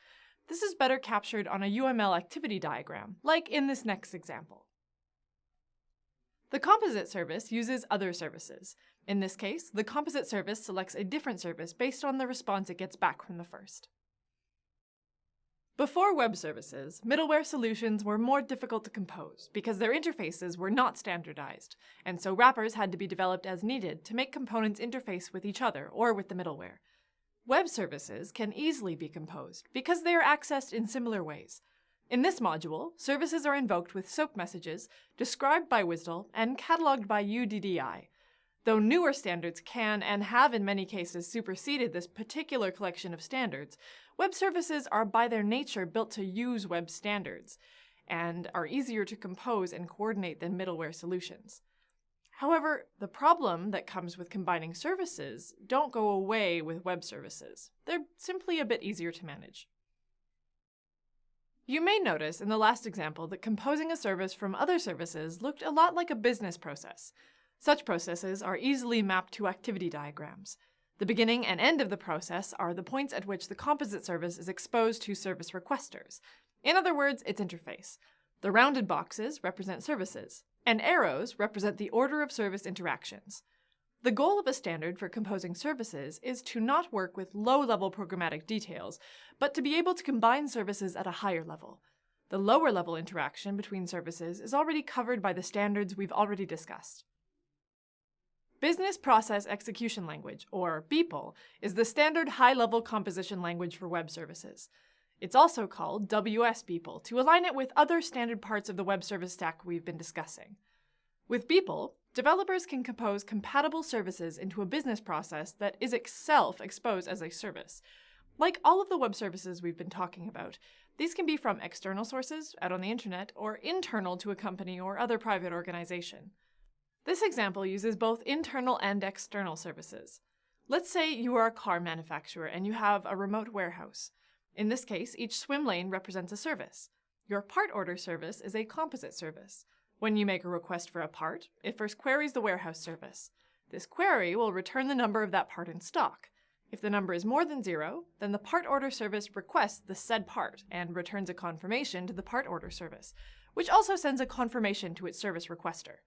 This is better captured on a UML activity diagram, like in this next example. The composite service uses other services. In this case, the composite service selects a different service based on the response it gets back from the first. Before web services, middleware solutions were more difficult to compose because their interfaces were not standardized, and so wrappers had to be developed as needed to make components interface with each other or with the middleware. Web services can easily be composed because they are accessed in similar ways. In this module, services are invoked with SOAP messages, described by WSDL, and cataloged by UDDI. Though newer standards can and have in many cases superseded this particular collection of standards, web services are by their nature built to use web standards, and are easier to compose and coordinate than middleware solutions. However, the problem that comes with combining services don't go away with web services. They're simply a bit easier to manage. You may notice in the last example that composing a service from other services looked a lot like a business process. Such processes are easily mapped to activity diagrams. The beginning and end of the process are the points at which the composite service is exposed to service requesters. In other words, its interface. The rounded boxes represent services, and arrows represent the order of service interactions. The goal of a standard for composing services is to not work with low-level programmatic details, but to be able to combine services at a higher level. The lower-level interaction between services is already covered by the standards we've already discussed. Business Process Execution Language, or BPEL, is the standard high-level composition language for web services. It's also called WS-BPEL to align it with other standard parts of the web service stack we've been discussing. With BPEL, developers can compose compatible services into a business process that is itself exposed as a service. Like all of the web services we've been talking about, these can be from external sources out on the internet or internal to a company or other private organization. This example uses both internal and external services. Let's say you are a car manufacturer and you have a remote warehouse. In this case, each swim lane represents a service. Your part order service is a composite service. When you make a request for a part, it first queries the warehouse service. This query will return the number of that part in stock. If the number is more than 0, then the part order service requests the said part and returns a confirmation to the part order service, which also sends a confirmation to its service requester.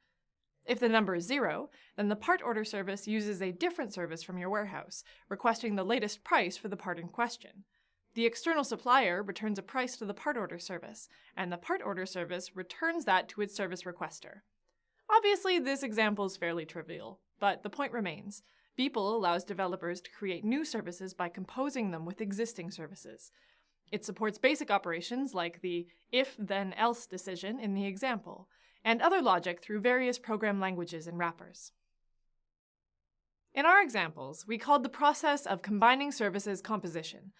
If the number is 0, then the part order service uses a different service from your warehouse, requesting the latest price for the part in question. The external supplier returns a price to the part order service, and the part order service returns that to its service requester. Obviously, this example is fairly trivial, but the point remains. BPEL allows developers to create new services by composing them with existing services. It supports basic operations like the if-then-else decision in the example, and other logic through various program languages and wrappers. In our examples, we called the process of combining services composition.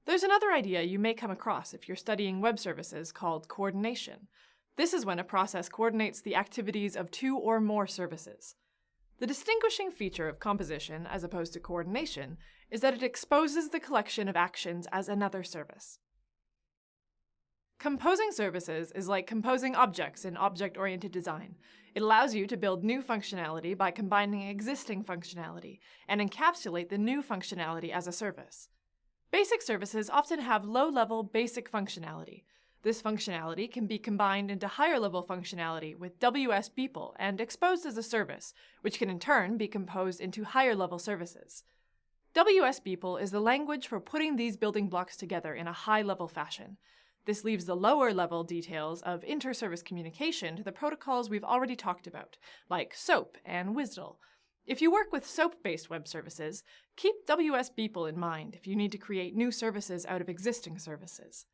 There's another idea you may come across if you're studying web services called coordination. This is when a process coordinates the activities of 2 or more services. The distinguishing feature of composition, as opposed to coordination, is that it exposes the collection of actions as another service. Composing services is like composing objects in object-oriented design. It allows you to build new functionality by combining existing functionality and encapsulate the new functionality as a service. Basic services often have low-level basic functionality. This functionality can be combined into higher-level functionality with WS Beeple and exposed as a service, which can in turn be composed into higher-level services. WS Beeple is the language for putting these building blocks together in a high-level fashion. This leaves the lower-level details of inter-service communication to the protocols we've already talked about, like SOAP and WSDL. If you work with SOAP-based web services, keep WS Beeple in mind if you need to create new services out of existing services.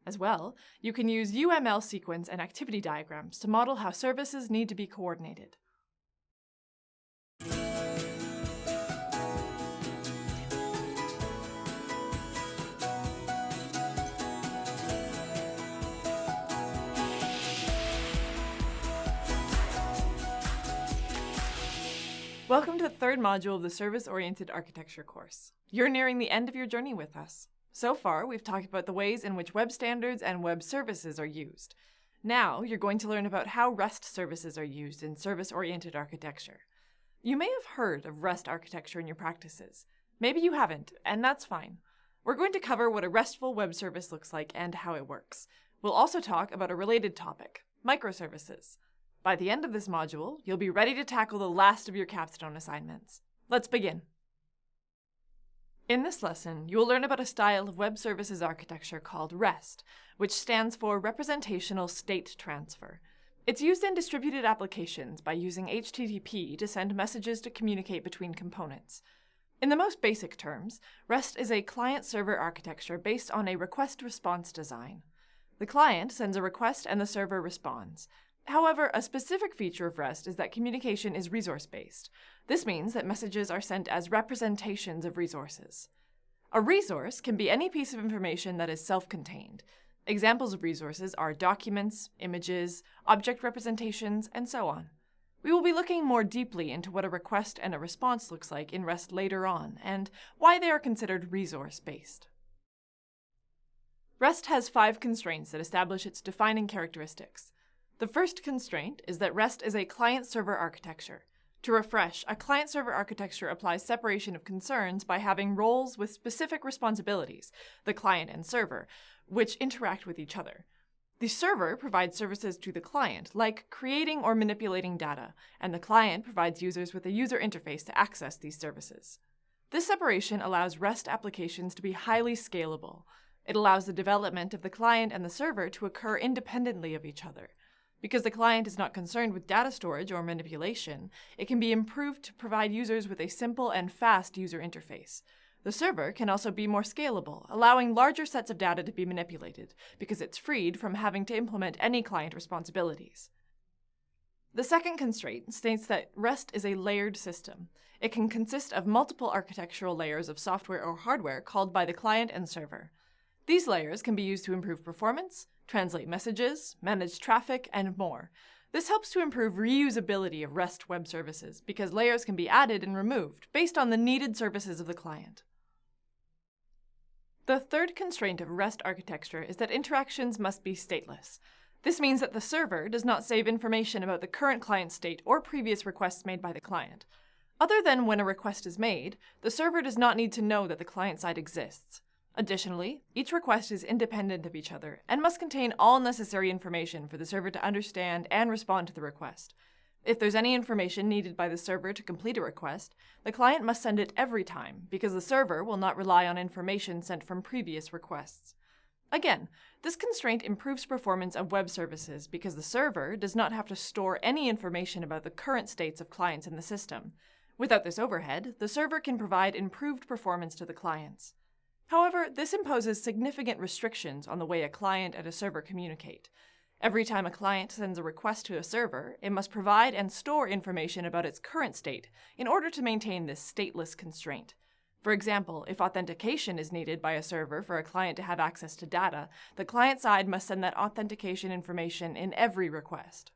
As well, you can use UML sequence and activity diagrams to model how services need to be coordinated. Welcome to the third module of the Service-Oriented Architecture course. You're nearing the end of your journey with us. So far, we've talked about the ways in which web standards and web services are used. Now, you're going to learn about how REST services are used in service-oriented architecture. You may have heard of REST architecture in your practices. Maybe you haven't, and that's fine. We're going to cover what a RESTful web service looks like and how it works. We'll also talk about a related topic, microservices. By the end of this module, you'll be ready to tackle the last of your capstone assignments. Let's begin. In this lesson, you will learn about a style of web services architecture called REST, which stands for Representational State Transfer. It's used in distributed applications by using HTTP to send messages to communicate between components. In the most basic terms, REST is a client-server architecture based on a request-response design. The client sends a request and the server responds. However, a specific feature of REST is that communication is resource-based. This means that messages are sent as representations of resources. A resource can be any piece of information that is self-contained. Examples of resources are documents, images, object representations, and so on. We will be looking more deeply into what a request and a response looks like in REST later on, and why they are considered resource-based. REST has 5 constraints that establish its defining characteristics. The first constraint is that REST is a client-server architecture. To refresh, a client-server architecture applies separation of concerns by having roles with specific responsibilities, the client and server, which interact with each other. The server provides services to the client, like creating or manipulating data, and the client provides users with a user interface to access these services. This separation allows REST applications to be highly scalable. It allows the development of the client and the server to occur independently of each other. Because the client is not concerned with data storage or manipulation, it can be improved to provide users with a simple and fast user interface. The server can also be more scalable, allowing larger sets of data to be manipulated, because it's freed from having to implement any client responsibilities. The second constraint states that REST is a layered system. It can consist of multiple architectural layers of software or hardware called by the client and server. These layers can be used to improve performance, translate messages, manage traffic, and more. This helps to improve reusability of REST web services because layers can be added and removed based on the needed services of the client. The third constraint of REST architecture is that interactions must be stateless. This means that the server does not save information about the current client state or previous requests made by the client. Other than when a request is made, the server does not need to know that the client side exists. Additionally, each request is independent of each other and must contain all necessary information for the server to understand and respond to the request. If there's any information needed by the server to complete a request, the client must send it every time because the server will not rely on information sent from previous requests. Again, this constraint improves performance of web services because the server does not have to store any information about the current states of clients in the system. Without this overhead, the server can provide improved performance to the clients. However, this imposes significant restrictions on the way a client and a server communicate. Every time a client sends a request to a server, it must provide and store information about its current state in order to maintain this stateless constraint. For example, if authentication is needed by a server for a client to have access to data, the client side must send that authentication information in every request.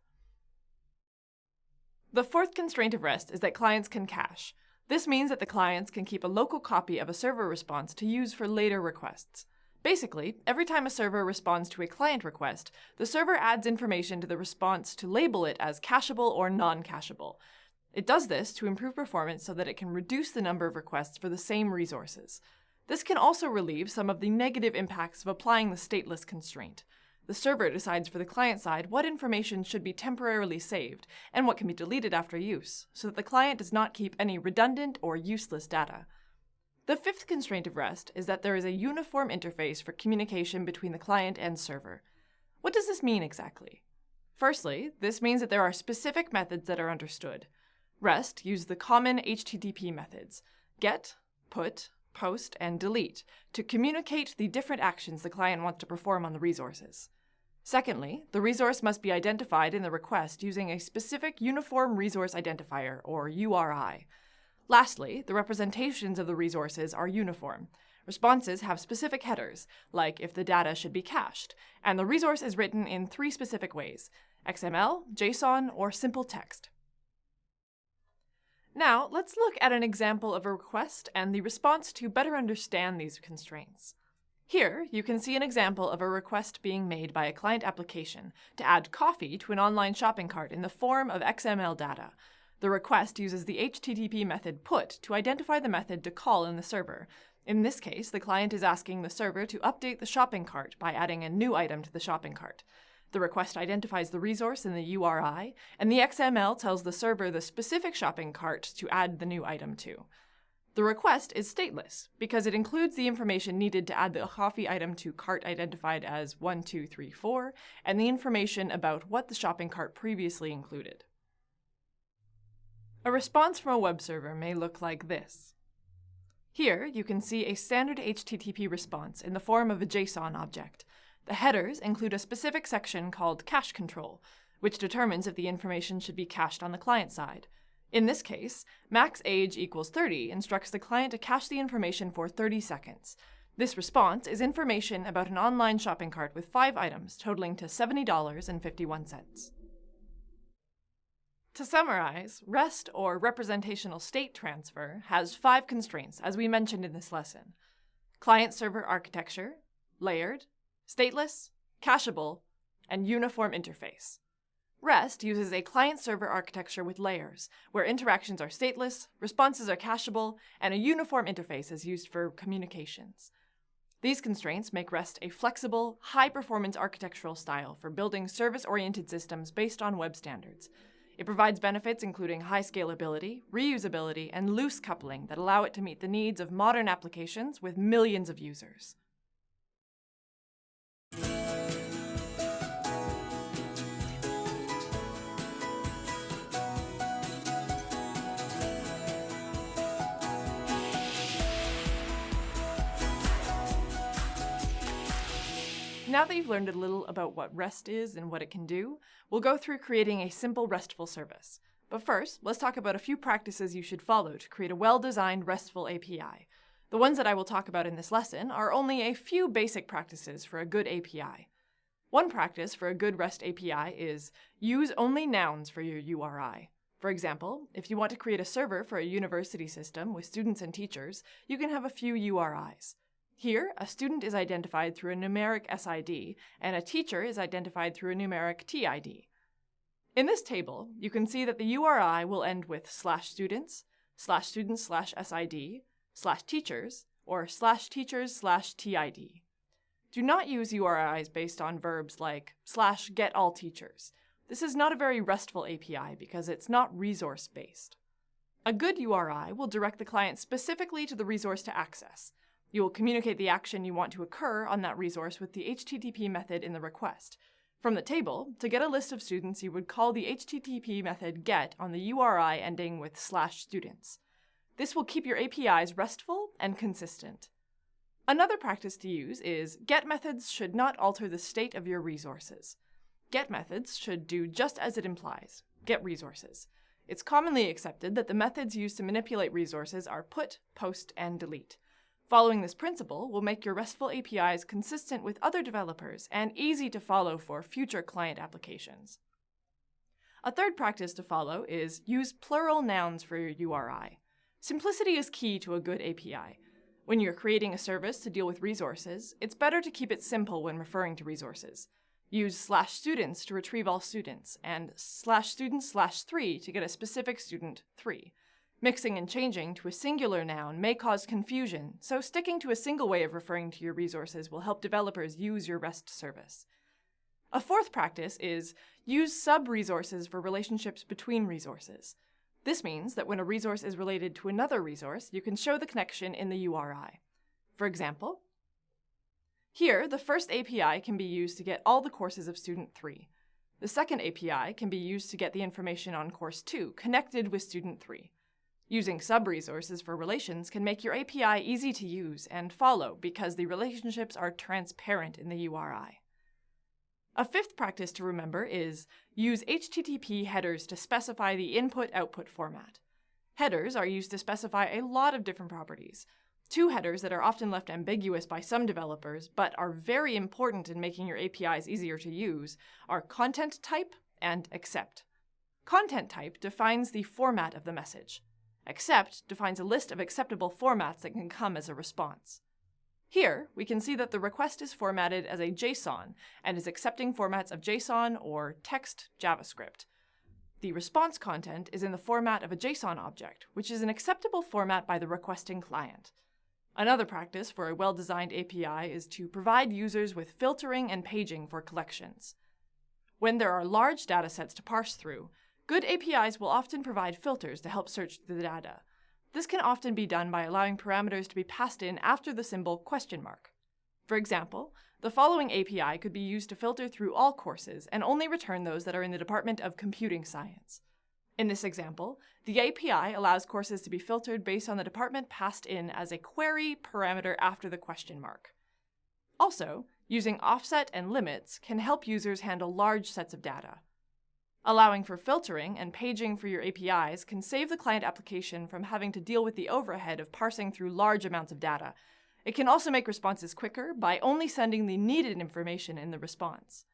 The fourth constraint of REST is that clients can cache. This means that the clients can keep a local copy of a server response to use for later requests. Basically, every time a server responds to a client request, the server adds information to the response to label it as cacheable or non-cacheable. It does this to improve performance so that it can reduce the number of requests for the same resources. This can also relieve some of the negative impacts of applying the stateless constraint. The server decides for the client side what information should be temporarily saved and what can be deleted after use, so that the client does not keep any redundant or useless data. The fifth constraint of REST is that there is a uniform interface for communication between the client and server. What does this mean exactly? Firstly, this means that there are specific methods that are understood. REST uses the common HTTP methods, GET, PUT, POST, and DELETE, to communicate the different actions the client wants to perform on the resources. Secondly, the resource must be identified in the request using a specific Uniform Resource Identifier, or URI. Lastly, the representations of the resources are uniform. Responses have specific headers, like if the data should be cached, and the resource is written in 3 specific ways: XML, JSON, or simple text. Now, let's look at an example of a request and the response to better understand these constraints. Here, you can see an example of a request being made by a client application to add coffee to an online shopping cart in the form of XML data. The request uses the HTTP method PUT to identify the method to call in the server. In this case, the client is asking the server to update the shopping cart by adding a new item to the shopping cart. The request identifies the resource in the URI, and the XML tells the server the specific shopping cart to add the new item to. The request is stateless because it includes the information needed to add the coffee item to cart identified as 1234 and the information about what the shopping cart previously included. A response from a web server may look like this. Here, you can see a standard HTTP response in the form of a JSON object. The headers include a specific section called cache control, which determines if the information should be cached on the client side. In this case, max age equals 30 instructs the client to cache the information for 30 seconds. This response is information about an online shopping cart with 5 items totaling to $70.51. To summarize, REST, or representational state transfer, has 5 constraints, as we mentioned in this lesson: client-server architecture, layered, stateless, cacheable, and uniform interface. REST uses a client-server architecture with layers, where interactions are stateless, responses are cacheable, and a uniform interface is used for communications. These constraints make REST a flexible, high-performance architectural style for building service-oriented systems based on web standards. It provides benefits including high scalability, reusability, and loose coupling that allow it to meet the needs of modern applications with millions of users. Now that you've learned a little about what REST is and what it can do, we'll go through creating a simple RESTful service. But first, let's talk about a few practices you should follow to create a well-designed RESTful API. The ones that I will talk about in this lesson are only a few basic practices for a good API. One practice for a good REST API is use only nouns for your URI. For example, if you want to create a server for a university system with students and teachers, you can have a few URIs. Here, a student is identified through a numeric SID, and a teacher is identified through a numeric TID. In this table, you can see that the URI will end with /students, /students/SID, /teachers, or /teachers/TID. Do not use URIs based on verbs like /getAllTeachers. This is not a very RESTful API because it's not resource-based. A good URI will direct the client specifically to the resource to access. You will communicate the action you want to occur on that resource with the HTTP method in the request. From the table, to get a list of students, you would call the HTTP method get on the URI ending with /students. This will keep your APIs RESTful and consistent. Another practice to use is get methods should not alter the state of your resources. Get methods should do just as it implies, get resources. It's commonly accepted that the methods used to manipulate resources are put, post, and delete. Following this principle will make your RESTful APIs consistent with other developers and easy to follow for future client applications. A third practice to follow is use plural nouns for your URI. Simplicity is key to a good API. When you're creating a service to deal with resources, it's better to keep it simple when referring to resources. Use /students to retrieve all students, and /students/3 to get a specific student 3. Mixing and changing to a singular noun may cause confusion, so sticking to a single way of referring to your resources will help developers use your REST service. A fourth practice is use sub-resources for relationships between resources. This means that when a resource is related to another resource, you can show the connection in the URI. For example, here, the first API can be used to get all the courses of student 3. The second API can be used to get the information on course 2 connected with student 3. Using sub-resources for relations can make your API easy to use and follow because the relationships are transparent in the URI. A fifth practice to remember is use HTTP headers to specify the input-output format. Headers are used to specify a lot of different properties. Two headers that are often left ambiguous by some developers, but are very important in making your APIs easier to use, are content type and accept. Content type defines the format of the message. Accept defines a list of acceptable formats that can come as a response. Here, we can see that the request is formatted as a JSON and is accepting formats of JSON or text JavaScript. The response content is in the format of a JSON object, which is an acceptable format by the requesting client. Another practice for a well-designed API is to provide users with filtering and paging for collections. When there are large datasets to parse through, good APIs will often provide filters to help search the data. This can often be done by allowing parameters to be passed in after the symbol ? For example, the following API could be used to filter through all courses and only return those that are in the Department of Computing Science. In this example, the API allows courses to be filtered based on the department passed in as a query parameter after the ? Also, using offset and limits can help users handle large sets of data. Allowing for filtering and paging for your APIs can save the client application from having to deal with the overhead of parsing through large amounts of data. It can also make responses quicker by only sending the needed information in the response.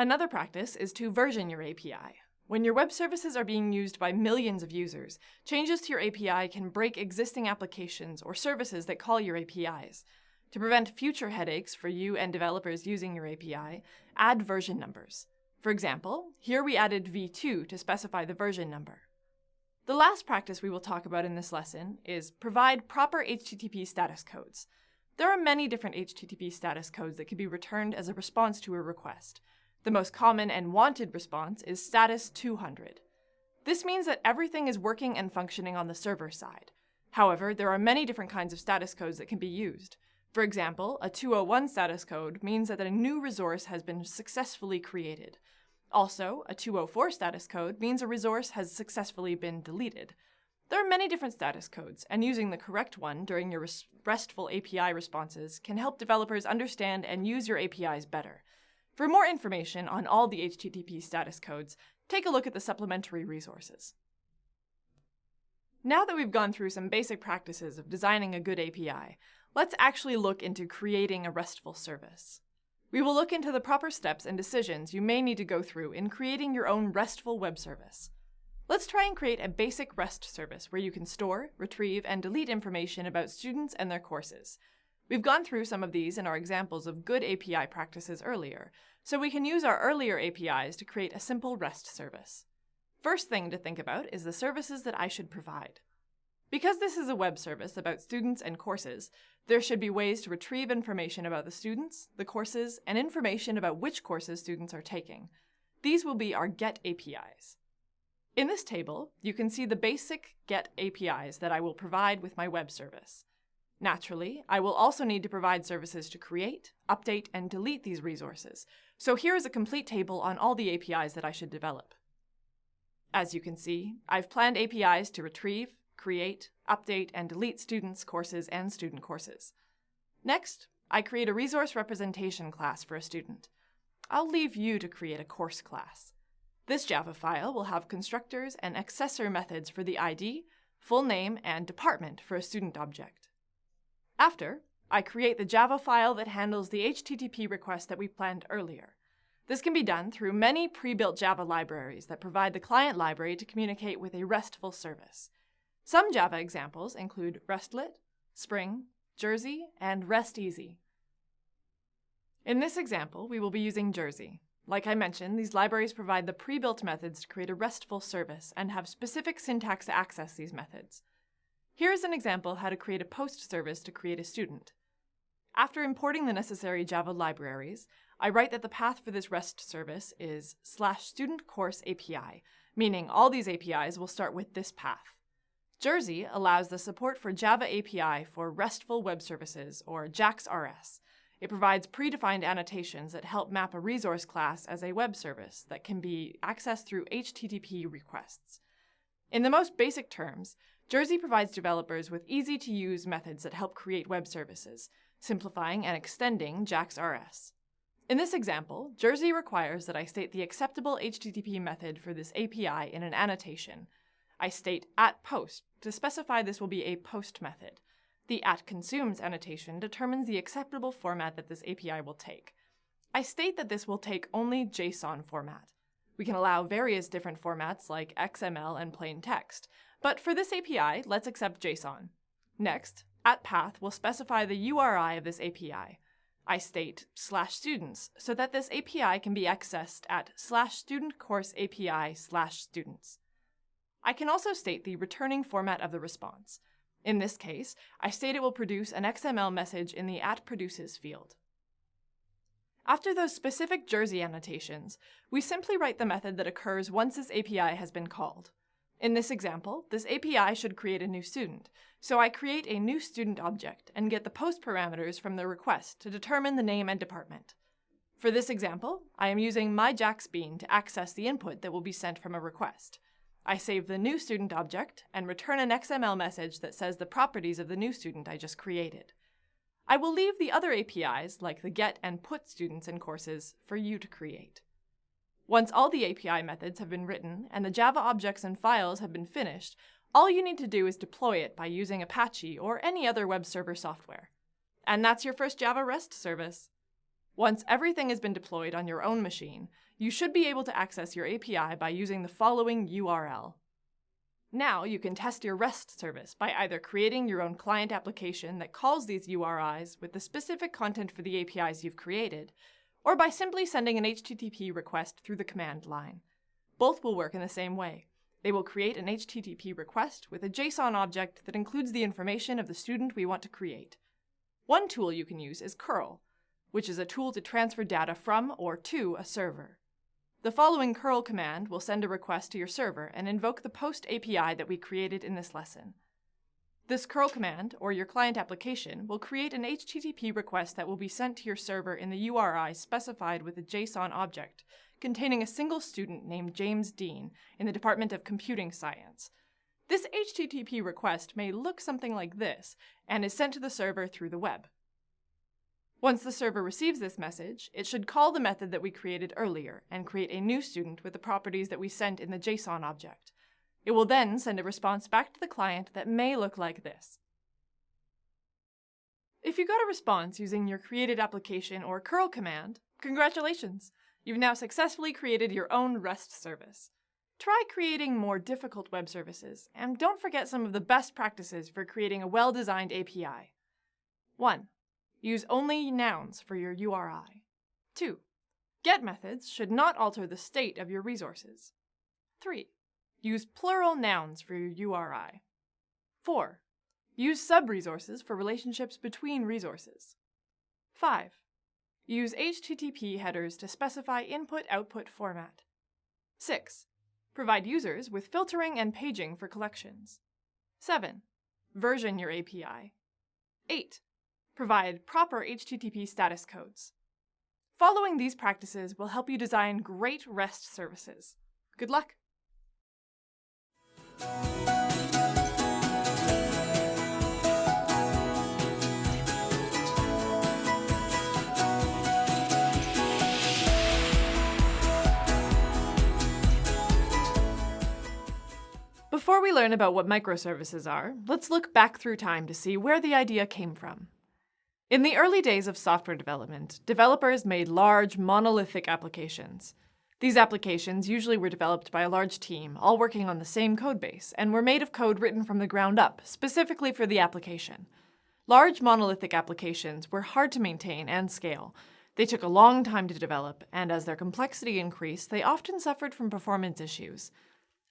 Another practice is to version your API. When your web services are being used by millions of users, changes to your API can break existing applications or services that call your APIs. To prevent future headaches for you and developers using your API, add version numbers. For example, here we added v2 to specify the version number. The last practice we will talk about in this lesson is provide proper HTTP status codes. There are many different HTTP status codes that can be returned as a response to a request. The most common and wanted response is status 200. This means that everything is working and functioning on the server side. However, there are many different kinds of status codes that can be used. For example, a 201 status code means that a new resource has been successfully created. Also, a 204 status code means a resource has successfully been deleted. There are many different status codes, and using the correct one during your RESTful API responses can help developers understand and use your APIs better. For more information on all the HTTP status codes, take a look at the supplementary resources. Now that we've gone through some basic practices of designing a good API, let's actually look into creating a RESTful service. We will look into the proper steps and decisions you may need to go through in creating your own RESTful web service. Let's try and create a basic REST service where you can store, retrieve, and delete information about students and their courses. We've gone through some of these in our examples of good API practices earlier, so we can use our earlier APIs to create a simple REST service. First thing to think about is the services that I should provide. Because this is a web service about students and courses, there should be ways to retrieve information about the students, the courses, and information about which courses students are taking. These will be our GET APIs. In this table, you can see the basic GET APIs that I will provide with my web service. Naturally, I will also need to provide services to create, update, and delete these resources, so here is a complete table on all the APIs that I should develop. As you can see, I've planned APIs to retrieve, create, update, and delete students' courses and student courses. Next, I create a resource representation class for a student. I'll leave you to create a course class. This Java file will have constructors and accessor methods for the ID, full name, and department for a student object. After, I create the Java file that handles the HTTP request that we planned earlier. This can be done through many pre-built Java libraries that provide the client library to communicate with a RESTful service. Some Java examples include RESTlet, Spring, Jersey, and Rest Easy. In this example, we will be using Jersey. Like I mentioned, these libraries provide the pre-built methods to create a RESTful service and have specific syntax to access these methods. Here is an example how to create a post service to create a student. After importing the necessary Java libraries, I write that the path for this REST service is /studentCourseAPI, meaning all these APIs will start with this path. Jersey allows the support for Java API for RESTful web services, or JAX-RS. It provides predefined annotations that help map a resource class as a web service that can be accessed through HTTP requests. In the most basic terms, Jersey provides developers with easy-to-use methods that help create web services, simplifying and extending JAX-RS. In this example, Jersey requires that I state the acceptable HTTP method for this API in an annotation. I state @post to specify this will be a post method. The @consumes annotation determines the acceptable format that this API will take. I state that this will take only JSON format. We can allow various different formats like XML and plain text, but for this API, let's accept JSON. Next, @path will specify the URI of this API. I state /students so that this API can be accessed at /studentCourseAPI/students. I can also state the returning format of the response. In this case, I state it will produce an XML message in the @produces field. After those specific Jersey annotations, we simply write the method that occurs once this API has been called. In this example, this API should create a new student, so I create a new student object and get the post parameters from the request to determine the name and department. For this example, I am using myJaxBean to access the input that will be sent from a request. I save the new student object and return an XML message that says the properties of the new student I just created. I will leave the other APIs, like the get and put students in courses, for you to create. Once all the API methods have been written and the Java objects and files have been finished, all you need to do is deploy it by using Apache or any other web server software. And that's your first Java REST service. Once everything has been deployed on your own machine, you should be able to access your API by using the following URL. Now you can test your REST service by either creating your own client application that calls these URIs with the specific content for the APIs you've created, or by simply sending an HTTP request through the command line. Both will work in the same way. They will create an HTTP request with a JSON object that includes the information of the student we want to create. One tool you can use is curl, which is a tool to transfer data from or to a server. The following curl command will send a request to your server and invoke the post API that we created in this lesson. This curl command, or your client application, will create an HTTP request that will be sent to your server in the URI specified with a JSON object, containing a single student named James Dean in the Department of Computing Science. This HTTP request may look something like this, and is sent to the server through the web. Once the server receives this message, it should call the method that we created earlier and create a new student with the properties that we sent in the JSON object. It will then send a response back to the client that may look like this. If you got a response using your created application or curl command, congratulations! You've now successfully created your own REST service. Try creating more difficult web services, and don't forget some of the best practices for creating a well-designed API. 1. Use only nouns for your URI. 2. Get methods should not alter the state of your resources. 3. Use plural nouns for your URI. 4. Use sub-resources for relationships between resources. 5. Use HTTP headers to specify input-output format. 6. Provide users with filtering and paging for collections. 7. Version your API. 8. Provide proper HTTP status codes. Following these practices will help you design great REST services. Good luck! Before we learn about what microservices are, let's look back through time to see where the idea came from. In the early days of software development, developers made large, monolithic applications. These applications usually were developed by a large team, all working on the same codebase, and were made of code written from the ground up, specifically for the application. Large monolithic applications were hard to maintain and scale. They took a long time to develop, and as their complexity increased, they often suffered from performance issues.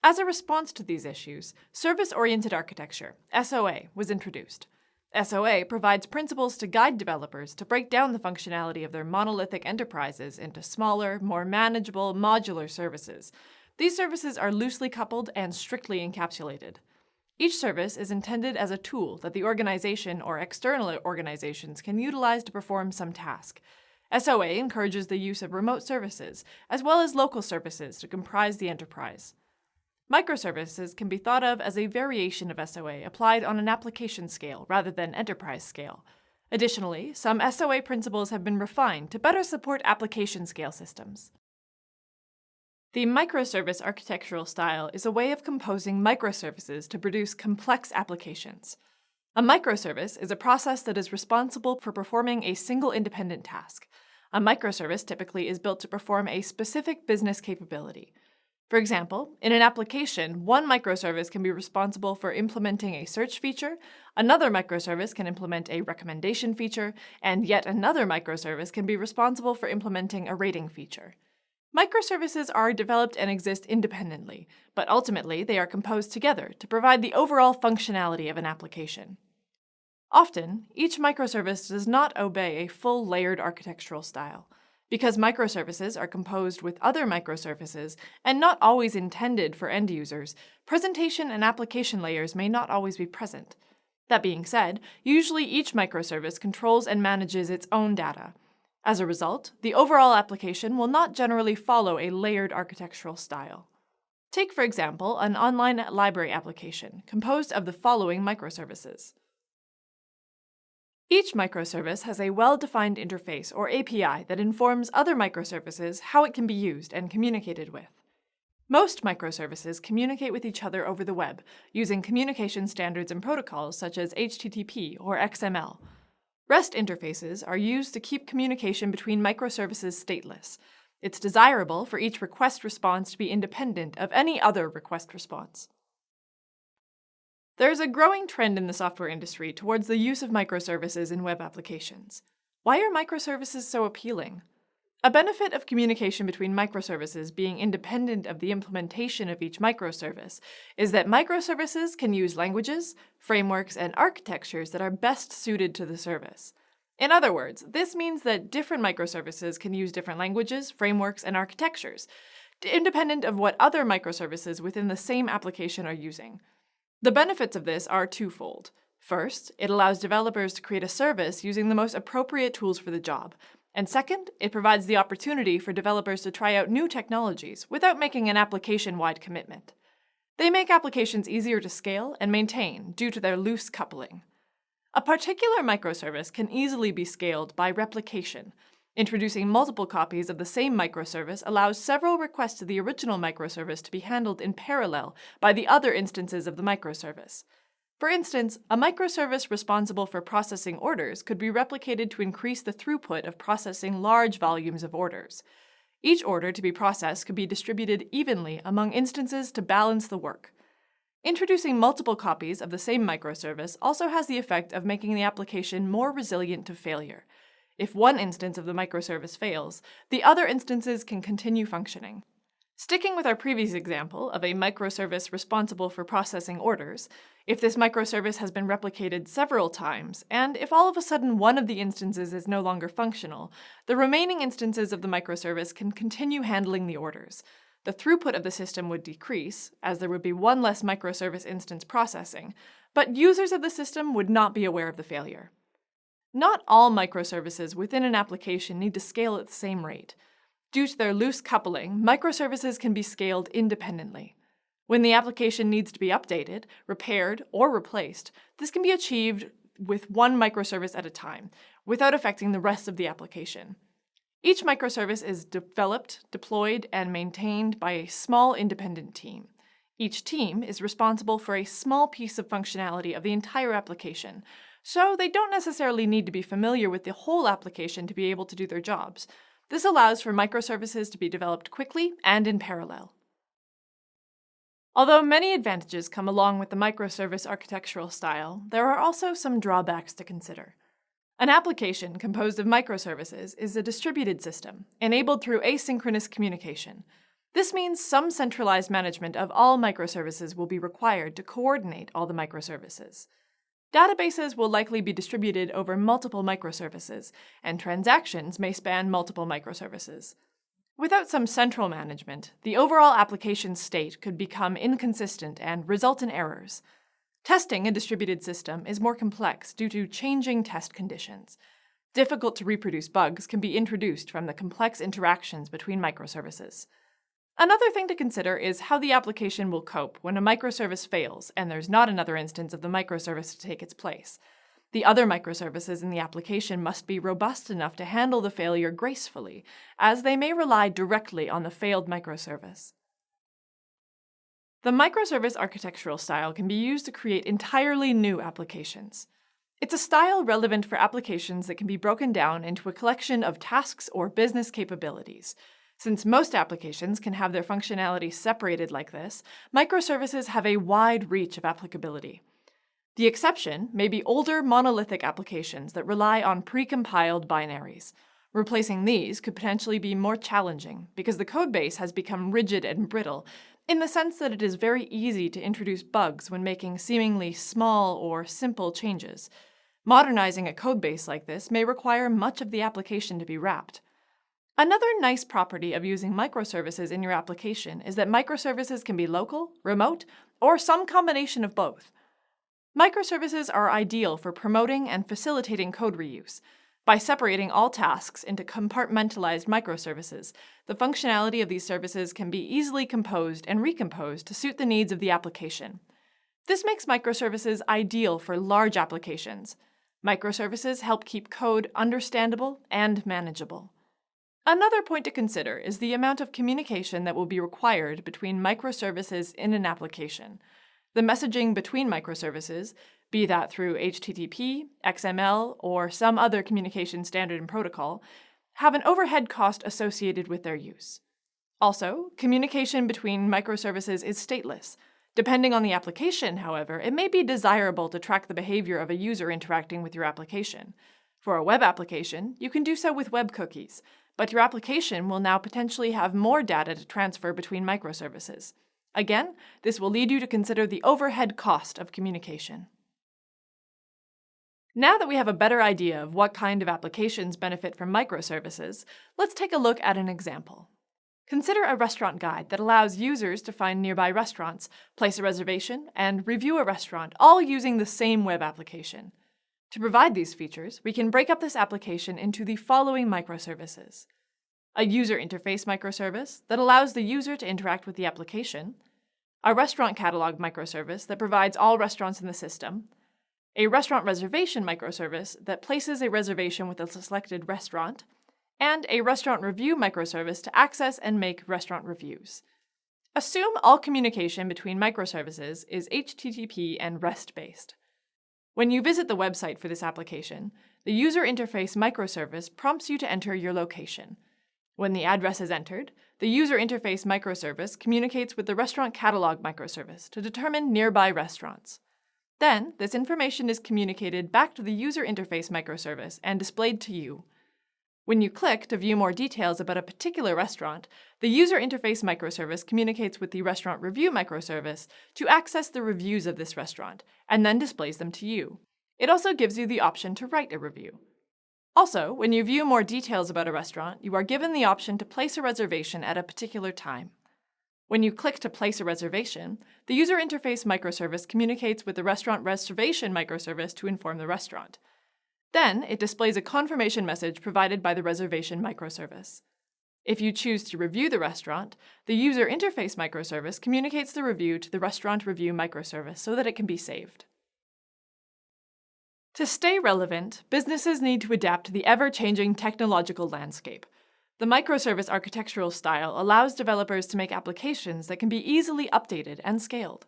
As a response to these issues, Service-Oriented Architecture, SOA, was introduced. SOA provides principles to guide developers to break down the functionality of their monolithic enterprises into smaller, more manageable, modular services. These services are loosely coupled and strictly encapsulated. Each service is intended as a tool that the organization or external organizations can utilize to perform some task. SOA encourages the use of remote services, as well as local services to comprise the enterprise. Microservices can be thought of as a variation of SOA applied on an application scale rather than enterprise scale. Additionally, some SOA principles have been refined to better support application scale systems. The microservice architectural style is a way of composing microservices to produce complex applications. A microservice is a process that is responsible for performing a single independent task. A microservice typically is built to perform a specific business capability. For example, in an application, one microservice can be responsible for implementing a search feature, another microservice can implement a recommendation feature, and yet another microservice can be responsible for implementing a rating feature. Microservices are developed and exist independently, but ultimately they are composed together to provide the overall functionality of an application. Often, each microservice does not obey a full layered architectural style. Because microservices are composed with other microservices and not always intended for end users, presentation and application layers may not always be present. That being said, usually each microservice controls and manages its own data. As a result, the overall application will not generally follow a layered architectural style. Take, for example, an online library application composed of the following microservices. Each microservice has a well-defined interface or API that informs other microservices how it can be used and communicated with. Most microservices communicate with each other over the web, using communication standards and protocols such as HTTP or XML. REST interfaces are used to keep communication between microservices stateless. It's desirable for each request response to be independent of any other request response. There is a growing trend in the software industry towards the use of microservices in web applications. Why are microservices so appealing? A benefit of communication between microservices being independent of the implementation of each microservice is that microservices can use languages, frameworks, and architectures that are best suited to the service. In other words, this means that different microservices can use different languages, frameworks, and architectures, independent of what other microservices within the same application are using. The benefits of this are twofold. First, it allows developers to create a service using the most appropriate tools for the job. And second, it provides the opportunity for developers to try out new technologies without making an application-wide commitment. They make applications easier to scale and maintain due to their loose coupling. A particular microservice can easily be scaled by replication. Introducing multiple copies of the same microservice allows several requests to the original microservice to be handled in parallel by the other instances of the microservice. For instance, a microservice responsible for processing orders could be replicated to increase the throughput of processing large volumes of orders. Each order to be processed could be distributed evenly among instances to balance the work. Introducing multiple copies of the same microservice also has the effect of making the application more resilient to failure. If one instance of the microservice fails, the other instances can continue functioning. Sticking with our previous example of a microservice responsible for processing orders, if this microservice has been replicated several times, and if all of a sudden one of the instances is no longer functional, the remaining instances of the microservice can continue handling the orders. The throughput of the system would decrease, as there would be one less microservice instance processing, but users of the system would not be aware of the failure. Not all microservices within an application need to scale at the same rate. Due to their loose coupling, microservices can be scaled independently. When the application needs to be updated, repaired, or replaced, this can be achieved with one microservice at a time, without affecting the rest of the application. Each microservice is developed, deployed, and maintained by a small independent team. Each team is responsible for a small piece of functionality of the entire application, so they don't necessarily need to be familiar with the whole application to be able to do their jobs. This allows for microservices to be developed quickly and in parallel. Although many advantages come along with the microservice architectural style, there are also some drawbacks to consider. An application composed of microservices is a distributed system, enabled through asynchronous communication. This means some centralized management of all microservices will be required to coordinate all the microservices. Databases will likely be distributed over multiple microservices, and transactions may span multiple microservices. Without some central management, the overall application state could become inconsistent and result in errors. Testing a distributed system is more complex due to changing test conditions. Difficult to reproduce bugs can be introduced from the complex interactions between microservices. Another thing to consider is how the application will cope when a microservice fails and there's not another instance of the microservice to take its place. The other microservices in the application must be robust enough to handle the failure gracefully, as they may rely directly on the failed microservice. The microservice architectural style can be used to create entirely new applications. It's a style relevant for applications that can be broken down into a collection of tasks or business capabilities. Since most applications can have their functionality separated like this, microservices have a wide reach of applicability. The exception may be older monolithic applications that rely on pre-compiled binaries. Replacing these could potentially be more challenging because the codebase has become rigid and brittle in the sense that it is very easy to introduce bugs when making seemingly small or simple changes. Modernizing a codebase like this may require much of the application to be wrapped. Another nice property of using microservices in your application is that microservices can be local, remote, or some combination of both. Microservices are ideal for promoting and facilitating code reuse. By separating all tasks into compartmentalized microservices, the functionality of these services can be easily composed and recomposed to suit the needs of the application. This makes microservices ideal for large applications. Microservices help keep code understandable and manageable. Another point to consider is the amount of communication that will be required between microservices in an application. The messaging between microservices, be that through HTTP, XML, or some other communication standard and protocol, have an overhead cost associated with their use. Also, communication between microservices is stateless. Depending on the application, however, it may be desirable to track the behavior of a user interacting with your application. For a web application, you can do so with web cookies, but your application will now potentially have more data to transfer between microservices. Again, this will lead you to consider the overhead cost of communication. Now that we have a better idea of what kind of applications benefit from microservices, let's take a look at an example. Consider a restaurant guide that allows users to find nearby restaurants, place a reservation, and review a restaurant, all using the same web application. To provide these features, we can break up this application into the following microservices: a user interface microservice that allows the user to interact with the application, a restaurant catalog microservice that provides all restaurants in the system, a restaurant reservation microservice that places a reservation with a selected restaurant, and a restaurant review microservice to access and make restaurant reviews. Assume all communication between microservices is HTTP and REST-based. When you visit the website for this application, the user interface microservice prompts you to enter your location. When the address is entered, the user interface microservice communicates with the restaurant catalog microservice to determine nearby restaurants. Then, this information is communicated back to the user interface microservice and displayed to you. When you click to view more details about a particular restaurant, the user interface microservice communicates with the restaurant review microservice to access the reviews of this restaurant, and then displays them to you. It also gives you the option to write a review. Also, when you view more details about a restaurant, you are given the option to place a reservation at a particular time. When you click to place a reservation, the user interface microservice communicates with the restaurant reservation microservice to inform the restaurant. Then, it displays a confirmation message provided by the reservation microservice. If you choose to review the restaurant, the user interface microservice communicates the review to the restaurant review microservice so that it can be saved. To stay relevant, businesses need to adapt to the ever-changing technological landscape. The microservice architectural style allows developers to make applications that can be easily updated and scaled.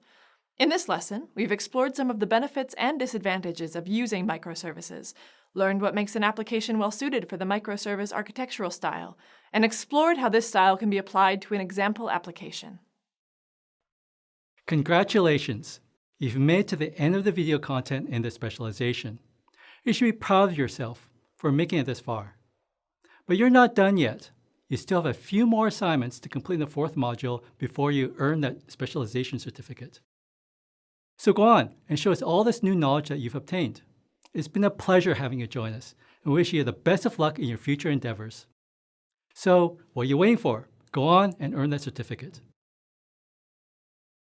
In this lesson, we've explored some of the benefits and disadvantages of using microservices, learned what makes an application well-suited for the microservice architectural style, and explored how this style can be applied to an example application. Congratulations! You've made it to the end of the video content in this specialization. You should be proud of yourself for making it this far. But you're not done yet. You still have a few more assignments to complete in the 4th module before you earn that specialization certificate. So go on and show us all this new knowledge that you've obtained. It's been a pleasure having you join us, and we wish you the best of luck in your future endeavors. So, what are you waiting for? Go on and earn that certificate.